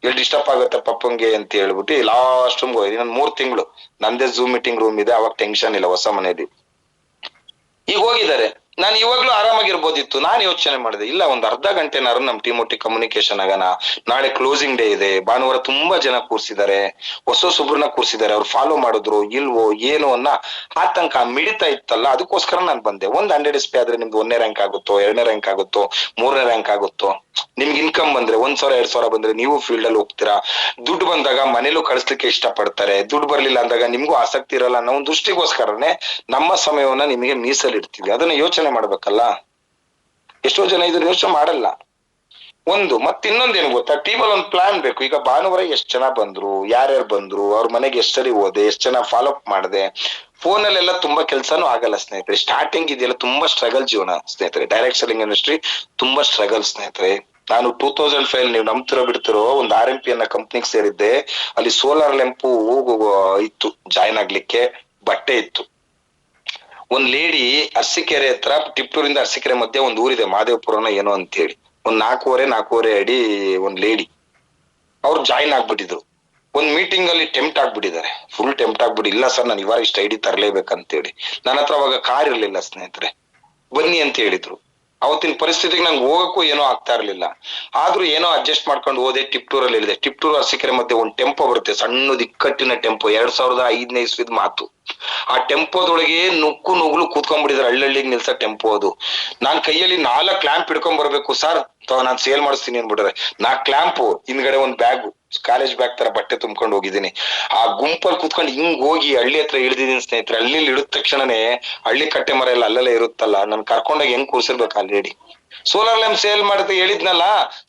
ಇಲ್ಲಿ ಡಿಸ್ಟರ್ಬ್ ಆಗುತ್ತೆ ಪಪ್ಪಂಗೆ ಅಂತ ಹೇಳ್ಬಿಟ್ಟು ಲಾಸ್ಟ್ ರೂಮ್ಗೆ ಹೋಗಿ. ಇನ್ನೊಂದ್ 3 ತಿಂಗಳು ನಂದೇ ಝೂಮ್ ಮೀಟಿಂಗ್ ರೂಮ್ ಇದೆ, ಅವಾಗ ಟೆನ್ಷನ್ ಇಲ್ಲ, ಹೊಸ ಮನೆಯಲ್ಲಿ. ಈಗ ಹೋಗಿದ್ದಾರೆ. ನಾನು ಇವಾಗ್ಲೂ ಆರಾಮಾಗಿರ್ಬೋದಿತ್ತು. ನಾನು ಯೋಚನೆ ಮಾಡಿದೆ, ಇಲ್ಲ ಒಂದ್ ಅರ್ಧ ಗಂಟೆನಾರು ನಮ್ ಟೀಮ್ ಒಟ್ಟಿಗೆ ಕಮ್ಯುನಿಕೇಶನ್ ಆಗೋಣ. ನಾಳೆ ಕ್ಲೋಸಿಂಗ್ ಡೇ ಇದೆ, ಭಾನುವಾರ ತುಂಬಾ ಜನ ಕೂರ್ಸಿದ್ದಾರೆ, ಹೊಸೊಬ್ರನ್ನ ಕೂರ್ಸಿದ್ದಾರೆ. ಅವ್ರು ಫಾಲೋ ಮಾಡಿದ್ರು ಇಲ್ವೋ ಏನು ಅನ್ನ ಆತಂಕ ಮಿಡಿತಾ ಇತ್ತಲ್ಲ, ಅದಕ್ಕೋಸ್ಕರ ನಾನು ಬಂದೆ. 100 SP ಆದ್ರೆ ನಿಮ್ದು 1ನೇ ರ್ಯಾಂಕ್ ಆಗುತ್ತೋ, 2ನೇ ರ್ಯಾಂಕ್ ಆಗುತ್ತೋ, 3ನೇ ರ್ಯಾಂಕ್ ಆಗುತ್ತೋ. ನಿಮ್ಗೆ ಇನ್ಕಮ್ ಬಂದ್ರೆ 1,000 2,000 ಬಂದ್ರೆ ನೀವು ಫೀಲ್ಡ್ ಅಲ್ಲಿ ಹೋಗ್ತೀರಾ. ದುಡ್ಡು ಬಂದಾಗ ಮನೇಲೂ ಕಳಿಸ್ಲಿಕ್ಕೆ ಇಷ್ಟ ಪಡ್ತಾರೆ. ದುಡ್ಡು ಬರ್ಲಿಲ್ಲ ಅಂದಾಗ ನಿಮ್ಗೂ ಆಸಕ್ತಿ ಇರಲ್ಲ ಅನ್ನೋ ಒಂದು ದೃಷ್ಟಿಗೋಸ್ಕರನೇ ನಮ್ಮ ಸಮಯವನ್ನ ನಿಮಗೆ ಮೀಸಲಿಡ್ತೀವಿ. ಅದನ್ನ ಯೋಚನೆ ಮಾಡ್ಬೇಕಲ್ಲ. ಎಷ್ಟೋ ಜನ ಇದನ್ನ ಯೋಚನೆ ಮಾಡಲ್ಲ. ಇನ್ನೊಂದೇನು ಗೊತ್ತಾ, ಟೀಮಲ್ಲಿ ಒಂದು ಪ್ಲಾನ್ ಬೇಕು. ಈಗ ಭಾನುವಾರ ಎಷ್ಟ್ ಜನ ಬಂದ್ರು, ಯಾರ್ಯಾರು ಬಂದ್ರು, ಅವ್ರ ಮನೆಗೆ ಎಷ್ಟ್ ಸರಿ ಹೋದೆ, ಎಷ್ಟ್ ಜನ ಫಾಲೋ ಅಪ್ ಮಾಡಿದೆ. ಫೋನಲ್ಲೆಲ್ಲ ತುಂಬಾ ಕೆಲ್ಸಾನು ಆಗಲ್ಲ ಸ್ನೇಹಿತರೆ. ಸ್ಟಾರ್ಟಿಂಗ್ ಇದೆಯಲ್ಲ ತುಂಬಾ ಸ್ಟ್ರಗಲ್ ಜೀವನ ಸ್ನೇಹಿತರೆ. ಡೈರೆಕ್ಟ್ ಸೆಲ್ಲಿಂಗ್ ಇಂಡಸ್ಟ್ರಿ ತುಂಬಾ ಸ್ಟ್ರಗಲ್ ಸ್ನೇಹಿತರೆ. ನಾನು 2005 ನೀವು ನಂಬ್ತಿರೋ ಬಿಡ್ತಿರೋ ಒಂದು RMP ಅನ್ನೋ ಕಂಪ್ನಿಗೆ ಸೇರಿದ್ದೆ. ಅಲ್ಲಿ ಸೋಲಾರ್ ಲ್ಯಾಂಪು ಇತ್ತು, ಜಾಯ್ನ್ ಆಗ್ಲಿಕ್ಕೆ ಬಟ್ಟೆ ಇತ್ತು. ಒಂದ್ ಲೇಡಿ ಅರಸೀಕೆರೆ ಹತ್ರ, ಟಿಪ್ಟೂರಿಂದ ಅರಸೀಕೆರೆ ಮಧ್ಯೆ ಒಂದ್ ಊರಿದೆ, ಮಾದೇವಪುರನ ಏನೋ ಅಂತ ಹೇಳಿ. ಒಂದ್ 4.5 ಅಡಿ ಒಂದ್ ಲೇಡಿ, ಅವ್ರು ಜಾಯಿನ್ ಆಗ್ಬಿಟ್ಟಿದ್ರು. ಒಂದ್ ಮೀಟಿಂಗ್ ಅಲ್ಲಿ ಟೆಂಪ್ಟ್ ಆಗ್ಬಿಟ್ಟಿದ್ದಾರೆ, ಫುಲ್ ಟೆಂಪ್ಟ್ ಆಗ್ಬಿಟ್ಟು, ಇಲ್ಲ ಸರ್ ನಾನು ಇವಾಗ ಇಷ್ಟ ID ತರಲೇಬೇಕಂತೇಳಿ. ನನ್ನ ಹತ್ರ ಅವಾಗ ಕಾರ್ ಇರ್ಲಿಲ್ಲ ಸ್ನೇಹಿತರೆ. ಬನ್ನಿ ಅಂತ ಹೇಳಿದ್ರು. ಅವತ್ತಿನ ಪರಿಸ್ಥಿತಿಗೆ ನಂಗೆ ಹೋಗಕ್ಕೂ ಏನೋ ಆಗ್ತಾ ಇರ್ಲಿಲ್ಲ. ಆದ್ರೂ ಏನೋ ಅಡ್ಜಸ್ಟ್ ಮಾಡ್ಕೊಂಡು ಹೋದೆ. ಟಿಪ್ಟೂರಲ್ಲಿ ಇಳಿದೆ. ಟಿಪ್ಟೂರ್ ಅರಸೀಕೆರೆ ಮಧ್ಯೆ ಒಂದ್ ಟೆಂಪೋ ಬರುತ್ತೆ, ಸಣ್ಣದು ಇಕ್ಕಟ್ಟಿನ ಟೆಂಪೋ. 2005ನೇ ಇಸ್ವಿದ್ ಮಾತು. ಆ ಟೆಂಪೋದೊಳಗೆ ನುಗ್ಲು ಕೂತ್ಕೊಂಡ್ಬಿಟ್ಟಿದ್ದಾರೆ. ಹಳ್ಳಿಗೆ ನಿಲ್ಸ ಟೆಂಪೋ ಅದು. ನಾನ್ ಕೈಯಲ್ಲಿ 4 ಕ್ಲಾಂಪ್ ಹಿಡ್ಕೊಂಡ್ ಬರ್ಬೇಕು. ಸರ್ ನಾನ್ ಸೇಲ್ ಮಾಡಿಸ್ತೀನಿ ಅನ್ಬಿಟ್ರೆ 4 ಕ್ಲಾಂಪು, ಹಿಂದ್ಗಡೆ ಒಂದ್ ಬ್ಯಾಗು, ಕಾಲೇಜ್ ಬ್ಯಾಗ್ ತರ ಬಟ್ಟೆ ತುಂಬ್ಕೊಂಡು ಹೋಗಿದ್ದೀನಿ. ಆ ಗುಂಪಲ್ಲಿ ಕೂತ್ಕೊಂಡು ಹಿಂಗ್ ಹೋಗಿ ಹಳ್ಳಿ ಹತ್ರ ಇಳಿದಿದ್ದೀನಿ ಸ್ನೇಹಿತರೆ. ಹಳ್ಳಿಲಿ ಇಳಿದ ತಕ್ಷಣನೇ ಹಳ್ಳಿ ಕಟ್ಟೆ ಮರ ಎಲ್ಲ ಅಲ್ಲೆಲ್ಲ ಇರುತ್ತಲ್ಲ, ನನ್ ಕರ್ಕೊಂಡೋಗಿ ಹೆಂಗ್ ಕೂರ್ಸಿರ್ಬೇಕು ಆಲ್ರೆಡಿ. ಸೋಲಾರ್ ಲ್ಯಾಂಪ್ ಸೇಲ್ ಮಾಡುತ್ತೆ ಹೇಳಿದ್ನಲ್ಲ,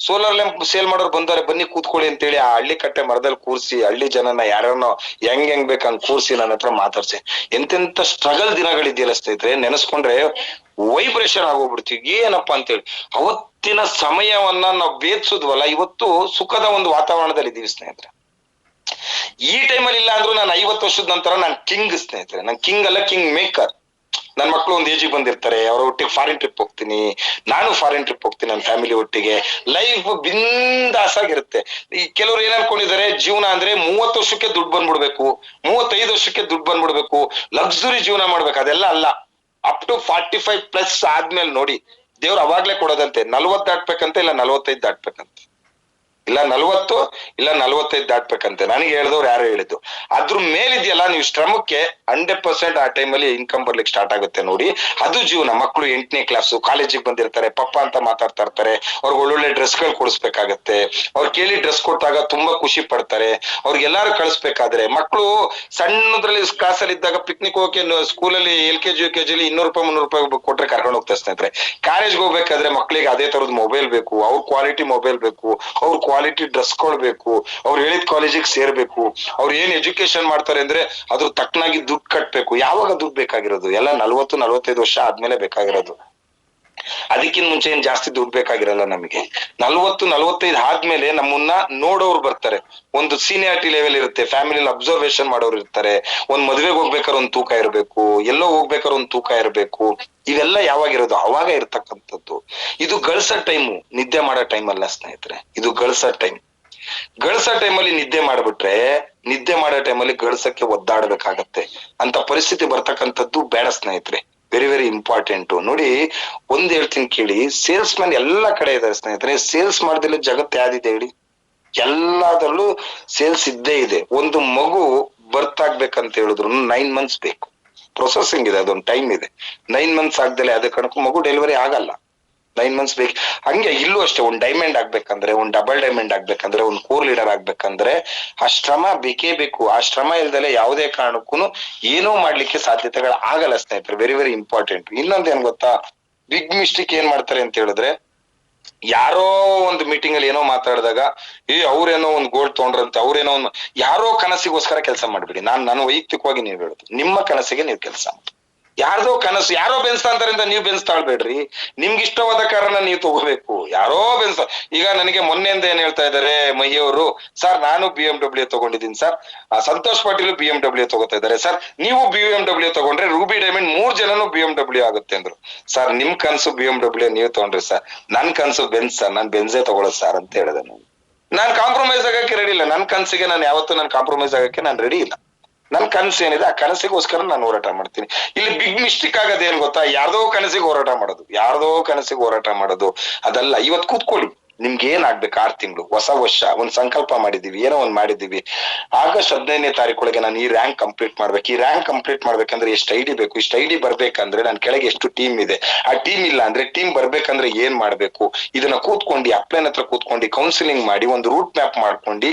ಸೋಲಾರ್ ಲ್ಯಾಂಪ್ ಸೇಲ್ ಮಾಡೋರು ಬಂದವ್ರೆ, ಬನ್ನಿ ಕೂತ್ಕೊಳ್ಳಿ ಅಂತೇಳಿ ಆ ಹಳ್ಳಿ ಕಟ್ಟೆ ಮರದಲ್ಲಿ ಕೂರ್ಸಿ, ಹಳ್ಳಿ ಜನನ ಯಾರನ್ನೋ ಹೆಂಗ್ ಬೇಕಂಗ್ ಕೂರ್ಸಿ ನನ್ನ ಹತ್ರ ಮಾತಾಡ್ಸಿ. ಎಂತೆಂತ ಸ್ಟ್ರಗಲ್ ದಿನಗಳಿದೆಯಲ್ಲ ಸ್ನೇಹಿತರೆ, ನೆನೆಸ್ಕೊಂಡ್ರೆ ವೈಬ್ರೇಷನ್ ಆಗೋಗ್ಬಿಡ್ತೀವಿ. ಏನಪ್ಪಾ ಅಂತೇಳಿ ಅವತ್ತಿನ ಸಮಯವನ್ನ ನಾವು ಬೇದ್ಸುದ್ವಲ್ಲ, ಇವತ್ತು ಸುಖದ ಒಂದು ವಾತಾವರಣದಲ್ಲಿ ಇದೀವಿ ಸ್ನೇಹಿತರೆ. ಈ ಟೈಮಲ್ಲಿ ಇಲ್ಲ ಅಂದ್ರೂ ನಾನು 50 ವರ್ಷದ ನಂತರ ನಾನು ಕಿಂಗ್ ಸ್ನೇಹಿತರೆ. ನಾನು ಕಿಂಗ್ ಅಲ್ಲ, ಕಿಂಗ್ ಮೇಕರ್. ನನ್ ಮಕ್ಳು ಒಂದ್ ಏಜಿಗೆ ಬಂದಿರ್ತಾರೆ, ಅವ್ರ ಒಟ್ಟಿಗೆ ಫಾರಿನ್ ಟ್ರಿಪ್ ಹೋಗ್ತೀನಿ, ನಾನು ಫಾರಿನ್ ಟ್ರಿಪ್ ಹೋಗ್ತೀನಿ ನನ್ನ ಫ್ಯಾಮಿಲಿ ಒಟ್ಟಿಗೆ. ಲೈಫ್ ಬಿಂದಾಸ್ ಆಗಿರುತ್ತೆ. ಈ ಕೆಲವ್ರು ಏನ್ ಅನ್ಕೊಂಡಿದ್ದಾರೆ, ಜೀವನ ಅಂದ್ರೆ 30 ವರ್ಷಕ್ಕೆ ದುಡ್ಡು ಬಂದ್ಬಿಡ್ಬೇಕು, 35 ವರ್ಷಕ್ಕೆ ದುಡ್ಡು ಬಂದ್ಬಿಡ್ಬೇಕು, ಲಕ್ಸುರಿ ಜೀವನ ಮಾಡ್ಬೇಕು. ಅದೆಲ್ಲ ಅಲ್ಲ. ಅಪ್ ಟು 45+ ಆದ್ಮೇಲೆ ನೋಡಿ, ದೇವ್ರು ಅವಾಗ್ಲೇ ಕೊಡೋದಂತೆ. 40 ದಾಟ್ಬೇಕಂತೆ, ಇಲ್ಲ 45 ದಾಟ್ಬೇಕಂತೆ, ಇಲ್ಲ 40 ಇಲ್ಲ 45 ದಾಟ್ಬೇಕಂತೆ. ನನಗೆ ಹೇಳಿದವ್ರು ಯಾರು ಹೇಳಿದ್ದು. ಅದ್ರ ಮೇಲಿದ್ಯಲ್ಲ ನೀವು ಶ್ರಮಕ್ಕೆ 100% ಆ ಟೈಮಲ್ಲಿ ಇನ್ಕಮ್ ಬರ್ಲಿಕ್ಕೆ ಸ್ಟಾರ್ಟ್ ಆಗುತ್ತೆ ನೋಡಿ, ಅದು ಜೀವನ. ಮಕ್ಕಳು 8ನೇ ಕ್ಲಾಸು, ಕಾಲೇಜಿಗೆ ಬಂದಿರ್ತಾರೆ, ಪಪ್ಪ ಅಂತ ಮಾತಾಡ್ತಾ ಇರ್ತಾರೆ. ಅವ್ರಿಗೆ ಒಳ್ಳೊಳ್ಳೆ ಡ್ರೆಸ್ಗಳು ಕೊಡಿಸ್ಬೇಕಾಗತ್ತೆ. ಅವ್ರು ಕೇಳಿ ಡ್ರೆಸ್ ಕೊಟ್ಟಾಗ ತುಂಬಾ ಖುಷಿ ಪಡ್ತಾರೆ. ಅವ್ರಿಗೆಲ್ಲಾರು ಕಳಿಸ್ಬೇಕಾದ್ರೆ, ಮಕ್ಕಳು ಸಣ್ಣದ್ರಲ್ಲಿ ಕ್ಲಾಸಲ್ಲಿ ಇದ್ದಾಗ ಪಿಕ್ನಿಕ್ ಹೋಗಕ್ಕೆ ಸ್ಕೂಲಲ್ಲಿ LKG UKG 200 ರೂಪಾಯಿ 300 ರೂಪಾಯಿ ಕೊಟ್ರೆ ಕರ್ಕೊಂಡು ಹೋಗ್ತಾರೆ ಸ್ನೇಹಿತರೆ. ಕಾಲೇಜ್ಗೆ ಹೋಗ್ಬೇಕಾದ್ರೆ ಮಕ್ಕಳಿಗೆ ಅದೇ ತರದ್ ಮೊಬೈಲ್ ಬೇಕು, ಅವ್ರ ಕ್ವಾಲಿಟಿ ಮೊಬೈಲ್ ಬೇಕು, ಅವ್ರ ಕ್ವಾಲಿಟಿ ಡ್ರೆಸ್ ಕೊಡ್ಬೇಕು, ಅವ್ರು ಹೇಳಿದ ಕಾಲೇಜಿಗೆ ಸೇರ್ಬೇಕು. ಅವ್ರು ಏನ್ ಎಜುಕೇಶನ್ ಮಾಡ್ತಾರೆ ಅಂದ್ರೆ ಅದ್ರ ತಕ್ಕನಾಗಿ ದುಡ್ಡು ಕಟ್ಬೇಕು. ಯಾವಾಗ ದುಡ್ಡು ಬೇಕಾಗಿರೋದು? ಎಲ್ಲ 40-45 ವರ್ಷ ಆದ್ಮೇಲೆ ಬೇಕಾಗಿರೋದು. ಅದಕ್ಕಿಂತ ಮುಂಚೆ ಏನ್ ಜಾಸ್ತಿ ದುಡ್ಡು ಬೇಕಾಗಿರಲ್ಲ ನಮಗೆ. 40-45 ಆದ್ಮೇಲೆ ನಮ್ಮನ್ನ ನೋಡೋರು ಬರ್ತಾರೆ. ಒಂದು ಸೀನಿಯಾರಿಟಿ ಲೆವೆಲ್ ಇರುತ್ತೆ, ಫ್ಯಾಮಿಲಿಲಿ ಅಬ್ಸರ್ವೇಷನ್ ಮಾಡೋರು ಇರ್ತಾರೆ. ಒಂದ್ ಮದ್ವೆಗೆ ಹೋಗ್ಬೇಕಾದ್ರೆ ಒಂದ್ ತೂಕ ಇರ್ಬೇಕು, ಎಲ್ಲೋ ಹೋಗ್ಬೇಕಾದ್ರೆ ಒಂದ್ ತೂಕ ಇರ್ಬೇಕು. ಇವೆಲ್ಲ ಯಾವಾಗಿರೋದು? ಅವಾಗ ಇರ್ತಕ್ಕಂಥದ್ದು. ಇದು ಗಳಿಸೋ ಟೈಮು, ನಿದ್ದೆ ಮಾಡೋ ಟೈಮ್ ಅಲ್ಲ ಸ್ನೇಹಿತರೆ. ಇದು ಗಳಿಸೋ ಟೈಮ್. ಗಳಿಸೋ ಟೈಮಲ್ಲಿ ನಿದ್ದೆ ಮಾಡ್ಬಿಟ್ರೆ, ನಿದ್ದೆ ಮಾಡೋ ಟೈಮಲ್ಲಿ ಗಳಿಸಕ್ಕೆ ಒದ್ದಾಡ್ಬೇಕಾಗತ್ತೆ. ಅಂತ ಪರಿಸ್ಥಿತಿ ಬರ್ತಕ್ಕಂಥದ್ದು ಬೇಡ ಸ್ನೇಹಿತರೆ. Very very important. ನೋಡಿ ಒಂದ್ ಹೇಳ್ತೀನಿ ಕೇಳಿ, ಸೇಲ್ಸ್ ಮ್ಯಾನ್ ಎಲ್ಲಾ ಕಡೆ ಇದೆ ಸ್ನೇಹಿತರೆ. ಸೇಲ್ಸ್ ಮಾಡ್ದಿಲ್ಲ ಜಗತ್ತು ಯಾವ್ದಿದೆ ಹೇಳಿ? ಎಲ್ಲದರಲ್ಲೂ ಸೇಲ್ಸ್ ಇದ್ದೇ ಇದೆ. ಒಂದು ಮಗು ಬರ್ತ್ ಆಗ್ಬೇಕಂತ ಹೇಳಿದ್ರು 9 months ಬೇಕು. ಪ್ರೊಸೆಸಿಂಗ್ ಇದೆ, ಅದೊಂದು ಟೈಮ್ ಇದೆ. 9 months ಆಗ್ದಲೆ ಅದೇ ಕಣಕ್ಕೂ ಮಗು ಡೆಲಿವರಿ ಆಗಲ್ಲ. 9 months ಬೇಕು. ಹಂಗೆ ಇಲ್ಲೂ ಅಷ್ಟೇ, ಒಂದ್ ಡೈಮಂಡ್ ಆಗ್ಬೇಕಂದ್ರೆ, ಒಂದ್ ಡಬಲ್ ಡೈಮಂಡ್ ಆಗ್ಬೇಕಂದ್ರೆ, ಒಂದ್ ಕೋರ್ ಲೀಡರ್ ಆಗ್ಬೇಕಂದ್ರೆ ಆ ಶ್ರಮ ಬೇಕೇ ಬೇಕು. ಆ ಶ್ರಮ ಇಲ್ದಲೆ ಯಾವುದೇ ಕಾರಣಕ್ಕೂ ಏನೋ ಮಾಡ್ಲಿಕ್ಕೆ ಸಾಧ್ಯತೆಗಳು ಆಗಲ್ಲ ಸ್ನೇಹಿತರೆ. Very very important. ಇನ್ನೊಂದ್ ಏನ್ ಗೊತ್ತಾ, ಬಿಗ್ ಮಿಸ್ಟೇಕ್ ಏನ್ ಮಾಡ್ತಾರೆ ಅಂತ ಹೇಳಿದ್ರೆ, ಯಾರೋ ಒಂದು ಮೀಟಿಂಗ್ ಅಲ್ಲಿ ಏನೋ ಮಾತಾಡಿದಾಗ ಅವ್ರೇನೋ ಒಂದು ಗೋಲ್ಡ್ ತೊಗೊಂಡ್ರಂತೆ, ಅವ್ರೇನೋ ಒಂದು ಯಾರೋ ಕನಸಿಗೋಸ್ಕರ ಕೆಲಸ ಮಾಡ್ಬಿಡಿ. ನಾನು ವೈಯಕ್ತಿಕವಾಗಿ ನೀವು ಹೇಳುದು, ನಿಮ್ಮ ಕನಸಿಗೆ ನೀವು ಕೆಲಸ ಮಾಡಿ. ಯಾರ್ದೋ ಕನಸು ಯಾರೋ ಬೆನ್ಸ್ತಾಂತಾರಿಂದ ನೀವು ಬೆನ್ಸ್ತಾಳ್ಬೇಡ್ರಿ. ನಿಮ್ಗೆ ಇಷ್ಟವಾದ ಕಾರಣ ನೀವು ತಗೋಬೇಕು. ಯಾರೋ ಬೆನ್ಸ ಈಗ ನನಗೆ ಮೊನ್ನೆಯಿಂದ ಏನ್ ಹೇಳ್ತಾ ಇದಾರೆ ಮಹಿಯವರು, ಸರ್ ನಾನು BMW ತಗೊಂಡಿದ್ದೀನಿ ಸರ್, ಸಂತೋಷ್ ಪಾಟೀಲ್ BMW ತಗೋತಾ ಇದಾರೆ ಸರ್, ನೀವು BMW ತಗೊಂಡ್ರೆ ರೂಬಿ ಡೈಮಂಡ್ 3 ಜನನು BMW ಆಗುತ್ತೆ ಅಂದ್ರು. ಸರ್ ನಿಮ್ ಕನ್ಸು BMW ನೀವು ತಗೊಂಡ್ರಿ ಸರ್, ನನ್ ಕನ್ಸು ಬೆನ್ಸ್ ಸರ್, ನಾನ್ ಬೆನ್ಸೇ ತಗೊಳ್ಳೋದು ಸರ್ ಅಂತ ಹೇಳಿದೆ. ನಾನ್ ಕಾಂಪ್ರಮೈಸ್ ಆಗಕ್ಕೆ ರೆಡಿ ಇಲ್ಲ. ನನ್ ಕನ್ಸಿಗೆ ನಾನು ಯಾವತ್ತೂ ನಾನು ಕಾಂಪ್ರಮೈಸ್ ಆಗಕ್ಕೆ ನಾನು ರೆಡಿ ಇಲ್ಲ. ನನ್ ಕನಸು ಏನಿದೆ ಆ ಕನಸಿಗೋಸ್ಕರ ನಾನು ಹೋರಾಟ ಮಾಡ್ತೀನಿ. ಇಲ್ಲಿ ಬಿಗ್ ಮಿಸ್ಟೇಕ್ ಆಗೋದು ಏನ್ ಗೊತ್ತಾ, ಯಾರ್ದೋ ಕನಸಿಗೆ ಹೋರಾಟ ಮಾಡೋದು ಅದಲ್ಲ. ಇವತ್ ಕೂತ್ಕೊಳ್ಳಿ, ನಿಮ್ಗೆ ಏನ್ ಆಗ್ಬೇಕು? 6 ತಿಂಗಳು, ಹೊಸ ವರ್ಷ, ಒಂದ್ ಸಂಕಲ್ಪ ಮಾಡಿದೀವಿ, ಏನೋ ಒಂದ್ ಮಾಡಿದೀವಿ. ಆಗಸ್ಟ್ 15ನೇ ತಾರೀಕೊಳಗೆ ನಾನು ಈ ರ್ಯಾಂಕ್ ಕಂಪ್ಲೀಟ್ ಮಾಡ್ಬೇಕು. ಈ ರ್ಯಾಂಕ್ ಕಂಪ್ಲೀಟ್ ಮಾಡ್ಬೇಕಂದ್ರೆ ಎಷ್ಟು ಐಡಿ ಬೇಕು? ಇಷ್ಟು ಐಡಿ ಬರ್ಬೇಕಂದ್ರೆ ನನ್ ಕೆಳಗೆ ಎಷ್ಟು ಟೀಮ್ ಇದೆ? ಆ ಟೀಮ್ ಇಲ್ಲ ಅಂದ್ರೆ ಟೀಮ್ ಬರ್ಬೇಕಂದ್ರೆ ಏನ್ ಮಾಡ್ಬೇಕು? ಇದನ್ನ ಕೂತ್ಕೊಂಡು ಅಪ್ಲೈನ್ ಹತ್ರ ಕೂತ್ಕೊಂಡು ಕೌನ್ಸಿಲಿಂಗ್ ಮಾಡಿ ಒಂದು ರೂಟ್ ಮ್ಯಾಪ್ ಮಾಡ್ಕೊಂಡು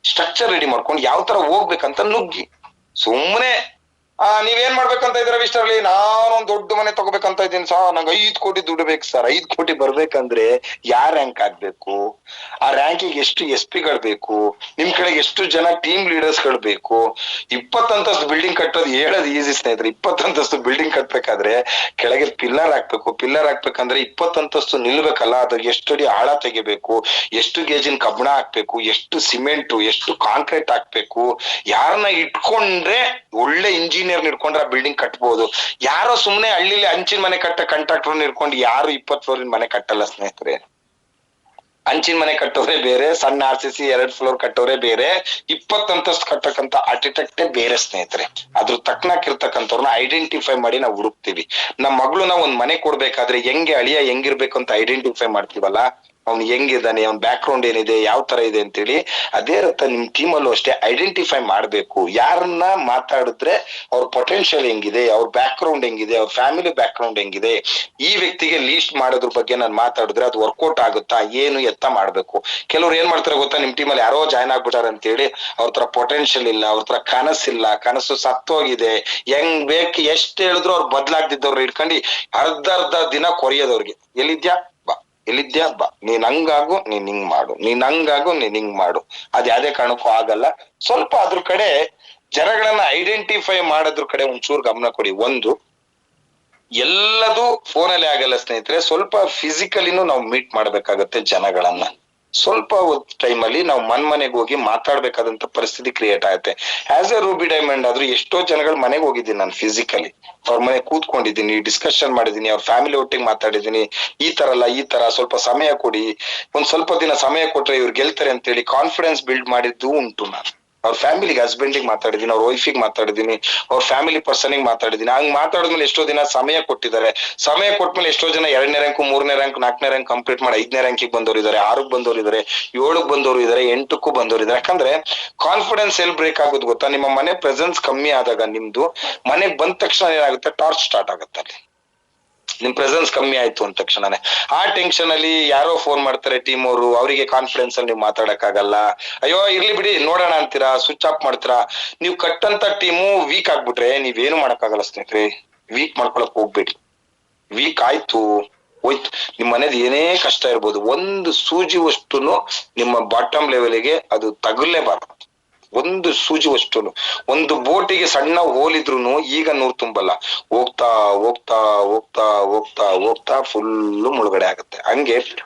ಸ್ಟ್ರಕ್ಚರ್ ರೆಡಿ ಮಾಡ್ಕೊಂಡು ಯಾವ ತರ ಹೋಗ್ಬೇಕಂತ ನುಗ್ಗಿ. ಸುಮ್ಮನೆ ನೀವೇನ್ ಮಾಡ್ಬೇಕಂತ ಇದ್ರ ಇಷ್ಟರಲ್ಲಿ, ನಾನೊಂದ್ ದೊಡ್ಡ ಮನೆ ತಗೋಬೇಕಂತ ಇದ್ದೀನಿ ಸರ್, ನಂಗೆ 5 ಕೋಟಿ ದುಡ್ಡು ಬೇಕು ಸರ್. 5 ಕೋಟಿ ಬರ್ಬೇಕಂದ್ರೆ ಯಾರ್ ರ್ಯಾಂಕ್ ಆಗ್ಬೇಕು? ಆ ರ್ಯಾಂಕಿಗೆ ಎಷ್ಟು SP ಗಳು ಬೇಕು? ನಿಮ್ ಕೆಳಗೆ ಎಷ್ಟು ಜನ ಟೀಮ್ ಲೀಡರ್ಸ್ ಗಳು ಬೇಕು? 20 ಅಂತಸ್ತು ಬಿಲ್ಡಿಂಗ್ ಕಟ್ಟೋದು ಹೇಳೋದು ಈಸಿ ಸ್ನೇಹಿತರೆ. 20 ಅಂತಸ್ತು ಬಿಲ್ಡಿಂಗ್ ಕಟ್ಬೇಕಾದ್ರೆ ಕೆಳಗೆ ಪಿಲ್ಲರ್ ಹಾಕ್ಬೇಕು. ಪಿಲ್ಲರ್ ಹಾಕ್ಬೇಕಂದ್ರೆ 20 ಅಂತಸ್ತು ನಿಲ್ಬೇಕಲ್ಲ, ಅದ್ರಿಗೆ ಎಷ್ಟು ಅಡಿ ಆಳ ತೆಗಿಬೇಕು, ಎಷ್ಟು ಗೇಜಿನ ಕಬ್ಬಣ ಹಾಕ್ಬೇಕು, ಎಷ್ಟು ಸಿಮೆಂಟ್, ಎಷ್ಟು ಕಾಂಕ್ರೀಟ್ ಹಾಕ್ಬೇಕು. ಯಾರನ್ನ ಇಟ್ಕೊಂಡ್ರೆ ಒಳ್ಳೆ ಇಂಜಿನಿಯರ್ ಇಟ್ಕೊಂಡ್ರೆ ಆ ಬಿಲ್ಡಿಂಗ್ ಕಟ್ಬೋದು. ಯಾರೋ ಸುಮ್ನೆ ಹಳ್ಳಿಲಿ ಹಂಚಿನ ಮನೆ ಕಟ್ಟ ಕಾಂಟ್ರಾಕ್ಟರ್ ಇಟ್ಕೊಂಡು ಯಾರು 20 ಫ್ಲೋರಿನ ಮನೆ ಕಟ್ಟಲ್ಲ ಸ್ನೇಹಿತರೆ. ಹಂಚಿನ ಮನೆ ಕಟ್ಟೋರೆ ಬೇರೆ, ಸಣ್ಣ RCC 2 ಫ್ಲೋರ್ ಕಟ್ಟೋರೆ ಬೇರೆ, 20 ಅಂತಸ್ತು ಕಟ್ಟಕ್ಕಂತ ಆರ್ಕಿಟೆಕ್ಟೇ ಬೇರೆ ಸ್ನೇಹಿತರೆ. ಅದ್ರ ತಕ್ಕನಾಕಿರ್ತಕ್ಕಂಥವ್ರನ್ನ ಐಡೆಂಟಿಫೈ ಮಾಡಿ ನಾವು ಹುಡುಕ್ತಿವಿ. ನಮ್ಮ ಮಗಳನ್ನ ಒಂದ್ ಮನೆ ಕೊಡ್ಬೇಕಾದ್ರೆ ಹೆಂಗೆ ಅಳಿಯ ಹೆಂಗಿರ್ಬೇಕು ಅಂತ ಐಡೆಂಟಿಫೈ ಮಾಡ್ತೀವಲ್ಲ, ಅವ್ನು ಹೆಂಗಿದ್ದಾನೆ, ಅವ್ನ ಬ್ಯಾಕ್ ಗ್ರೌಂಡ್ ಏನಿದೆ, ಯಾವ ತರ ಇದೆ ಅಂತೇಳಿ, ಅದೇ ರೀತಿ ನಿಮ್ ಟೀಮ್ ಅಲ್ಲೂ ಅಷ್ಟೇ ಐಡೆಂಟಿಫೈ ಮಾಡ್ಬೇಕು. ಯಾರನ್ನ ಮಾತಾಡಿದ್ರೆ ಅವ್ರ ಪೊಟೆನ್ಶಿಯಲ್ ಹೆಂಗಿದೆ, ಅವ್ರ ಬ್ಯಾಕ್ ಗ್ರೌಂಡ್ ಹೆಂಗಿದೆ, ಅವ್ರ ಫ್ಯಾಮಿಲಿ ಬ್ಯಾಕ್ ಗ್ರೌಂಡ್ ಹೆಂಗಿದೆ, ಈ ವ್ಯಕ್ತಿಗೆ ಲೀಸ್ಟ್ ಮಾಡೋದ್ರ ಬಗ್ಗೆ ನಾನು ಮಾತಾಡಿದ್ರೆ ಅದು ವರ್ಕೌಟ್ ಆಗುತ್ತಾ, ಏನು ಎತ್ತ ಮಾಡ್ಬೇಕು. ಕೆಲವ್ರು ಏನ್ ಮಾಡ್ತಾರೆ ಗೊತ್ತಾ, ನಿಮ್ ಟೀಮ್ ಅಲ್ಲಿ ಯಾರೋ ಜಾಯ್ನ್ ಆಗ್ಬಿಟ್ಟಾರೆ ಅಂತ ಹೇಳಿ ಅವ್ರ ತರ ಪೊಟೆನ್ಶಿಯಲ್ ಇಲ್ಲ, ಅವ್ರ ತರ ಕನಸಿಲ್ಲ, ಕನಸು ಸತ್ತೋಗಿದೆ, ಹೆಂಗ್ ಬೇಕು ಎಷ್ಟ್ ಹೇಳಿದ್ರು ಅವ್ರು ಬದ್ಲಾಗ್ದಿದ್ದವ್ರು ಇಟ್ಕೊಂಡು ಅರ್ಧ ದಿನ ಕೊರಿಯೋದವ್ರಿಗೆ. ಎಲ್ಲಿದ್ಯಾ ಬಾ, ನೀನ್ ಹಂಗಾಗು, ನೀನ್ ಹಿಂಗ್ ಮಾಡು, ನೀನ್ ಹಂಗಾಗು, ನೀನ್ ಹಿಂಗ್ ಮಾಡು. ಅದ್ ಯಾವ್ದೇ ಕಾರಣಕ್ಕೂ ಆಗಲ್ಲ. ಸ್ವಲ್ಪ ಅದ್ರ ಕಡೆ ಜನಗಳನ್ನ ಐಡೆಂಟಿಫೈ ಮಾಡೋದ್ರ ಕಡೆ ಒಂಚೂರು ಗಮನ ಕೊಡಿ. ಒಂದು, ಎಲ್ಲದೂ ಫೋನಲ್ಲಿ ಆಗಲ್ಲ ಸ್ನೇಹಿತರೆ, ಸ್ವಲ್ಪ ಫಿಸಿಕಲಿನೂ ನಾವು ಮೀಟ್ ಮಾಡ್ಬೇಕಾಗತ್ತೆ ಜನಗಳನ್ನ. ಸ್ವಲ್ಪ ಟೈಮ್ ಅಲ್ಲಿ ನಾವು ಮನೆಗೆ ಹೋಗಿ ಮಾತಾಡ್ಬೇಕಾದಂತ ಪರಿಸ್ಥಿತಿ ಕ್ರಿಯೇಟ್ ಆಗುತ್ತೆ. ಆಸ್ ಎ ರೂಬಿ ಡೈಮಂಡ್ ಆದ್ರೂ ಎಷ್ಟೋ ಜನಗಳ ಮನೆಗೆ ಹೋಗಿದ್ದೀನಿ ನಾನು ಫಿಸಿಕಲಿ. ಅವ್ರ ಮನೆ ಕೂತ್ಕೊಂಡಿದ್ದೀನಿ, ಡಿಸ್ಕಷನ್ ಮಾಡಿದೀನಿ, ಅವ್ರ ಫ್ಯಾಮಿಲಿ ಒಟ್ಟಿಗೆ ಮಾತಾಡಿದೀನಿ. ಈ ತರ ಅಲ್ಲ, ಈ ತರ ಸ್ವಲ್ಪ ಸಮಯ ಕೊಡಿ, ಒಂದ್ ಸ್ವಲ್ಪ ದಿನ ಸಮಯ ಕೊಟ್ರೆ ಇವ್ರು ಗೆಲ್ತಾರೆ ಅಂತೇಳಿ ಕಾನ್ಫಿಡೆನ್ಸ್ ಬಿಲ್ಡ್ ಮಾಡಿದ್ದು ಉಂಟು. ನಾನು ಅವ್ರ ಫ್ಯಾಮಿಲಿಗೆ, ಹಸ್ಬೆಂಡಿಗೆ ಮಾತಾಡಿದೀನಿ, ಅವ್ರ ವೈಫಿಗೆ ಮಾತಾಡಿದೀನಿ, ಅವ್ರ ಫ್ಯಾಮಿಲಿ ಪರ್ಸನ್ಗೆ ಮಾತಾಡಿದೀನಿ. ಹಂಗ್ ಮಾತಾಡಿದ್ಮೇಲೆ ಎಷ್ಟೋ ದಿನ ಸಮಯ ಕೊಟ್ಟಿದ್ದಾರೆ. ಸಮಯ ಕೊಟ್ಮೇಲೆ ಎಷ್ಟೋ ಜನ 2ನೇ ರ್ಯಾಂಕ್, 3ನೇ ರ್ಯಾಂಕ್, 4ನೇ ರ್ಯಾಂಕ್ ಕಂಪ್ಲೀಟ್ ಮಾಡಿ 5ನೇ ರ್ಯಾಂಕಿಗೆ ಬಂದವರು ಇದಾರೆ, 6ಕ್ಕೆ ಬಂದವರು ಇದಾರೆ, 7ಕ್ಕೆ ಬಂದವರು ಇದಾರೆ, 8ಕ್ಕೂ ಬಂದವರು ಇದಾರೆ. ಯಾಕಂದ್ರೆ ಕಾನ್ಫಿಡೆನ್ಸ್ ಎಲ್ಲಿ ಬ್ರೇಕ್ ಆಗೋದು ಗೊತ್ತಾ, ನಿಮ್ಮ ಮನೆ ಪ್ರೆಸೆನ್ಸ್ ಕಮ್ಮಿ ಆದಾಗ ನಿಮ್ದು ಮನೆಗ್ ಬಂದ ತಕ್ಷಣ ಏನಾಗುತ್ತೆ, ಟಾರ್ಚ್ ಸ್ಟಾರ್ಟ್ ಆಗುತ್ತೆ. ಅಲ್ಲಿ ನಿಮ್ ಪ್ರೆಸೆನ್ಸ್ ಕಮ್ಮಿ ಆಯ್ತು ಅಂದ ತಕ್ಷಣನೇ ಆ ಟೆನ್ಷನ್ ಅಲ್ಲಿ ಯಾರೋ ಫೋನ್ ಮಾಡ್ತಾರೆ ಟೀಮ್ ಅವರು, ಅವರಿಗೆ ಕಾನ್ಫಿಡೆನ್ಸ್ ಅಲ್ಲಿ ನೀವು ಮಾತಾಡಕ್ ಆಗಲ್ಲ. ಅಯ್ಯೋ ಇರ್ಲಿ ಬಿಡಿ ನೋಡೋಣ ಅಂತೀರಾ, ಸ್ವಿಚ್ ಆಫ್ ಮಾಡ್ತೀರಾ. ನೀವು ಕಟ್ಟಂತ ಟೀಮು ವೀಕ್ ಆಗ್ಬಿಟ್ರೆ ನೀವೇನು ಮಾಡಕ್ಕಾಗಲ್ಲ ಸ್ನೇಹಿತರೆ. ವೀಕ್ ಮಾಡ್ಕೊಳಕ್ ಹೋಗ್ಬೇಡಿ. ವೀಕ್ ಆಯ್ತು ಹೋಯ್ತು, ನಿಮ್ ಮನೇದ್ ಏನೇ ಕಷ್ಟ ಇರ್ಬೋದು, ಒಂದು ಸೂಜಿ ಅಷ್ಟುನು ನಿಮ್ಮ ಬಾಟಮ್ ಲೆವೆಲ್ಗೆ ಅದು ತಗಲೇಬಾರ್ದು. ಒಂದು ಸೂಜಿ ಅಷ್ಟುನು. ಒಂದು ಬೋಟಿಗೆ ಸಣ್ಣ ಹೋಲಿದ್ರು ಈಗ 100 ತುಂಬಲ್ಲ, ಹೋಗ್ತಾ ಹೋಗ್ತಾ ಹೋಗ್ತಾ ಹೋಗ್ತಾ ಹೋಗ್ತಾ ಫುಲ್ಲು ಮುಳುಗಡೆ ಆಗುತ್ತೆ. ಹಂಗೆ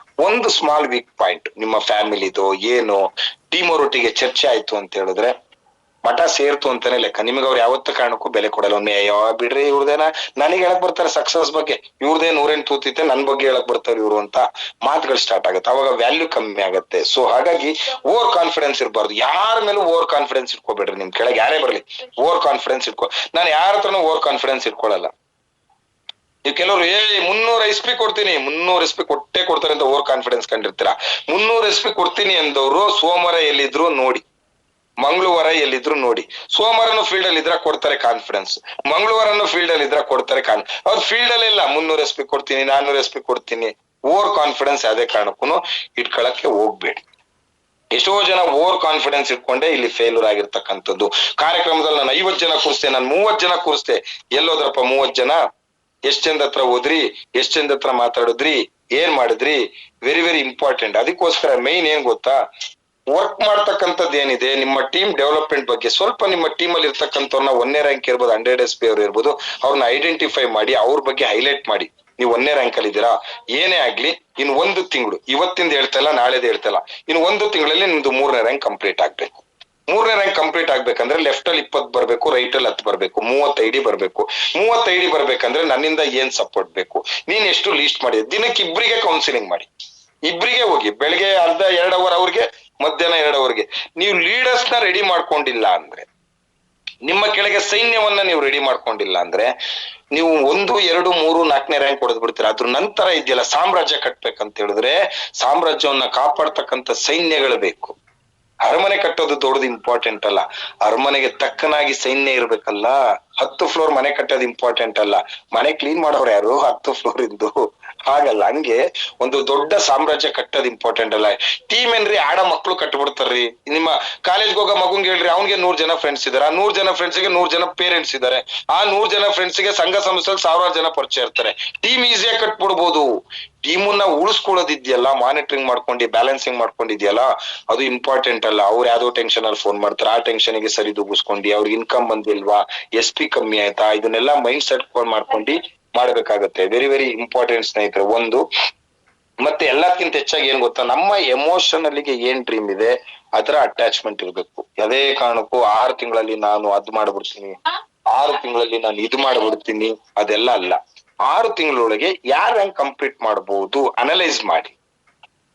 ಒಂದು ಸ್ಮಾಲ್ ವೀಕ್ ಪಾಯಿಂಟ್ ನಿಮ್ಮ ಫ್ಯಾಮಿಲಿದು ಏನು ಟೀಮ್ ಅವರೊಟ್ಟಿಗೆ ಚರ್ಚೆ ಆಯ್ತು ಅಂತ ಹೇಳಿದ್ರೆ ಮಠ ಸೇರ್ತು ಅಂತಾನೆ ಲೆಕ್ಕ. ನಿಮ್ಗೆ ಅವ್ರು ಯಾವತ್ತ ಕಾರಣಕ್ಕೂ ಬೆಲೆ ಕೊಡಲ್ಲ. ಒಮ್ಮೆ ಅಯ್ಯೋ ಬಿಡ್ರಿ ಇವ್ರದೇನ ನನಗೆ ಹೇಳಕ್ ಬರ್ತಾರೆ ಸಕ್ಸಸ್ ಬಗ್ಗೆ, ಇವ್ರದೇ 108 ತೂತಿತ್ತೆ ನನ್ ಬಗ್ಗೆ ಹೇಳಕ್ ಬರ್ತಾರೆ ಇವ್ರು ಅಂತ ಮಾತುಗಳು ಸ್ಟಾರ್ಟ್ ಆಗುತ್ತೆ. ಅವಾಗ ವ್ಯಾಲ್ಯೂ ಕಮ್ಮಿ ಆಗುತ್ತೆ. ಸೊ ಹಾಗಾಗಿ ಓವರ್ ಕಾನ್ಫಿಡೆನ್ಸ್ ಇರಬಾರ್ದು. ಯಾರ ಮೇಲೂ ಓವರ್ ಕಾನ್ಫಿಡೆನ್ಸ್ ಇಟ್ಕೋಬೇಡ್ರಿ. ನಿಮ್ ಕೆಳಗೆ ಯಾರೇ ಬರ್ಲಿ ಓವರ್ ಕಾನ್ಫಿಡೆನ್ಸ್ ಇಟ್ಕೊ. ನಾನು ಯಾರ ಹತ್ರನೂ ಓವರ್ ಕಾನ್ಫಿಡೆನ್ಸ್ ಇಟ್ಕೊಳ್ಳಲ್ಲ. ನೀವು ಕೆಲವರು 300 SP ಕೊಡ್ತೀನಿ, 300 SP ಕೊಟ್ಟೆ ಕೊಡ್ತಾರೆ ಅಂತ ಓವರ್ ಕಾನ್ಫಿಡೆನ್ಸ್ ಕಂಡಿರ್ತೀರಾ. 300 SP ಕೊಡ್ತೀನಿ ಎಂದವರು ಸೋಮವಾರ ಎಲ್ಲಿದ್ರು ನೋಡಿ, ಮಂಗಳವಾರ ಎಲ್ಲಿದ್ರು ನೋಡಿ. ಸೋಮವಾರನು ಫೀಲ್ಡ್ ಅಲ್ಲಿ ಇದ್ರ ಕೊಡ್ತಾರೆ ಕಾನ್ಫಿಡೆನ್ಸ್, ಮಂಗಳವಾರನು ಫೀಲ್ಡ್ ಅಲ್ಲಿ ಇದ್ರ ಕೊಡ್ತಾರೆ ಅವ್ರು ಫೀಲ್ಡ್ ಅಲ್ಲಿ ಇಲ್ಲ 300 SP ಕೊಡ್ತೀನಿ 400 SP ಕೊಡ್ತೀನಿ. ಓವರ್ ಕಾನ್ಫಿಡೆನ್ಸ್ ಯಾವುದೇ ಕಾರಣಕ್ಕೂ ಇಟ್ಕೊಳಕ್ಕೆ ಹೋಗ್ಬೇಡಿ. ಎಷ್ಟೋ ಜನ ಓವರ್ ಕಾನ್ಫಿಡೆನ್ಸ್ ಇಟ್ಕೊಂಡೆ ಇಲ್ಲಿ ಫೇಲ್ಯೂರ್ ಆಗಿರ್ತಕ್ಕಂಥದ್ದು. ಕಾರ್ಯಕ್ರಮದಲ್ಲಿ ನಾನು 50 ಜನ ಕೂರಿಸ್ತೆ, ನಾನು 30 ಜನ ಕೂರಿಸ್ತೆ, ಎಲ್ಲೋದ್ರಪ್ಪ 30 ಜನ? ಎಷ್ಟ್ ಜನದ ಹತ್ರ ಹೋದ್ರಿ, ಎಷ್ಟ್ ಜನದ ಹತ್ರ ಮಾತಾಡಿದ್ರಿ, ಏನ್ ಮಾಡಿದ್ರಿ? Very very important. ಅದಕ್ಕೋಸ್ಕರ ಮೈನ್ ಏನ್ ಗೊತ್ತಾ, ವರ್ಕ್ ಮಾಡ್ತಕ್ಕಂಥದ್ದು ಏನಿದೆ ನಿಮ್ಮ ಟೀಮ್ ಡೆವಲಪ್ಮೆಂಟ್ ಬಗ್ಗೆ ಸ್ವಲ್ಪ ನಿಮ್ಮ ಟೀಮ್ ಅಲ್ಲಿ ಇರ್ತಕ್ಕಂಥವ್ರನ್ನ 1ನೇ ರ್ಯಾಂಕ್ ಇರ್ಬೋದು, 100 SP ಅವ್ರು ಇರ್ಬೋದು, ಅವ್ರನ್ನ ಐಡೆಂಟಿಫೈ ಮಾಡಿ ಅವ್ರ ಬಗ್ಗೆ ಹೈಲೈಟ್ ಮಾಡಿ. ನೀವು 1ನೇ ರ್ಯಾಂಕ್ ಅಲ್ಲಿ ಇದ್ದೀರಾ, ಏನೇ ಆಗ್ಲಿ ಇನ್ 1 ತಿಂಗಳು, ಇವತ್ತಿಂದ ಹೇಳ್ತಾ ಇಲ್ಲ ನಾಳೆದ ಹೇಳ್ತಾ ಇಲ್ಲ, ಇನ್ 1 ತಿಂಗಳಲ್ಲಿ ನಿಮ್ದು 3ನೇ ರ್ಯಾಂಕ್ ಕಂಪ್ಲೀಟ್ ಆಗ್ಬೇಕು. 3ನೇ ರ್ಯಾಂಕ್ ಕಂಪ್ಲೀಟ್ ಆಗ್ಬೇಕಂದ್ರೆ ಲೆಫ್ಟ್ ಅಲ್ಲಿ 20 ಬರ್ಬೇಕು, ರೈಟ್ ಅಲ್ಲಿ 10 ಬರ್ಬೇಕು, 30 ID ಬರ್ಬೇಕು. 30 ID ಬರ್ಬೇಕಂದ್ರೆ ನನ್ನಿಂದ ಏನ್ ಸಪೋರ್ಟ್ ಬೇಕು, ನೀನ್ ಎಷ್ಟು ಲೀಸ್ಟ್ ಮಾಡಿ, ದಿನಕ್ಕೆ ಇಬ್ಬರಿಗೆ ಕೌನ್ಸಿಲಿಂಗ್ ಮಾಡಿ, ಇಬ್ಬರಿಗೆ ಹೋಗಿ, ಬೆಳಗ್ಗೆ ಅರ್ಧ 2 ಅವರ್ ಅವ್ರಿಗೆ, ಮಧ್ಯಾಹ್ನ 2 ಅವರ್ಗೆ. ನೀವು ಲೀಡರ್ಸ್ ನ ರೆಡಿ ಮಾಡ್ಕೊಂಡಿಲ್ಲ ಅಂದ್ರೆ, ನಿಮ್ಮ ಕೆಳಗೆ ಸೈನ್ಯವನ್ನ ನೀವು ರೆಡಿ ಮಾಡ್ಕೊಂಡಿಲ್ಲ ಅಂದ್ರೆ, ನೀವು 1, 2, 3, 4ನೇ ರ್ಯಾಂಕ್ ಹೊಡೆದ್ ಬಿಡ್ತೀರಾ. ಅದ್ರ ನಂತರ ಇದೆಯಲ್ಲ ಸಾಮ್ರಾಜ್ಯ ಕಟ್ಬೇಕಂತ ಹೇಳಿದ್ರೆ ಸಾಮ್ರಾಜ್ಯವನ್ನ ಕಾಪಾಡ್ತಕ್ಕಂಥ ಸೈನ್ಯಗಳು ಬೇಕು. ಅರಮನೆ ಕಟ್ಟೋದು ದೊಡ್ಡದು ಇಂಪಾರ್ಟೆಂಟ್ ಅಲ್ಲ, ಅರಮನೆಗೆ ತಕ್ಕನಾಗಿ ಸೈನ್ಯ ಇರ್ಬೇಕಲ್ಲ. 10 ಫ್ಲೋರ್ ಮನೆ ಕಟ್ಟೋದು ಇಂಪಾರ್ಟೆಂಟ್ ಅಲ್ಲ, ಮನೆ ಕ್ಲೀನ್ ಮಾಡೋರು ಯಾರು 10 ಫ್ಲೋರ್ ಇಂದು? ಹಾಗಲ್ಲ, ಹಂಗೆ ಒಂದು ದೊಡ್ಡ ಸಾಮ್ರಾಜ್ಯ ಕಟ್ಟೋದು ಇಂಪಾರ್ಟೆಂಟ್ ಅಲ್ಲ. ಟೀಮ್ ಏನ್ರಿ ಆಡ ಮಕ್ಳು ಕಟ್ಬಿಡ್ತಾರ್ರಿ. ನಿಮ್ಮ ಕಾಲೇಜ್ಗೆ ಹೋಗೋ ಮಗುಂಗ್ ಹೇಳ್ರಿ, ಅವ್ನಿಗೆ 100 ಜನ ಫ್ರೆಂಡ್ಸ್ ಇದಾರೆ, ಆ 100 ಜನ ಫ್ರೆಂಡ್ಸ್ಗೆ 100 ಜನ ಪೇರೆಂಟ್ಸ್ ಇದಾರೆ, ಆ 100 ಜನ ಫ್ರೆಂಡ್ಸ್ಗೆ ಸಂಘ ಸಂಸ್ಥೆಯಲ್ಲಿ 1000 ಜನ ಪರಿಚಯ ಇರ್ತಾರೆ. ಟೀಮ್ ಈಸಿಯಾಗಿ ಕಟ್ಬಿಡ್ಬೋದು. ಟೀಮನ್ನ ಉಳಿಸ್ಕೊಳ್ಳೋದಿದ್ಯಲ್ಲ, ಮಾನಿಟರಿಂಗ್ ಮಾಡ್ಕೊಂಡು ಬ್ಯಾಲೆನ್ಸಿಂಗ್ ಮಾಡ್ಕೊಂಡಿದ್ಯಲ್ಲ, ಅದು ಇಂಪಾರ್ಟೆಂಟ್ ಅಲ್ಲ. ಅವ್ರು ಯಾವ್ದೋ ಟೆನ್ಷನ್ ಅಲ್ಲಿ ಫೋನ್ ಮಾಡ್ತಾರೆ, ಆ ಟೆನ್ಷನ್ ಗೆ ಸರಿ ದೂಗಿಸ್ಕೊಂಡು ಅವ್ರಿಗೆ ಇನ್ಕಮ್ ಬಂದಿಲ್ವಾ, SP ಕಮ್ಮಿ ಆಯ್ತಾ, ಇದನ್ನೆಲ್ಲ ಮೈಂಡ್ ಸೆಟ್ ಮಾಡ್ಕೊಂಡು ಮಾಡ್ಬೇಕಾಗತ್ತೆ. ವೆರಿ ವೆರಿ ಇಂಪಾರ್ಟೆಂಟ್ ಸ್ನೇಹಿತರೆ. ಒಂದು ಮತ್ತೆ ಎಲ್ಲಕ್ಕಿಂತ ಹೆಚ್ಚಾಗಿ ಏನ್ ಗೊತ್ತಾ, ನಮ್ಮ ಎಮೋಷನಲ್ಗೆ ಏನ್ ಡ್ರೀಮ್ ಇದೆ ಅದರ ಅಟ್ಯಾಚ್ಮೆಂಟ್ ಇರ್ಬೇಕು. ಯಾವುದೇ ಕಾರಣಕ್ಕೂ 6 ತಿಂಗಳಲ್ಲಿ ನಾನು ಅದ್ ಮಾಡ್ಬಿಡ್ತೀನಿ, 6 ತಿಂಗಳಲ್ಲಿ ನಾನು ಇದು ಮಾಡ್ಬಿಡ್ತೀನಿ, ಅದೆಲ್ಲ ಅಲ್ಲ. 6 ತಿಂಗಳೊಳಗೆ ಯಾರ್ ರ್ಯಾಂಕ್ ಕಂಪ್ಲೀಟ್ ಮಾಡಬಹುದು ಅನಲೈಸ್ ಮಾಡಿ.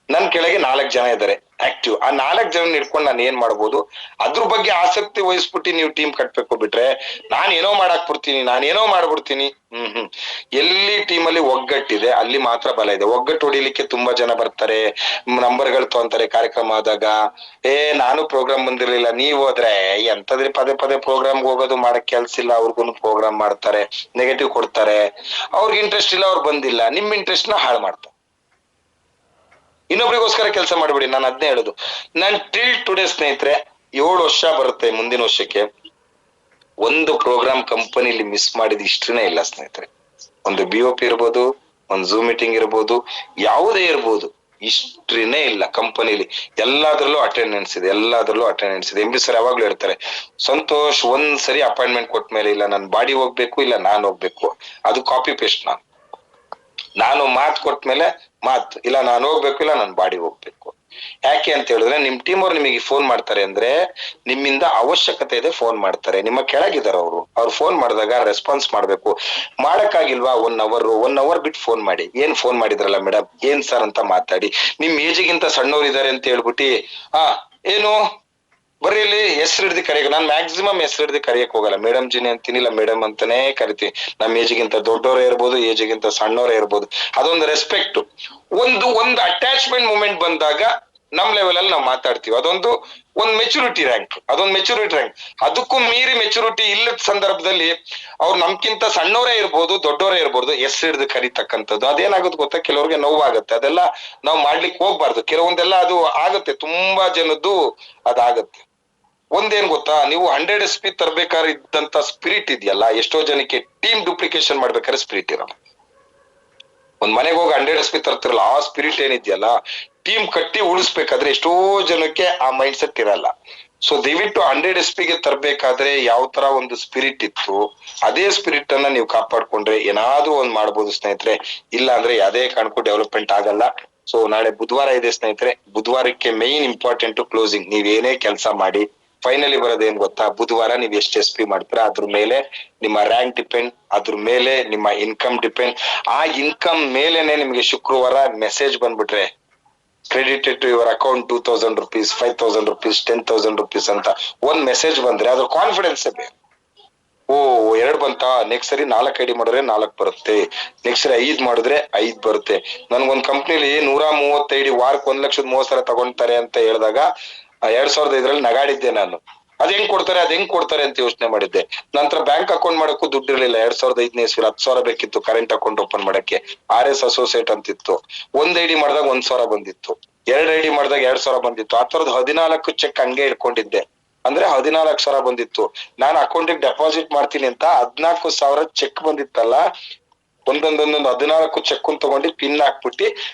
ನನ್ ಕೆಳಗೆ 4 ಜನ ಇದ್ದಾರೆ ಆಕ್ಟಿವ್, ಆ 4 ಜನ ಇಟ್ಕೊಂಡು ನಾನು ಏನ್ ಮಾಡ್ಬೋದು ಅದ್ರ ಬಗ್ಗೆ ಆಸಕ್ತಿ ವಹಿಸ್ಬಿಟ್ಟು ನೀವು ಟೀಮ್ ಕಟ್ಬೇಕು. ಬಿಟ್ರೆ ನಾನ್ ಏನೋ ಮಾಡಾಕ್ ಬಿಡ್ತೀನಿ, ನಾನೇನೋ ಮಾಡ್ಬಿಡ್ತೀನಿ, ಎಲ್ಲಿ ಟೀಮಲ್ಲಿ ಒಗ್ಗಟ್ಟಿದೆ ಅಲ್ಲಿ ಮಾತ್ರ ಬಲ ಇದೆ. ಒಗ್ಗಟ್ಟು ಹೊಡಿಲಿಕ್ಕೆ ತುಂಬಾ ಜನ ಬರ್ತಾರೆ, ನಂಬರ್ಗಳು ತಗೊಂತಾರೆ ಕಾರ್ಯಕ್ರಮ ಆದಾಗ. ನಾನು ಪ್ರೋಗ್ರಾಮ್ ಬಂದಿರ್ಲಿಲ್ಲ, ನೀವ್ ಹೋದ್ರೆ ಎಂತದ್ರಿ ಪದೇ ಪದೇ ಪ್ರೋಗ್ರಾಮ್ಗೆ ಹೋಗೋದು, ಮಾಡಕ್ ಕೆಲ್ಸ ಇಲ್ಲ, ಅವ್ರಿಗೂ ಪ್ರೋಗ್ರಾಮ್ ಮಾಡ್ತಾರೆ, ನೆಗೆಟಿವ್ ಕೊಡ್ತಾರೆ, ಅವ್ರಿಗೆ ಇಂಟ್ರೆಸ್ಟ್ ಇಲ್ಲ, ಅವ್ರು ಬಂದಿಲ್ಲ, ನಿಮ್ ಇಂಟ್ರೆಸ್ಟ್ ನ ಹಾಳು ಮಾಡ್ತಾರೆ. ಇನ್ನೊಬ್ರಿಗೋಸ್ಕರ ಕೆಲಸ ಮಾಡ್ಬಿಡಿ. ನಾನು ಅದನ್ನೇ ಹೇಳುದು. ನಾನ್ ಟಿಲ್ ಟುಡೇ ಸ್ನೇಹಿತರೆ 7 ವರ್ಷ ಬರುತ್ತೆ ಮುಂದಿನ ವರ್ಷಕ್ಕೆ, ಒಂದು ಪ್ರೋಗ್ರಾಮ್ ಕಂಪನಿಲಿ ಮಿಸ್ ಮಾಡಿದ ಹಿಸ್ಟ್ರಿನೇ ಇಲ್ಲ ಸ್ನೇಹಿತರೆ. ಒಂದು BOP ಇರ್ಬೋದು, ಒಂದು ಝೂಮ್ ಮೀಟಿಂಗ್ ಇರ್ಬೋದು, ಯಾವುದೇ ಇರ್ಬೋದು, ಹಿಸ್ಟ್ರಿನೇ ಇಲ್ಲ ಕಂಪನಿಲಿ. ಎಲ್ಲಾದ್ರಲ್ಲೂ ಅಟೆಂಡೆನ್ಸ್ ಇದೆ, ಎಲ್ಲಾದ್ರಲ್ಲೂ ಅಟೆಂಡೆನ್ಸ್ ಇದೆ. MD ಸರ್ ಯಾವಾಗ್ಲೂ ಹೇಳ್ತಾರೆ, ಸಂತೋಷ್ ಒಂದ್ಸರಿ ಅಪಾಯಿಂಟ್ಮೆಂಟ್ ಕೊಟ್ಟ ಮೇಲೆ ಇಲ್ಲ ನನ್ ಬಾಡಿ ಹೋಗ್ಬೇಕು, ಇಲ್ಲ ನಾನ್ ಹೋಗ್ಬೇಕು, ಅದು ಕಾಪಿ ಪೇಸ್ಟ್. ನಾನು ಮಾತು ಕೊಟ್ಮೇಲೆ ಮಾತು, ಇಲ್ಲ ನಾನು ಹೋಗ್ಬೇಕು, ಇಲ್ಲ ನನ್ ಬಾಡಿ ಹೋಗ್ಬೇಕು. ಯಾಕೆ ಅಂತ ಹೇಳಿದ್ರೆ ನಿಮ್ ಟೀಮ್ ಅವ್ರು ನಿಮಗೆ ಫೋನ್ ಮಾಡ್ತಾರೆ ಅಂದ್ರೆ ನಿಮ್ಮಿಂದ ಅವಶ್ಯಕತೆ ಇದೆ, ಫೋನ್ ಮಾಡ್ತಾರೆ. ನಿಮ್ಮ ಕೆಳಗಿದಾರ ಅವ್ರು ಫೋನ್ ಮಾಡಿದಾಗ ರೆಸ್ಪಾನ್ಸ್ ಮಾಡ್ಬೇಕು. ಮಾಡಕ್ಕಾಗಿಲ್ವಾ 1 ಅವರ್ ಬಿಟ್ಟು ಫೋನ್ ಮಾಡಿ. ಏನ್ ಫೋನ್ ಮಾಡಿದ್ರಲ್ಲ ಮೇಡಮ್, ಏನ್ ಸರ್ ಅಂತ ಮಾತಾಡಿ. ನಿಮ್ ಏಜಿಗಿಂತ ಸಣ್ಣವ್ರು ಇದಾರೆ ಅಂತ ಹೇಳ್ಬಿಟ್ಟು ಏನು ಬರ್ರಿ ಇಲ್ಲಿ ಹೆಸರು ಹಿಡ್ದು ಕರೆಯಕ್, ನಾನ್ ಮ್ಯಾಕ್ಸಿಮಮ್ ಹೆಸರು ಹಿಡ್ದು ಕರೆಯಕ್ ಹೋಗಲ್ಲ. ಮೇಡಮ್ ಜಿನಿ ಅಂತೀನಿ, ಇಲ್ಲ ಮೇಡಮ್ ಅಂತಾನೆ ಕರಿತೀನಿ. ನಮ್ ಏಜಿಗಿಂತ ದೊಡ್ಡವರೇ ಇರ್ಬೋದು, ಏಜಿಗಿಂತ ಸಣ್ಣವರೇ ಇರ್ಬೋದು, ಅದೊಂದು ರೆಸ್ಪೆಕ್ಟ್. ಒಂದು ಅಟ್ಯಾಚ್ಮೆಂಟ್ ಮೂಮೆಂಟ್ ಬಂದಾಗ ನಮ್ ಲೆವೆಲ್ ಅಲ್ಲಿ ನಾವು ಮಾತಾಡ್ತೀವಿ. ಅದೊಂದು ಮೆಚುರಿಟಿ ರ್ಯಾಂಕ್, ಅದೊಂದು ಮೆಚುರಿಟಿ ರ್ಯಾಂಕ್. ಅದಕ್ಕೂ ಮೀರಿ ಮೆಚುರಿಟಿ ಇಲ್ಲದ ಸಂದರ್ಭದಲ್ಲಿ ಅವ್ರು ನಮ್ಗಿಂತ ಸಣ್ಣವರೇ ಇರ್ಬೋದು, ದೊಡ್ಡವರೇ ಇರ್ಬೋದು, ಹೆಸರು ಹಿಡ್ದು ಕರಿತಕ್ಕಂಥದ್ದು ಅದೇನಾಗುತ್ತೆ ಗೊತ್ತಾ, ಕೆಲವ್ರಿಗೆ ನೋವಾಗುತ್ತೆ. ಅದೆಲ್ಲ ನಾವು ಮಾಡ್ಲಿಕ್ಕೆ ಹೋಗ್ಬಾರ್ದು. ಕೆಲವೊಂದೆಲ್ಲ ಅದು ಆಗುತ್ತೆ, ತುಂಬಾ ಜನದ್ದು ಅದಾಗತ್ತೆ. ಒಂದೇನ್ ಗೊತ್ತಾ, ನೀವು 100 SP ತರ್ಬೇಕಾದ್ರೆ ಇದ್ದಂತ ಸ್ಪಿರಿಟ್ ಇದೆಯಲ್ಲ, ಎಷ್ಟೋ ಜನಕ್ಕೆ ಟೀಮ್ ಡುಪ್ಲಿಕೇಶನ್ ಮಾಡ್ಬೇಕಾದ್ರೆ ಸ್ಪಿರಿಟ್ ಇರಲ್ಲ. ಒಂದ್ ಮನೆಗೆ ಹೋಗಿ 100 SP ತರ್ತಿರಲ್ಲ, ಆ ಸ್ಪಿರಿಟ್ ಏನಿದೆಯಲ್ಲ, ಟೀಮ್ ಕಟ್ಟಿ ಉಳಿಸ್ಬೇಕಾದ್ರೆ ಎಷ್ಟೋ ಜನಕ್ಕೆ ಆ ಮೈಂಡ್ ಸೆಟ್ ಇರಲ್ಲ. ಸೊ ದಯವಿಟ್ಟು 100 SP ಗೆ ತರ್ಬೇಕಾದ್ರೆ ಯಾವ ತರ ಒಂದು ಸ್ಪಿರಿಟ್ ಇತ್ತು, ಅದೇ ಸ್ಪಿರಿಟ್ ಅನ್ನ ನೀವು ಕಾಪಾಡ್ಕೊಂಡ್ರೆ ಏನಾದ್ರೂ ಒಂದ್ ಮಾಡ್ಬೋದು ಸ್ನೇಹಿತರೆ. ಇಲ್ಲ ಅಂದ್ರೆ ಯಾವ್ದೇ ಕಾರಣಕ್ಕೂ ಡೆವಲಪ್ಮೆಂಟ್ ಆಗಲ್ಲ. ಸೊ ನಾಳೆ ಬುಧವಾರ ಇದೆ ಸ್ನೇಹಿತರೆ, ಬುಧವಾರಕ್ಕೆ ಮೈನ್ ಇಂಪಾರ್ಟೆಂಟ್ ಕ್ಲೋಸಿಂಗ್. ನೀವ್ ಏನೇ ಕೆಲಸ ಮಾಡಿ ಫೈನಲಿ ಬರೋದೇನ್ ಗೊತ್ತಾ, ಬುಧವಾರ ನೀವ್ ಎಷ್ಟು SP ಮಾಡ್ತೀರಾ ಅದ್ರ ಮೇಲೆ ನಿಮ್ಮ ರ್ಯಾಂಕ್ ಡಿಪೆಂಡ್, ಅದ್ರ ಮೇಲೆ ನಿಮ್ಮ ಇನ್ಕಮ್ ಡಿಪೆಂಡ್. ಆ ಇನ್ಕಮ್ ಮೇಲೆನೆ ನಿಮ್ಗೆ ಶುಕ್ರವಾರ ಮೆಸೇಜ್ ಬಂದ್ಬಿಟ್ರೆ credited to your account 2000 rupees, 5000 rupees, 10,000 rupees ಅಂತ ಒಂದ್ ಮೆಸೇಜ್ ಬಂದ್ರೆ ಅದ್ರ ಕಾನ್ಫಿಡೆನ್ಸ್ ಬೇರೆ. ಓ 2 ಬಂತಾ, ನೆಕ್ಸ್ಟ್ ಸರಿ 4 ಐಡಿ ಮಾಡಿದ್ರೆ 4 ಬರುತ್ತೆ, ನೆಕ್ಸ್ಟ್ ಸರಿ 5 ಮಾಡಿದ್ರೆ 5 ಬರುತ್ತೆ. ನನ್ಗೊಂದ್ ಕಂಪ್ನಿಲಿ 130 ಐಡಿ ವಾರಕ್ಕೆ 1,30,000 ತಗೊಂತಾರೆ ಅಂತ ಹೇಳಿದಾಗ 2005ರಲ್ಲಿ ನಗಾಡಿದ್ದೆ ನಾನು. ಅದ್ ಹೆಂಗ್ ಕೊಡ್ತಾರೆ ಅಂತ ಯೋಚನೆ ಮಾಡಿದ್ದೆ. ನಂತರ ಬ್ಯಾಂಕ್ ಅಕೌಂಟ್ ಮಾಡಕ್ಕೂ ದುಡ್ಡು ಇರ್ಲಿಲ್ಲ. 2005ನೇ ಇಸ್ವಿಲಿ 10,000 ಬೇಕಿತ್ತು ಕರೆಂಟ್ ಅಕೌಂಟ್ ಓಪನ್ ಮಾಡಕ್ಕೆ. RS ಅಸೋಸಿಯೇಟ್ ಅಂತಿತ್ತು. 1 ಐಡಿ ಮಾಡಿದಾಗ 1,000 ಬಂದಿತ್ತು, 2 ಐಡಿ ಮಾಡಿದಾಗ 2,000 ಬಂದಿತ್ತು. ಆ ತರದ್ 14 ಚೆಕ್ ಹಂಗೆ ಇಟ್ಕೊಂಡಿದ್ದೆ. ಅಂದ್ರೆ 14,000 ಬಂದಿತ್ತು. ನಾನು ಅಕೌಂಟಿಗೆ ಡೆಪಾಸಿಟ್ ಮಾಡ್ತೀನಿ ಅಂತ 14,000 ಚೆಕ್ ಬಂದಿತ್ತಲ್ಲ, ಒಂದೊಂದೊಂದೊಂದು 14 ಚೆಕ್ ತಗೊಂಡು ಪಿನ್ ಹಾಕ್ಬಿಟ್ಟು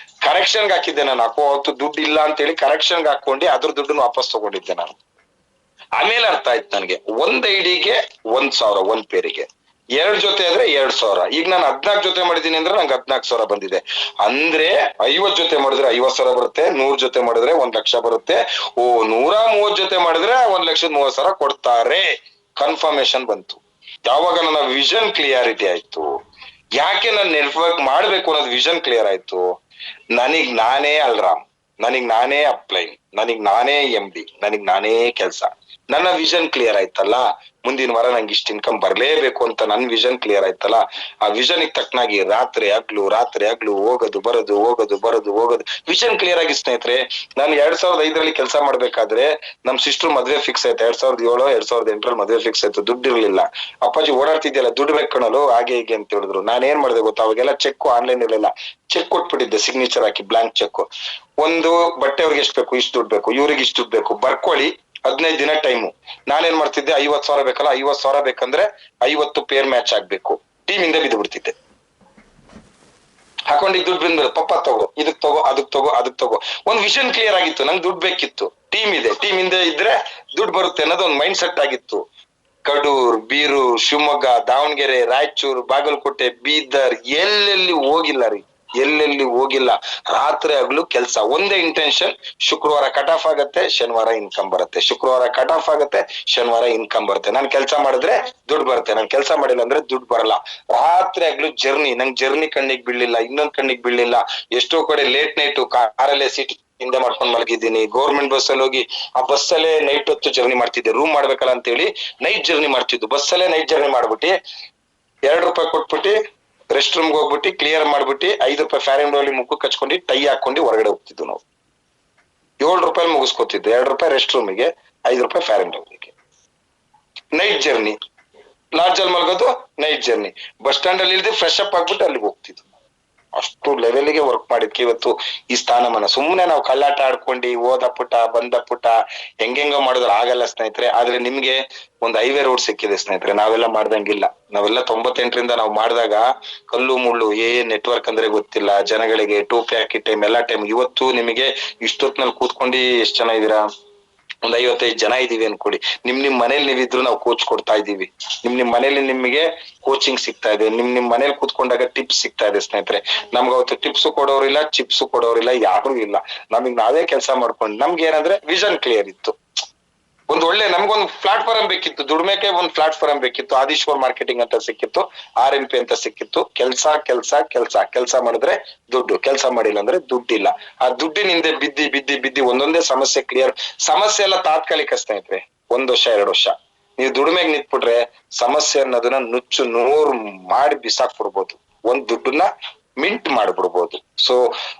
ಕರೆಕ್ಷನ್ಗೆ ಹಾಕಿದ್ದೆ ನಾನು. ಅವತ್ತು ದುಡ್ಡು ಇಲ್ಲ ಅಂತ ಹೇಳಿ ಕರೆಕ್ಷನ್ಗೆ ಹಾಕೊಂಡು ಅದ್ರ ದುಡ್ಡನ್ನು ವಾಪಸ್ ತಗೊಂಡಿದ್ದೆ ನಾನು. ಆಮೇಲೆ ಅರ್ಥ ಆಯ್ತು ನನಗೆ, 1 ಐಡಿಗೆ 1,000 1 ಪೇರಿಗೆ, 2 ಜೊತೆ ಆದ್ರೆ 2,000. ಈಗ ನಾನು 14 ಜೊತೆ ಮಾಡಿದೀನಿ ಅಂದ್ರೆ ನಂಗೆ 14,000 ಬಂದಿದೆ. ಅಂದ್ರೆ 50 ಜೊತೆ ಮಾಡಿದ್ರೆ 50,000 ಬರುತ್ತೆ, 100 ಜೊತೆ ಮಾಡಿದ್ರೆ 1,00,000 ಬರುತ್ತೆ. ಓ 130 ಜೊತೆ ಮಾಡಿದ್ರೆ 1,30,000 ಕೊಡ್ತಾರೆ. ಕನ್ಫರ್ಮೇಶನ್ ಬಂತು. ಯಾವಾಗ ನನ್ನ ವಿಷನ್ ಕ್ಲಿಯಾರಿಟಿ ಆಯ್ತು, ಯಾಕೆ ನಾನು ನೆಟ್ವರ್ಕ್ ಮಾಡ್ಬೇಕು ಅನ್ನೋದು ವಿಷನ್ ಕ್ಲಿಯರ್ ಆಯ್ತು. ನನಗ್ ನಾನೇ ಅಲ್ರಾಮ್, ನನಗ್ ನಾನೇ ಅಪ್ಲೈನ್, ನನಗ್ ನಾನೇ MD, ನನಗ್ ನಾನೇ ಕೆಲ್ಸ. ನನ್ನ ವಿಷನ್ ಕ್ಲಿಯರ್ ಆಯ್ತಲ್ಲ, ಮುಂದಿನ ವಾರ ನಂಗೆ ಇಷ್ಟ ಇನ್ಕಮ್ ಬರ್ಲೇಬೇಕು ಅಂತ ನನ್ ವಿಷನ್ ಕ್ಲಿಯರ್ ಆಯ್ತಲ್ಲ, ಆ ವಿಷನ್ ತಕ್ಕನಾಗಿ ರಾತ್ರಿ ಆಗ್ಲು ಹೋಗೋದು ಬರೋದು ವಿಷನ್ ಕ್ಲಿಯರ್ ಆಗಿ. ಸ್ನೇಹಿತರೆ, ನಾನು 2005ರಲ್ಲಿ ಕೆಲಸ ಮಾಡ್ಬೇಕಾದ್ರೆ ನಮ್ ಸಿಸ್ಟರ್ ಮದ್ವೆ ಫಿಕ್ಸ್ ಆಯ್ತು. 2007 2008ರಲ್ಲಿ ಮದ್ವೆ ಫಿಕ್ಸ್ ಆಯ್ತು. ದುಡ್ಡು ಇರ್ಲಿಲ್ಲ. ಅಪ್ಪಾಜಿ ಓಡಾಡ್ತಿದ್ಯಲ್ಲ ದುಡ್ಡು ಬೇಕು ಕಣಲು ಹಾಗೆ ಹೀಗೆ ಅಂತ ಹೇಳಿದ್ರು. ನಾನೇನ್ ಮಾಡಿದೆ ಗೊತ್ತಾ, ಅವಾಗೆಲ್ಲ ಚೆಕ್ ಆನ್ಲೈನ್ ಇರಲಿಲ್ಲ. ಚೆಕ್ ಕೊಟ್ಬಿಟ್ಟಿದ್ದೆ, ಸಿಗ್ನೇಚರ್ ಹಾಕಿ ಬ್ಲಾಂಕ್ ಚೆಕ್. ಒಂದು ಬಟ್ಟೆ ಅವ್ರಿಗೆ ಎಷ್ಟು ಬೇಕು, ಇಷ್ಟು ದುಡ್ಡು ಬೇಕು, ಇವ್ರಿಗೆ ಇಷ್ಟು ದುಡ್ಡು ಬೇಕು, ಬರ್ಕೊಳ್ಳಿ, 15 ದಿನ ಟೈಮು. ನಾನೇನ್ ಮಾಡ್ತಿದ್ದೆ, 50,000 ಬೇಕಲ್ಲ, 50,000 ಬೇಕಂದ್ರೆ 50 ಪೇರ್ ಮ್ಯಾಚ್ ಆಗ್ಬೇಕು, ಟೀಮ್ ಇಂದ ಬಿದ್ದು ಬಿಡ್ತಿದ್ದೆ. ಹಾಕೊಂಡಿದ್ ದುಡ್ಡು ಬಂದ್ರೆ ಪಪ್ಪ ತಗೋ, ಇದಕ್ ತಗೋ, ಅದಕ್ ತಗೋ. ಒಂದ್ ವಿಷನ್ ಕ್ಲಿಯರ್ ಆಗಿತ್ತು, ನಂಗೆ ದುಡ್ಡು ಬೇಕಿತ್ತು, ಟೀಮ್ ಇದೆ, ಟೀಮ್ ಇಂದ ಇದ್ರೆ ದುಡ್ಡು ಬರುತ್ತೆ ಅನ್ನೋದು ಒಂದ್ ಮೈಂಡ್ ಸೆಟ್ ಆಗಿತ್ತು. ಕಡೂರ್, ಬೀರೂರ್, ಶಿವಮೊಗ್ಗ, ದಾವಣಗೆರೆ, ರಾಯಚೂರು, ಬಾಗಲಕೋಟೆ, ಬೀದರ್, ಎಲ್ಲೆಲ್ಲಿ ಹೋಗಿಲ್ಲ. ರಾತ್ರಿ ಆಗ್ಲೂ ಕೆಲ್ಸ. ಒಂದೇ ಇಂಟೆನ್ಷನ್, ಶುಕ್ರವಾರ ಕಟ್ ಆಫ್ ಆಗತ್ತೆ, ಶನಿವಾರ ಇನ್ಕಮ್ ಬರುತ್ತೆ, ಶುಕ್ರವಾರ ಕಟ್ ಆಫ್ ಆಗತ್ತೆ, ಶನಿವಾರ ಇನ್ಕಮ್ ಬರುತ್ತೆ. ನಾನ್ ಕೆಲಸ ಮಾಡಿದ್ರೆ ದುಡ್ಡು ಬರುತ್ತೆ, ನಾನ್ ಕೆಲಸ ಮಾಡಿಲ್ಲ ಅಂದ್ರೆ ದುಡ್ಡು ಬರಲ್ಲ. ರಾತ್ರಿ ಆಗ್ಲೂ ಜರ್ನಿ. ನಂಗೆ ಜರ್ನಿ ಕಣ್ಣಿಗೆ ಬೀಳಿಲ್ಲ, ಇನ್ನೊಂದ್ ಕಣ್ಣಿಗೆ ಬೀಳಿಲ್ಲ. ಎಷ್ಟೋ ಕಡೆ ಲೇಟ್ ನೈಟ್ ಕಾರಲ್ಲೇ ಸೀಟ್ ಹಿಂದೆ ಮಾಡ್ಕೊಂಡ್ ಮಲಗಿದ್ದೀನಿ. ಗೌರ್ಮೆಂಟ್ ಬಸ್ ಅಲ್ಲಿ ಹೋಗಿ ಆ ಬಸ್ ಅಲ್ಲೇ ನೈಟ್ ಹೊತ್ತು ಜರ್ನಿ ಮಾಡ್ತಿದ್ದೆ. ರೂಮ್ ಮಾಡ್ಬೇಕಲ್ಲ ಅಂತ ಹೇಳಿ ನೈಟ್ ಜರ್ನಿ ಮಾಡ್ತಿದ್ದು. ಬಸ್ ಅಲ್ಲೇ ನೈಟ್ ಜರ್ನಿ ಮಾಡ್ಬಿಟ್ಟು ₹2 ಕೊಟ್ಬಿಟ್ಟು ರೆಸ್ಟ್ ರೂಮ್ಗೆ ಹೋಗ್ಬಿಟ್ಟು ಕ್ಲಿಯರ್ ಮಾಡ್ಬಿಟ್ಟು ₹5 ಫೇರ್ ಅಂಡ್ ಲವ್ಲಿ ಮುಖಕ್ಕೆ ಹಚ್ಕೊಂಡು ಟೈ ಹಾಕೊಂಡು ಹೊರಗಡೆ ಹೋಗ್ತಿದ್ವು ನಾವು. ₹7 ಮುಗಿಸ್ಕೊತಿದ್ದೆ. ₹2 ರೆಸ್ಟ್ ರೂಮಿಗೆ, ₹5 ಫೇರ್ ಅಂಡ್ ಲವ್ಲಿಗೆ. Night journey. ಲಾಡ್ಜ್ ಅಲ್ಲಿ ಮಲ್ಗೋದು, ನೈಟ್ ಜರ್ನಿ. ಬಸ್ ಸ್ಟ್ಯಾಂಡ್ ಅಲ್ಲಿ ಇಲ್ದೆ ಫ್ರೆಶ್ ಅಪ್ ಆಗ್ಬಿಟ್ಟು ಅಲ್ಲಿಗೆ ಹೋಗ್ತಿದ್ವು. ಅಷ್ಟು ಲೆವೆಲ್ಗೆ ವರ್ಕ್ ಮಾಡಿದ್ಕೆ ಇವತ್ತು ಈ ಸ್ಥಾನಮಾನ. ಸುಮ್ನೆ ನಾವು ಕಳ್ಳಾಟ ಆಡ್ಕೊಂಡು ಓದ ಪುಟ ಬಂದ ಪುಟ ಹೆಂಗೆಂಗೋ ಮಾಡಿದ್ರೆ ಆಗಲ್ಲ ಸ್ನೇಹಿತರೆ. ಆದ್ರೆ ನಿಮ್ಗೆ ಒಂದು ಹೈವೇ ರೋಡ್ ಸಿಕ್ಕಿದೆ ಸ್ನೇಹಿತರೆ, ನಾವೆಲ್ಲ ಮಾಡ್ದಂಗಿಲ್ಲ. ನಾವೆಲ್ಲ 98ರಿಂದ ನಾವು ಮಾಡಿದಾಗ ಕಲ್ಲು ಮುಳ್ಳು, ನೆಟ್ವರ್ಕ್ ಅಂದ್ರೆ ಗೊತ್ತಿಲ್ಲ ಜನಗಳಿಗೆ, ಟೋಪಿ ಹಾಕಿ ಟೈಮ್ ಎಲ್ಲಾ ಟೈಮ್. ಇವತ್ತು ನಿಮಗೆ ಇಷ್ಟೊತ್ನಲ್ಲಿ ಕೂತ್ಕೊಂಡು ಎಷ್ಟ್ ಜನ ಇದೀರಾ, ಒಂದ್ 55 ಜನ ಇದೀವಿ ಅನ್ಕೊಡಿ. ನಿಮ್ ಮನೇಲಿ ನೀವಿದ್ರು ನಾವು ಕೋಚ್ ಕೊಡ್ತಾ ಇದೀವಿ. ನಿಮ್ ಮನೇಲಿ ನಿಮಗೆ ಕೋಚಿಂಗ್ ಸಿಗ್ತಾ ಇದೆ. ನಿಮ್ ಮನೇಲಿ ಕೂತ್ಕೊಂಡಾಗ ಟಿಪ್ಸ್ ಸಿಗ್ತಾ ಇದೆ ಸ್ನೇಹಿತರೆ. ನಮ್ಗೆ ಅವತ್ತು ಟಿಪ್ಸ್ ಕೊಡೋರಿಲ್ಲ, ಚಿಪ್ಸ್ ಕೊಡೋರಿಲ್ಲ, ಯಾರು ಇಲ್ಲ. ನಮಗ್ ನಾವೇ ಕೆಲಸ ಮಾಡ್ಕೊಂಡು, ನಮ್ಗೆ ಏನಂದ್ರೆ ವಿಷನ್ ಕ್ಲಿಯರ್ ಇತ್ತು. ಒಂದ್ ಒಳ್ಳೆ ನಮ್ಗೊಂದು ಪ್ಲಾಟ್ಫಾರ್ಮ್ ಬೇಕಿತ್ತು, ದುಡ್ಮೆಕೆ ಒಂದು ಪ್ಲಾಟ್ಫಾರ್ಮ್ ಬೇಕಿತ್ತು. ಆದೀಶ್ವರ್ ಮಾರ್ಕೆಟಿಂಗ್ ಅಂತ ಸಿಕ್ಕಿತ್ತು, RMP ಅಂತ ಸಿಕ್ಕಿತ್ತು. ಕೆಲ್ಸ ಮಾಡಿದ್ರೆ ದುಡ್ಡು, ಕೆಲಸ ಮಾಡಿಲ್ಲ ಅಂದ್ರೆ ದುಡ್ಡಿಲ್ಲ. ಆ ದುಡ್ಡಿನ ಹಿಂದೆ ಬಿದ್ದಿ ಒಂದೊಂದೇ ಸಮಸ್ಯೆ ಕ್ಲಿಯರ್. ಸಮಸ್ಯೆ ಎಲ್ಲ ತಾತ್ಕಾಲಿಕ ಸ್ನೇಹಿತರೆ, 1 ವರ್ಷ 2 ವರ್ಷ. ನೀವು ದುಡಿಮೆಗೆ ನಿಂತ್ಬಿಟ್ರೆ ಸಮಸ್ಯೆ ಅನ್ನೋದನ್ನ ನುಚ್ಚು ನೂರು ಮಾಡಿ ಬಿಸಾಕ್ಬಿಡ್ಬೋದು, ಒಂದ್ ದುಡ್ಡನ್ನ ಮಿಂಟ್ ಮಾಡ್ಬಿಡ್ಬೋದು. So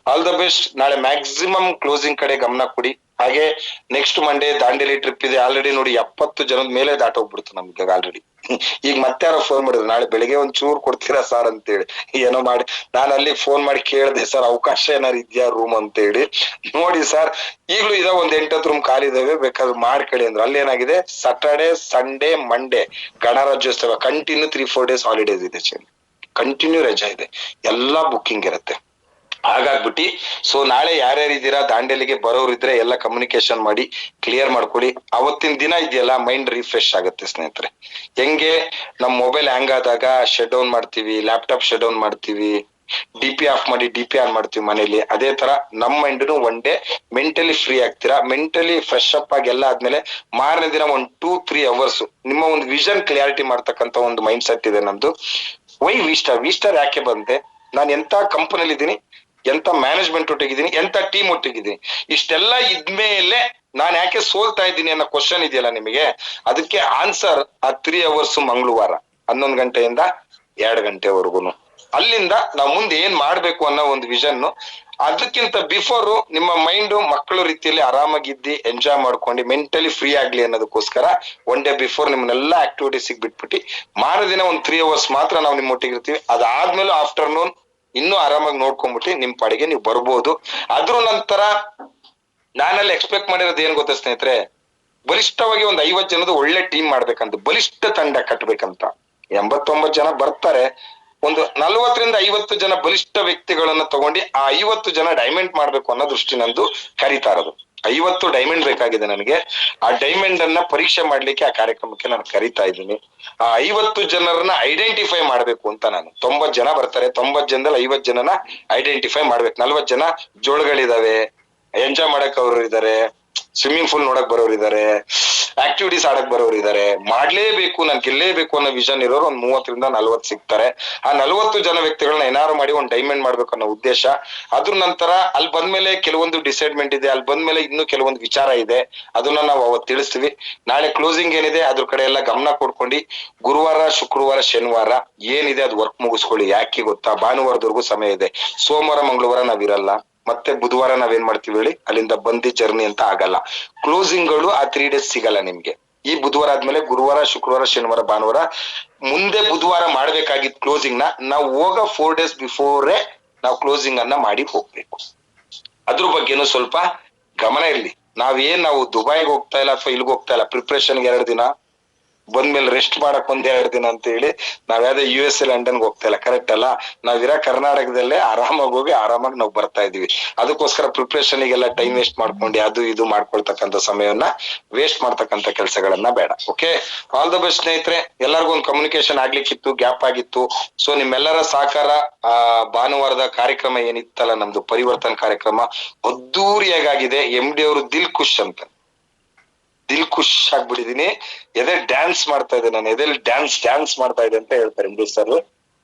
all the best. ನಾಳೆ ಮ್ಯಾಕ್ಸಿಮಮ್ ಕ್ಲೋಸಿಂಗ್ ಕಡೆ ಗಮನ ಕೊಡಿ. ಹಾಗೆ ನೆಕ್ಸ್ಟ್ ಮಂಡೇ ದಾಂಡೇಲಿ ಟ್ರಿಪ್ ಇದೆ. ಆಲ್ರೆಡಿ ನೋಡಿ 70 ಜನದ ಮೇಲೆ ದಾಟೋಗ್ಬಿಡ್ತು ನಮ್ಗೆ ಆಲ್ರೆಡಿ. ಈಗ ಮತ್ತೆ ಯಾರೋ ಫೋನ್ ಮಾಡಿದ್ರು, ನಾಳೆ ಬೆಳಿಗ್ಗೆ ಒಂದ್ ಚೂರ್ ಕೊಡ್ತೀರಾ ಸರ್ ಅಂತೇಳಿ. ಏನೋ ಮಾಡಿ ನಾನು ಅಲ್ಲಿ ಫೋನ್ ಮಾಡಿ ಕೇಳಿದೆ, ಸರ್ ಅವಕಾಶ ಏನಾರು ಇದ್ಯಾ ರೂಮ್ ಅಂತ ಹೇಳಿ. ನೋಡಿ ಸರ್, ಈಗ್ಲೂ ಇದಾವ ಒಂದ್ 8-10 ರೂಮ್ ಖಾಲಿ ಇದಾವೆ, ಬೇಕಾದ್ರೆ ಮಾಡ್ಕೊಳ್ಳಿ ಅಂದ್ರು. ಅಲ್ಲಿ ಏನಾಗಿದೆ, ಸಾಟರ್ಡೆ ಸಂಡೇ ಮಂಡೇ ಗಣರಾಜ್ಯೋತ್ಸವ ಕಂಟಿನ್ಯೂ 3-4 ಡೇಸ್ ಹಾಲಿಡೇಸ್ ಇದೆ, ಕಂಟಿನ್ಯೂ ರಜಾ ಇದೆ, ಎಲ್ಲಾ ಬುಕ್ಕಿಂಗ್ ಇರುತ್ತೆ. ಹಾಗಾಗ್ಬಿಟ್ಟು ಸೊ ನಾಳೆ ಯಾರ್ಯಾರು ಇದ್ದೀರಾ ದಾಂಡೇಲಿಗೆ ಬರೋರಿದ್ರೆ ಎಲ್ಲ ಕಮ್ಯುನಿಕೇಶನ್ ಮಾಡಿ ಕ್ಲಿಯರ್ ಮಾಡ್ಕೊಳ್ಳಿ. ಅವತ್ತಿನ ದಿನ ಇದೆಯಲ್ಲ, ಮೈಂಡ್ ರಿಫ್ರೆಶ್ ಆಗುತ್ತೆ ಸ್ನೇಹಿತರೆ. ಹೆಂಗೆ ನಮ್ ಮೊಬೈಲ್ ಹ್ಯಾಂಗ್ ಆದಾಗ ಶಟ್ ಡೌನ್ ಮಾಡ್ತೀವಿ, ಲ್ಯಾಪ್ಟಾಪ್ ಶಟ್ ಡೌನ್ ಮಾಡ್ತೀವಿ, DP ಆಫ್ ಮಾಡಿ DP ಆನ್ ಮಾಡ್ತೀವಿ ಮನೇಲಿ, ಅದೇ ತರ ನಮ್ mind one day mentally free ಆಗ್ತೀರಾ. ಮೆಂಟಲಿ ಫ್ರೆಶ್ ಅಪ್ ಆಗಿ ಎಲ್ಲ ಆದ್ಮೇಲೆ ಮಾರನೇ ದಿನ 1-2-3 ಅವರ್ಸ್ ನಿಮ್ಮ ಒಂದು ವಿಷನ್ ಕ್ಲಿಯಾರಿಟಿ ಮಾಡ್ತಕ್ಕಂತ ಒಂದು ಮೈಂಡ್ ಸೆಟ್ ಇದೆ ನಮ್ದು. ವೈ ವಿ-ಸ್ಟಾರ್ ಯಾಕೆ ಬಂದೆ, ನಾನು ಎಂತ ಕಂಪನಿಯಲ್ಲಿ ಇದ್ದೀನಿ, ಎಂತ ಮ್ಯಾನೇಜ್ಮೆಂಟ್ ಒಟ್ಟಿಗಿದ್ದೀನಿ, ಎಂತ ಟೀಮ್ ಒಟ್ಟಿಗಿದ್ದೀನಿ, ಇಷ್ಟೆಲ್ಲ ಇದ್ಮೇಲೆ ನಾನ್ ಯಾಕೆ ಸೋಲ್ತಾ ಇದ್ದೀನಿ ಅನ್ನೋ ಕ್ವಶನ್ ಇದೆಯಲ್ಲ ನಿಮಗೆ, ಅದಕ್ಕೆ ಆನ್ಸರ್ ಆ 3 ಅವರ್ಸ್ ಮಂಗಳವಾರ. 11 ಗಂಟೆಯಿಂದ 2 ಗಂಟೆವರೆಗೂ. ಅಲ್ಲಿಂದ ನಾವು ಮುಂದೆ ಏನ್ ಮಾಡ್ಬೇಕು ಅನ್ನೋ ಒಂದು ವಿಷನ್. ಅದಕ್ಕಿಂತ ಬಿಫೋರ್ ನಿಮ್ಮ ಮೈಂಡ್ ಮಕ್ಕಳು ರೀತಿಯಲ್ಲಿ ಆರಾಮಾಗಿದ್ದಿ ಎಂಜಾಯ್ ಮಾಡ್ಕೊಂಡು ಮೆಂಟಲಿ ಫ್ರೀ ಆಗ್ಲಿ ಅನ್ನೋದಕ್ಕೋಸ್ಕರ 1 ಡೇ ಬಿಫೋರ್ ನಿಮ್ಮನ್ನೆಲ್ಲ ಆಕ್ಟಿವಿಟೀಸ್ ಬಿಟ್ಬಿಟ್ಟು ಮಾರದಿನ ಒಂದು 3 ಅವರ್ಸ್ ಮಾತ್ರ ನಾವು ನಿಮ್ಮ ಒಟ್ಟಿಗೆ ಇರ್ತೀವಿ. ಅದಾದ್ಮೇಲೆ ಆಫ್ಟರ್ನೂನ್ ಇನ್ನೂ ಆರಾಮಾಗಿ ನೋಡ್ಕೊಂಡ್ಬಿಟ್ಟು ನಿಮ್ ಪಾಡಿಗೆ ನೀವು ಬರ್ಬೋದು. ಅದ್ರ ನಂತರ ನಾನಲ್ಲಿ ಎಕ್ಸ್ಪೆಕ್ಟ್ ಮಾಡಿರೋದು ಏನ್ ಗೊತ್ತಾ ಸ್ನೇಹಿತರೆ, ಬಲಿಷ್ಠವಾಗಿ ಒಂದು 50 ಜನದ ಒಳ್ಳೆ ಟೀಮ್ ಮಾಡ್ಬೇಕಂತ, ಬಲಿಷ್ಠ ತಂಡ ಕಟ್ಬೇಕಂತ. 89 ಜನ ಬರ್ತಾರೆ, ಒಂದು 40ರಿಂದ 50 ಜನ ಬಲಿಷ್ಠ ವ್ಯಕ್ತಿಗಳನ್ನ ತಗೊಂಡು ಆ 50 ಜನ ಡೈಮಂಡ್ ಮಾಡ್ಬೇಕು ಅನ್ನೋ ದೃಷ್ಟಿ ನಂದು ಕರೀತಾ ಇರೋದು. 50 ಡೈಮಂಡ್ ಬೇಕಾಗಿದೆ ನನಗೆ. ಆ ಡೈಮಂಡ್ ಅನ್ನ ಪರೀಕ್ಷೆ ಮಾಡ್ಲಿಕ್ಕೆ ಆ ಕಾರ್ಯಕ್ರಮಕ್ಕೆ ನಾನು ಕರೀತಾ ಇದ್ದೀನಿ. ಆ 50 ಜನರನ್ನ ಐಡೆಂಟಿಫೈ ಮಾಡ್ಬೇಕು ಅಂತ ನಾನು. 90 ಜನ ಬರ್ತಾರೆ, 90 ಜನದಲ್ಲಿ 50 ಜನನ ಐಡೆಂಟಿಫೈ ಮಾಡ್ಬೇಕು. 40 ಜನ ಜೋಳಗಳಿದಾವೆ, ಎಂಜಾಯ್ ಮಾಡಕ್ ಅವರು ಇದಾರೆ, ಸ್ವಿಮ್ಮಿಂಗ್ ಪೂಲ್ ನೋಡಕ್ ಬರೋರು ಇದಾರೆ, ಆಕ್ಟಿವಿಟೀಸ್ ಆಡಕ್ ಬರೋರು ಇದಾರೆ, ಮಾಡ್ಲೇಬೇಕು ನಾನು ಗೆಲ್ಲೇಬೇಕು ಅನ್ನೋ ವಿಷನ್ ಇರೋರು ಒಂದ್ 30ರಿಂದ 40 ಸಿಗ್ತಾರೆ. ಆ 40 ಜನ ವ್ಯಕ್ತಿಗಳನ್ನ ಏನಾರು ಮಾಡಿ ಒಂದ್ ಡೈಮಂಡ್ ಮಾಡ್ಬೇಕು ಅನ್ನೋ ಉದ್ದೇಶ. ಅದ್ರ ನಂತರ ಅಲ್ಲಿ ಬಂದ್ಮೇಲೆ ಕೆಲವೊಂದು ಡಿಸೈಡ್ಮೆಂಟ್ ಇದೆ, ಅಲ್ಲಿ ಬಂದ್ಮೇಲೆ ಇನ್ನು ಕೆಲವೊಂದು ವಿಚಾರ ಇದೆ, ಅದನ್ನ ನಾವು ಅವತ್ತು ತಿಳಿಸ್ತೀವಿ. ನಾಳೆ ಕ್ಲೋಸಿಂಗ್ ಏನಿದೆ ಅದ್ರ ಕಡೆ ಎಲ್ಲ ಗಮನ ಕೊಡ್ಕೊಂಡು ಗುರುವಾರ, ಶುಕ್ರವಾರ, ಶನಿವಾರ ಏನಿದೆ ಅದು ವರ್ಕ್ ಮುಗಿಸ್ಕೊಳ್ಳಿ. ಯಾಕೆ ಗೊತ್ತಾ, ಭಾನುವಾರದವರೆಗೂ ಸಮಯ ಇದೆ. ಸೋಮವಾರ, ಮಂಗಳವಾರ ನಾವಿರಲ್ಲ, ಮತ್ತೆ ಬುಧವಾರ ನಾವೇನ್ ಮಾಡ್ತೀವಿ ಹೇಳಿ, ಅಲ್ಲಿಂದ ಬಂದಿ ಜರ್ನಿ ಅಂತ ಆಗಲ್ಲ. ಕ್ಲೋಸಿಂಗ್ ಗಳು ಆ 3 ಡೇಸ್ ಸಿಗಲ್ಲ ನಿಮ್ಗೆ. ಈ ಬುಧವಾರ ಆದ್ಮೇಲೆ ಗುರುವಾರ, ಶುಕ್ರವಾರ, ಶನಿವಾರ, ಭಾನುವಾರ. ಮುಂದೆ ಬುಧವಾರ ಮಾಡ್ಬೇಕಾಗಿದ್ ಕ್ಲೋಸಿಂಗ್ ನಾವು ಹೋಗೋ 4 ಡೇಸ್ ಬಿಫೋರೇ ನಾವು ಕ್ಲೋಸಿಂಗ್ ಅನ್ನ ಮಾಡಿ ಹೋಗ್ಬೇಕು. ಅದ್ರ ಬಗ್ಗೆನೂ ಸ್ವಲ್ಪ ಗಮನ ಇರ್ಲಿ. ನಾವು ದುಬೈಗೆ ಹೋಗ್ತಾ ಇಲ್ಲ ಅಥವಾ ಇಲ್ಗೆ ಹೋಗ್ತಾ ಇಲ್ಲ, ಪ್ರಿಪ್ರೇಷನ್ಗೆ 2 ದಿನ, ಬಂದ್ಮೇಲೆ ರೆಸ್ಟ್ ಮಾಡಕ್ 1-2 ದಿನ ಅಂತ ಹೇಳಿ ನಾವ್ ಯಾವ್ದೇ US ಲಂಡನ್ಗೆ ಹೋಗ್ತಾ ಇಲ್ಲ. ಕರೆಕ್ಟ್ ಅಲ್ಲ? ನಾವಿರೋ ಕರ್ನಾಟಕದಲ್ಲೇ ಆರಾಮಾಗಿ ಹೋಗಿ ಆರಾಮಾಗಿ ನಾವು ಬರ್ತಾ ಇದೀವಿ. ಅದಕ್ಕೋಸ್ಕರ ಪ್ರಿಪ್ರೇಷನ್ಗೆಲ್ಲ ಟೈಮ್ ವೇಸ್ಟ್ ಮಾಡ್ಕೊಂಡು ಅದು ಇದು ಮಾಡ್ಕೊಳ್ತಕ್ಕಂಥ ಸಮಯವನ್ನ ವೇಸ್ಟ್ ಮಾಡ್ತಕ್ಕಂಥ ಕೆಲಸಗಳನ್ನ ಬೇಡ. ಓಕೆ, ಆಲ್ ದ ಬೆಸ್ಟ್ ಸ್ನೇಹಿತರೆ. ಎಲ್ಲರಿಗೂ ಒಂದು ಕಮ್ಯುನಿಕೇಶನ್ ಆಗ್ಲಿಕ್ಕಿತ್ತು, ಗ್ಯಾಪ್ ಆಗಿತ್ತು. ಸೊ ನಿಮ್ಮೆಲ್ಲರ ಸಹಕಾರ ಭಾನುವಾರದ ಕಾರ್ಯಕ್ರಮ ಏನಿತ್ತಲ್ಲ ನಮ್ದು ಪರಿವರ್ತನ ಕಾರ್ಯಕ್ರಮ ಅದ್ದೂರಿಯಾಗಿದೆ. MD ಅವರು ದಿಲ್ ಖುಷ್ ಅಂತ, ದಿಲ್ ಖುಷ್ ಆಗ್ಬಿಟ್ಟಿದೀನಿ. ಎದೆ ಡ್ಯಾನ್ಸ್ ಮಾಡ್ತಾ ಇದೆ, ನಾನು ಎದೆಲ್ಲಿ ಡ್ಯಾನ್ಸ್ ಮಾಡ್ತಾ ಇದೆ ಅಂತ ಹೇಳ್ತಾರೆ MD ಸರ್.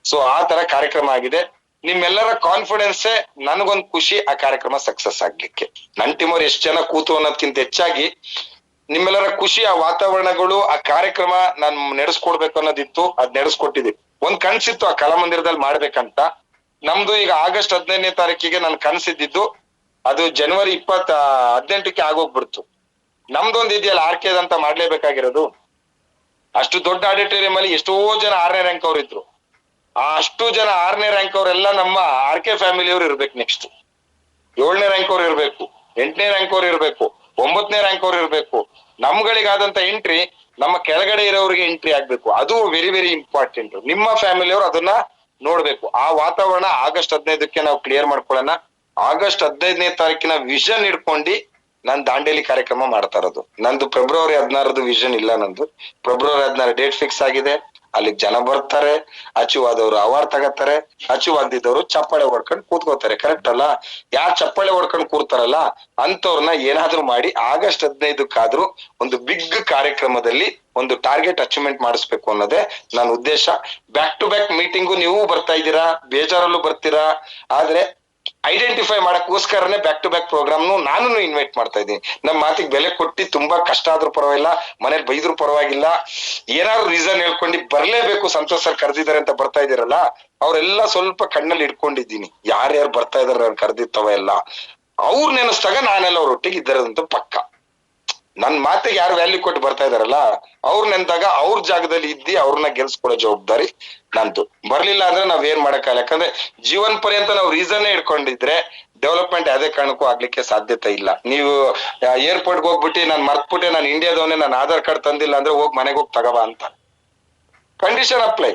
ಸೊ ಆ ತರ ಕಾರ್ಯಕ್ರಮ ಆಗಿದೆ. ನಿಮ್ಮೆಲ್ಲರ ಕಾನ್ಫಿಡೆನ್ಸ್ ನನಗೊಂದು ಖುಷಿ ಆ ಕಾರ್ಯಕ್ರಮ ಸಕ್ಸಸ್ ಆಗ್ಲಿಕ್ಕೆ. ನನ್ ಟೀಮ್ ಅವ್ರು ಎಷ್ಟು ಜನ ಕೂತು ಅನ್ನೋದಕ್ಕಿಂತ ಹೆಚ್ಚಾಗಿ ನಿಮ್ಮೆಲ್ಲರ ಖುಷಿ, ಆ ವಾತಾವರಣಗಳು, ಆ ಕಾರ್ಯಕ್ರಮ ನಾನು ನಡೆಸ್ಕೊಡ್ಬೇಕು ಅನ್ನೋದಿತ್ತು. ಅದ್ ನಡೆಸ್ಕೊಟ್ಟಿದೀವಿ. ಒಂದ್ ಕನ್ಸಿತ್ತು ಆ ಕಲಾಮಂದಿರದಲ್ಲಿ ಮಾಡ್ಬೇಕಂತ. ನಮ್ದು ಈಗ ಆಗಸ್ಟ್ 15ನೇ ತಾರೀಕಿಗೆ ನನ್ ಕನ್ಸಿದ್ದು, ಅದು ಜನವರಿ 18ಕ್ಕೆ ಆಗೋಗ್ಬಿಡ್ತು. ನಮ್ದೊಂದು ಇದೆಯಲ್ಲ ಆರ್ಕೆದ್ ಅಂತ ಮಾಡ್ಲೇಬೇಕಾಗಿರೋದು. ಅಷ್ಟು ದೊಡ್ಡ ಆಡಿಟೋರಿಯಂ ಅಲ್ಲಿ ಎಷ್ಟೋ ಜನ 6ನೇ ರ್ಯಾಂಕ್ ಅವ್ರು ಇದ್ರು. ಅಷ್ಟು ಜನ 6ನೇ ರ್ಯಾಂಕ್ ಅವರೆಲ್ಲ ನಮ್ಮ RK ಫ್ಯಾಮಿಲಿಯವ್ರು ಇರ್ಬೇಕು. ನೆಕ್ಸ್ಟ್ 7ನೇ ರ್ಯಾಂಕ್ ಅವ್ರು ಇರ್ಬೇಕು, 8ನೇ ರ್ಯಾಂಕ್ ಅವ್ರು ಇರ್ಬೇಕು, 9ನೇ ರ್ಯಾಂಕ್ ಅವ್ರು ಇರ್ಬೇಕು. ನಮ್ಗಳಿಗಾದಂತ ಎಂಟ್ರಿ ನಮ್ಮ ಕೆಳಗಡೆ ಇರೋರಿಗೆ ಎಂಟ್ರಿ ಆಗ್ಬೇಕು. ಅದು ವೆರಿ ವೆರಿ ಇಂಪಾರ್ಟೆಂಟ್. ನಿಮ್ಮ ಫ್ಯಾಮಿಲಿಯವ್ರು ಅದನ್ನ ನೋಡ್ಬೇಕು. ಆ ವಾತಾವರಣ ಆಗಸ್ಟ್ 15ಕ್ಕೆ ನಾವು ಕ್ಲಿಯರ್ ಮಾಡ್ಕೊಳ್ಳೋಣ. ಆಗಸ್ಟ್ 15ನೇ ತಾರೀಕಿನ ವಿಷನ್ ಇಟ್ಕೊಂಡು ನಾನ್ ದಾಂಡೇಲಿ ಕಾರ್ಯಕ್ರಮ ಮಾಡ್ತಾ ಇರೋದು. ನಂದು ಫೆಬ್ರವರಿ 16 ವಿಷನ್ ಇಲ್ಲ. ನಂದು ಫೆಬ್ರವರಿ 16 ಡೇಟ್ ಫಿಕ್ಸ್ ಆಗಿದೆ. ಅಲ್ಲಿಗೆ ಜನ ಬರ್ತಾರೆ, ಅಚುವಾದವ್ರು ಅವಾರ್ಡ್ ತಗತ್ತಾರೆ, ಅಚುವಾಗ್ದಿದ್ದವ್ರು ಚಪ್ಪಾಳೆ ಹೊಡ್ಕೊಂಡು ಕೂತ್ಕೋತಾರೆ. ಕರೆಕ್ಟ್ ಅಲ್ಲ? ಯಾರು ಚಪ್ಪಾಳೆ ಹೊಡ್ಕೊಂಡು ಕೂರ್ತಾರಲ್ಲ ಅಂತವ್ರನ್ನ ಏನಾದ್ರು ಮಾಡಿ ಆಗಸ್ಟ್ 15ಕ್ಕಾದ್ರೂ ಒಂದು ಬಿಗ್ ಕಾರ್ಯಕ್ರಮದಲ್ಲಿ ಒಂದು ಟಾರ್ಗೆಟ್ ಅಚೀವ್ಮೆಂಟ್ ಮಾಡಿಸ್ಬೇಕು ಅನ್ನೋದೇ ನನ್ನ ಉದ್ದೇಶ. ಬ್ಯಾಕ್ ಟು ಬ್ಯಾಕ್ ಮೀಟಿಂಗು ನೀವು ಬರ್ತಾ ಇದ್ದೀರಾ, ಬೇಜಾರಲ್ಲೂ ಬರ್ತೀರಾ. ಆದ್ರೆ ಐಡೆಂಟಿಫೈ ಮಾಡಕ್ಕೋಸ್ಕರನೇ ಬ್ಯಾಕ್ ಟು ಬ್ಯಾಕ್ ಪ್ರೋಗ್ರಾಮ್ ನಾನು ಇನ್ವೈಟ್ ಮಾಡ್ತಾ ಇದ್ದೀನಿ. ನಮ್ಮ ಮಾತಿಗೆ ಬೆಲೆ ಕೊಟ್ಟು ತುಂಬಾ ಕಷ್ಟ ಆದ್ರೂ ಪರವಾಗಿಲ್ಲ, ಮನೇಲಿ ಬೈದ್ರು ಪರವಾಗಿಲ್ಲ, ಏನಾದ್ರು ರೀಸನ್ ಹೇಳ್ಕೊಂಡು ಬರ್ಲೇಬೇಕು. ಸಂತೋಷ್ ಸರ್ ಕರೆದಿದ್ದಾರೆ ಅಂತ ಬರ್ತಾ ಇದೀರಲ್ಲ, ಅವರೆಲ್ಲ ಸ್ವಲ್ಪ ಕಣ್ಣಲ್ಲಿ ಇಟ್ಕೊಂಡಿದ್ದೀನಿ. ಯಾರ್ಯಾರು ಬರ್ತಾ ಇದಾರೆ ನಾನು ಕರೆದಿತ್ತವ ಎಲ್ಲ ಅವ್ರು ನೆನೆಸ್ದಾಗ ನಾನೆಲ್ಲ ಅವ್ರ ಒಟ್ಟಿಗೆ ಇದ್ದಾರಂತ ಪಕ್ಕ. ನನ್ ಮಾತಿಗೆ ಯಾರು ವ್ಯಾಲ್ಯೂ ಕೊಟ್ಟು ಬರ್ತಾ ಇದಾರಲ್ಲ ಅವ್ರು ನೆಂದಾಗ ಅವ್ರ ಜಾಗದಲ್ಲಿ ಇದ್ದಿ ಅವ್ರನ್ನ ಗೆಲ್ಸ್ಕೊಡೋ ಜವಾಬ್ದಾರಿ ನಂದು. ಬರ್ಲಿಲ್ಲ ಅಂದ್ರೆ ನಾವ್ ಏನ್ ಮಾಡಕ್ಕಾಗಲ್ಲ. ಯಾಕಂದ್ರೆ ಜೀವನ ಪರ್ಯಂತ ನಾವು ರೀಸನ್ ಇಟ್ಕೊಂಡಿದ್ರೆ ಡೆವಲಪ್ಮೆಂಟ್ ಯಾವ್ದೇ ಕಾರಣಕ್ಕೂ ಆಗ್ಲಿಕ್ಕೆ ಸಾಧ್ಯತೆ ಇಲ್ಲ. ನೀವು ಏರ್ಪೋರ್ಟ್ಗೆ ಹೋಗ್ಬಿಟ್ಟು ನಾನು ಮರ್ತ್ಬಿಟ್ಟೆ, ನಾನು ಇಂಡಿಯಾದವನೇ, ನಾನು ಆಧಾರ್ ಕಾರ್ಡ್ ತಂದಿಲ್ಲ ಅಂದ್ರೆ ಹೋಗಿ ಮನೆಗೆ ಹೋಗಿ ತಗೋಬಾ ಅಂತ ಕಂಡೀಷನ್ ಅಪ್ಲೈ.